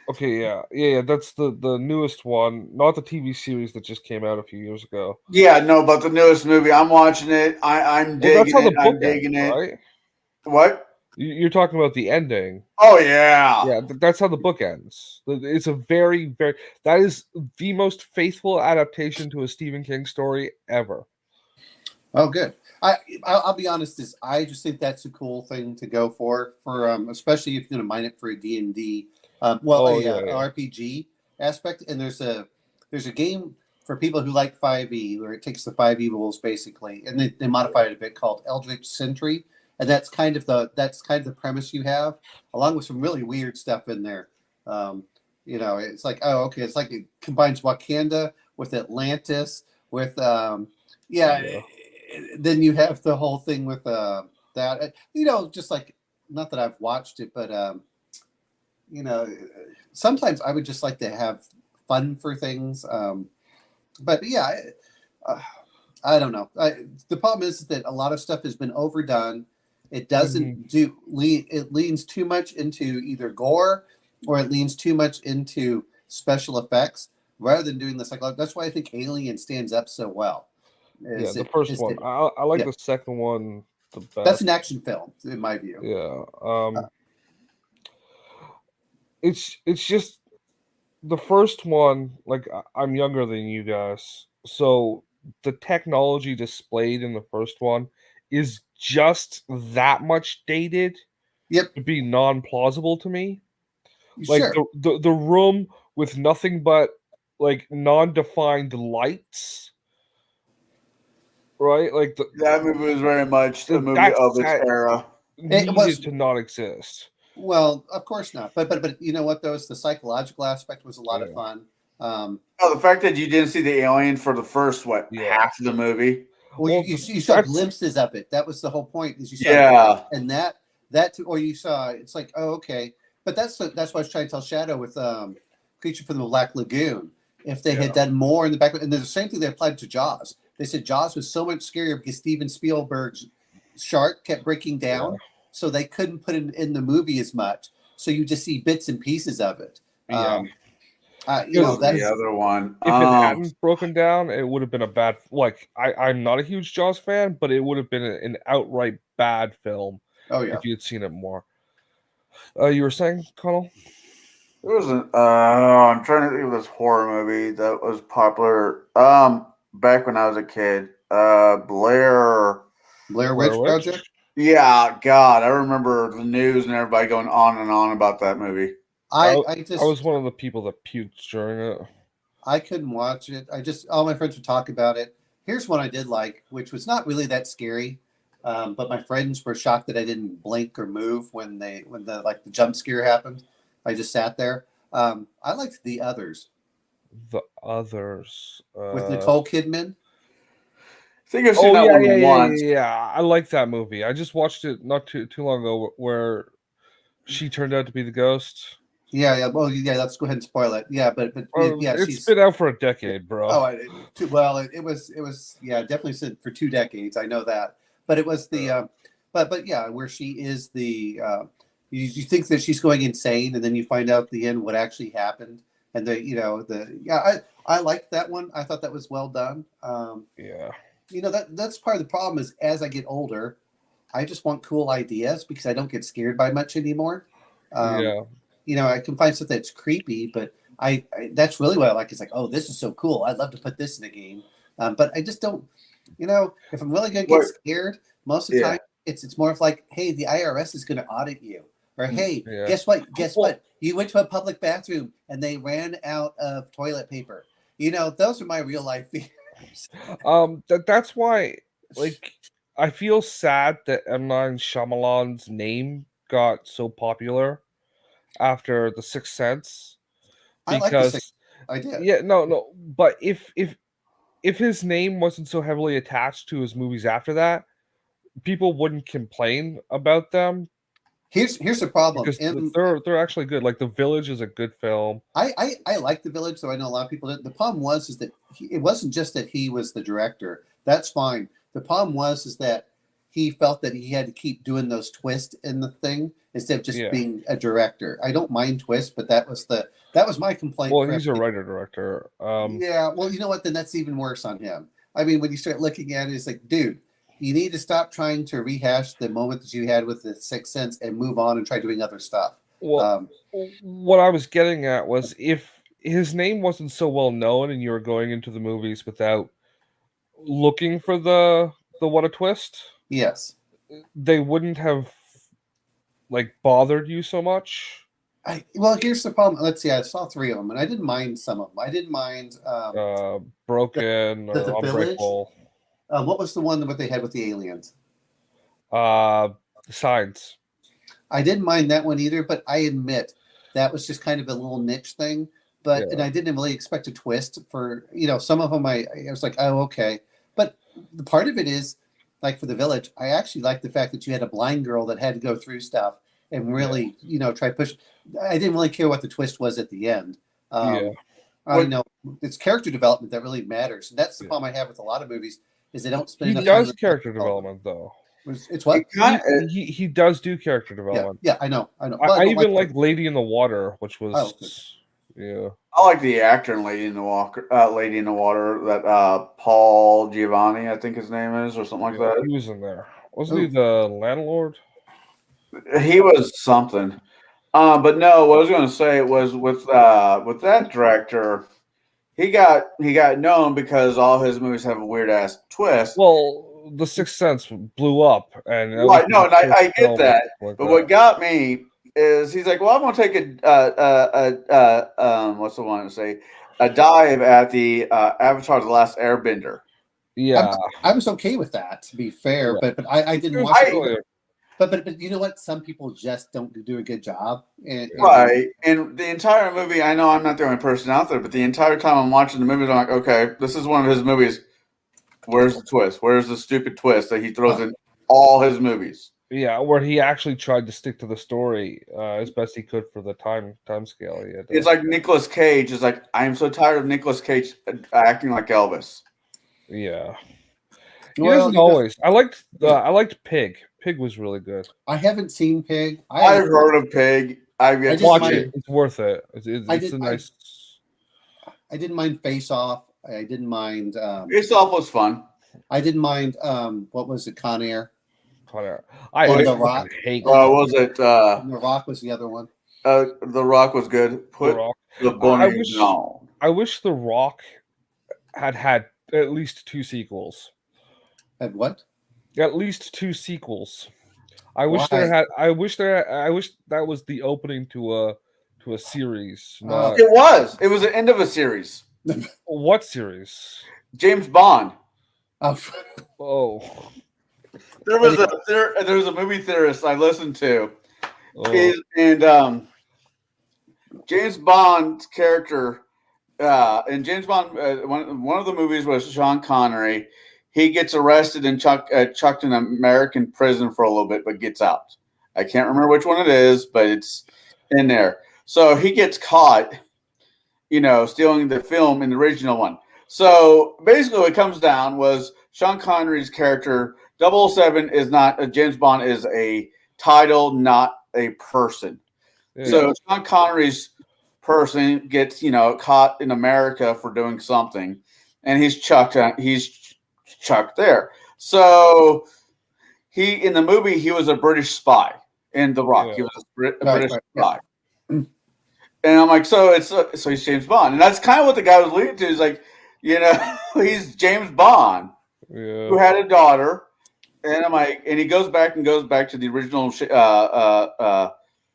okay, yeah. That's the newest one, not the TV series that just came out a few years ago. Yeah, no, but the newest movie. I'm watching it. I'm digging it. I'm digging it. Right? What? You're talking about the ending. Oh yeah. Yeah, that's how the book ends. It's a very, very. That is the most faithful adaptation to a Stephen King story ever. Oh, good. I'll be honest. I just think that's a cool thing to go for especially if you're going to mine it for a D&D, RPG aspect. And there's a game for people who like 5e where it takes the 5e rules basically, and they modify it a bit, called Eldritch Century, and that's kind of the premise you have, along with some really weird stuff in there. It's like, oh, okay, it's like it combines Wakanda with Atlantis with Yeah. then you have the whole thing with that, just like, not that I've watched it, but sometimes I would just like to have fun for things. But yeah, I don't know. The problem is that a lot of stuff has been overdone. It doesn't it leans too much into either gore or it leans too much into special effects rather than doing the psychological. That's why I think Alien stands up so well. The first one. I like the second one the best. That's an action film, in my view. Yeah. It's just the first one. Like, I'm younger than you guys, so the technology displayed in the first one is just that much dated. Yep. To be non-plausible to me. Like, Sure. the room with nothing but like non-defined lights, right? Like that movie was very much a movie of its era. Needed to not exist. Well, of course not. But you know what? The psychological aspect was a lot of fun. The fact that you didn't see the alien for the first half of the movie. Well, you saw glimpses of it. That was the whole point. Is you saw and that or you saw. It's like, oh, okay. But that's what I was trying to tell Shadow with Creature from the Black Lagoon. If they had done more in the background, and the same thing they applied to Jaws. They said Jaws was so much scarier because Steven Spielberg's shark kept breaking down, so they couldn't put it in the movie as much. So you just see bits and pieces of it. That's the other one. If it hadn't broken down, it would have been a bad. Like, I'm not a huge Jaws fan, but it would have been an outright bad film. Oh yeah, if you had seen it more. You were saying, Connell? There was I'm trying to think of this horror movie that was popular back when I was a kid. Blair Witch Project. Yeah, God, I remember the news and everybody going on and on about that movie. I was one of the people that puked during it. I couldn't watch it. All my friends would talk about it. Here's one I did like, which was not really that scary. But my friends were shocked that I didn't blink or move when the jump scare happened. I just sat there. I liked The Others. The Others with Nicole Kidman. I think I've seen that one once. Yeah, I like that movie. I just watched it not too long ago, where she turned out to be the ghost. Yeah. Well, yeah. Let's go ahead and spoil it. Yeah, but it's been out for a decade, bro. Oh, it was definitely for 2 decades. I know that. But it was the, but yeah, where she is the, you think that she's going insane, and then you find out at the end what actually happened, and I liked that one. I thought that was well done. That's part of the problem is as I get older, I just want cool ideas because I don't get scared by much anymore. I can find stuff that's creepy, but I that's really what I like. It's like, oh, this is so cool. I'd love to put this in a game, but I just don't. If I'm really going to get scared, most of the time it's more of like, hey, the IRS is going to audit you. Or, hey, guess what? You went to a public bathroom and they ran out of toilet paper. Those are my real life fears. That's why, like, I feel sad that M. Night Shyamalan's name got so popular after The Sixth Sense. Because I did. Yeah, no. But if his name wasn't so heavily attached to his movies after that, people wouldn't complain about them. Here's the problem. Because they're actually good. Like, The Village is a good film. I like The Village, so I know a lot of people did. The problem was that it wasn't just that he was the director. That's fine. The problem was that he felt that he had to keep doing those twists in the thing instead of just being a director. I don't mind twists, but that was my complaint. Well, he's a writer-director. Yeah, well, you know what? Then that's even worse on him. I mean, when you start looking at it, it's like, dude, you need to stop trying to rehash the moment that you had with The Sixth Sense and move on and try doing other stuff. Well, what I was getting at was if his name wasn't so well known and you were going into the movies without looking for the what a twist, yes, they wouldn't have bothered you so much. Well, here's the problem. Let's see. I saw 3 of them, and I didn't mind some of them. I didn't mind Broken or the Unbreakable. What was the one that they had with the aliens? Signs. I didn't mind that one either, but I admit that was just kind of a little niche thing. But and I didn't really expect a twist for some of them. I was like, oh, okay. But the part of it is like for The Village, I actually liked the fact that you had a blind girl that had to go through stuff and really try to push. I didn't really care what the twist was at the end. It's character development that really matters, and that's the problem I have with a lot of movies is they don't spend enough time. He does character development though. It's what he does do character development. Yeah, I know. I even like Lady in the Water, which was I like the actor in Lady in the Water. That Paul Giovanni, I think his name is, or something like that. He was in there. Wasn't he the landlord? He was something. But no, what I was going to say was with that director, he got known because all his movies have a weird ass twist. Well, The Sixth Sense blew up, and right. No, and I get that. But what got me is he's like, well, I'm going to take what's the one to say? A dive at the Avatar: The Last Airbender. Yeah, I was okay with that, to be fair, but I didn't watch it. But you know what? Some people just don't do a good job. Right. And the entire movie, I know I'm not the only person out there, but the entire time I'm watching the movie, I'm like, okay, this is one of his movies. Where's the twist? Where's the stupid twist that he throws in all his movies? Yeah, where he actually tried to stick to the story as best he could for the time scale. It's like Nicolas Cage is like, I am so tired of Nicolas Cage acting like Elvis. Yeah. He doesn't always. I liked Pig. Pig was really good. I haven't seen Pig. I've heard of Pig. I've yet to watch it. It's worth it. It's a nice. I didn't mind Face Off. I didn't mind. Face Off was fun. I didn't mind. What was it? Con Air. The Rock. Was it? The Rock was the other one. The Rock was good. The Rock. I wish The Rock had at least 2 sequels. Had what? At least 2 sequels. I wish that was the opening to a series. It was the end of a series. What series? James Bond. Oh. There was a movie theorist I listened to. James Bond's character in James Bond one of the movies was Sean Connery. He gets arrested and chucked in American prison for a little bit, but gets out. I can't remember which one it is, but it's in there. So he gets caught, stealing the film in the original one. So basically what comes down was Sean Connery's character, 007 is not, James Bond is a title, not a person. Yeah. So Sean Connery's person gets, caught in America for doing something, and he's chucked there. So in the movie, he was a British spy in The Rock. Yeah. He was a British spy. Yeah. And I'm like, so he's James Bond. And that's kind of what the guy was leading to. He's like, he's James Bond who had a daughter. And I'm like, and he goes back to the original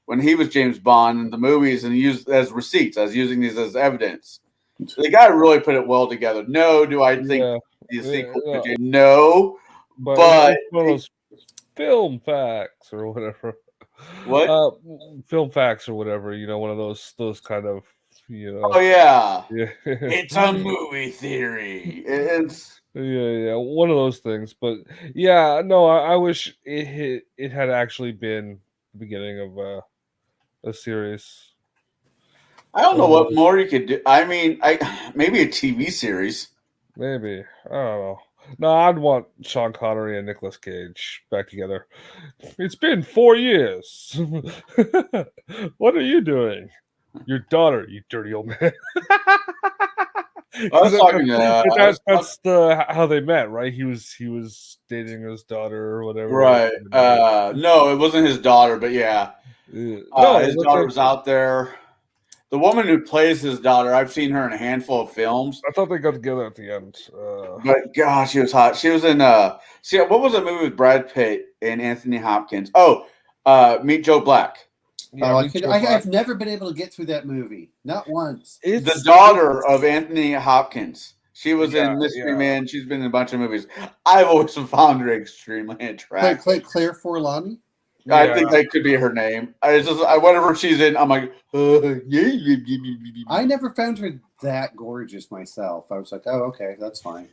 when he was James Bond in the movies, and he used as receipts. I was using these as evidence. The guy really put it well together. No, do I think the sequel? Yeah. No, but one of those film facts or whatever. What? Film facts or whatever. One of those kind of. Oh yeah. It's a movie theory. It's one of those things. But yeah, no, I wish it had actually been the beginning of a series. I don't know what more you could do. I mean, maybe a TV series. Maybe. I don't know. No, I'd want Sean Connery and Nicolas Cage back together. It's been 4 years. What are you doing? Your daughter, you dirty old man. I was talking to that's how they met, right? He was dating his daughter or whatever. Right. No, it wasn't his daughter, but yeah. No, his daughter was out there. The woman who plays his daughter, I've seen her in a handful of films. I thought they got together at the end. But gosh, she was hot. She was in what was that movie with Brad Pitt and Anthony Hopkins? Oh, Meet Joe Black. Yeah, I've never been able to get through that movie. Not once. It's the daughter of Anthony Hopkins. She was in Mystery Man. She's been in a bunch of movies. I've always found her extremely attractive. Claire Forlani? I think that could be her name. Whatever she's in, I'm like, yeah. I never found her that gorgeous myself. I was like, oh, okay, that's fine.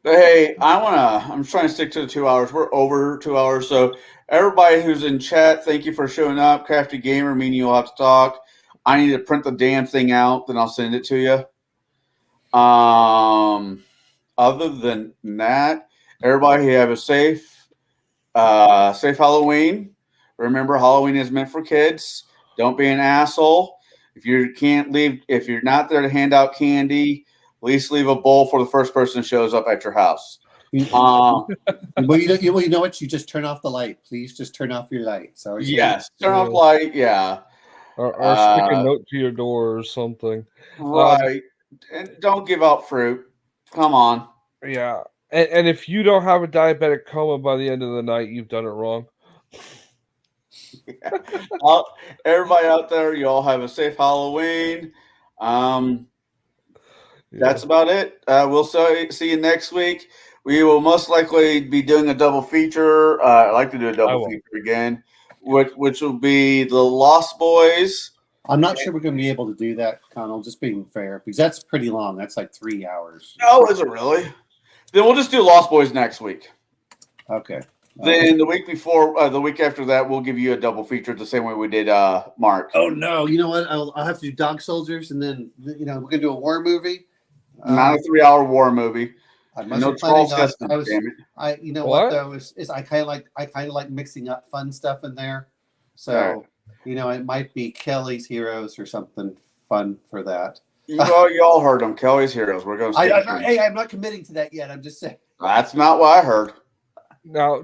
Hey, I'm trying to stick to the 2 hours. We're over 2 hours. So everybody who's in chat, thank you for showing up. Crafty Gamer, meaning you'll have to talk. I need to print the damn thing out, then I'll send it to you. Other than that, everybody have a safe Halloween. Remember, Halloween is meant for kids. Don't be an asshole. If you're not there to hand out candy, at least leave a bowl for the first person who shows up at your house. Well, you know what? You just turn off the light. Please just turn off your light. So yes, turn off light. Yeah, or stick a note to your door or something. Right, and don't give out fruit. Come on. Yeah, and if you don't have a diabetic coma by the end of the night, you've done it wrong. Everybody out there, you all have a safe Halloween. That's about it. We'll see you next week. We will most likely be doing a double feature. I'd like to do a double feature again, which will be The Lost Boys. I'm not sure we're going to be able to do that, Connell, just being fair, because that's pretty long. That's like 3 hours. Oh, is it really? Then we'll just do Lost Boys next week. Okay. Then the week after that, we'll give you a double feature the same way we did Mark. Oh, no. You know what? I'll have to do Dog Soldiers, and then, we're going to do a war movie. Not a 3-hour war movie. No troll Custom, damn it. You know what though is I kind of like mixing up fun stuff in there. So it might be Kelly's Heroes or something fun for that. You all heard them, Kelly's Heroes. We're going to. I'm not committing to that yet. I'm just saying. That's not what I heard. Now,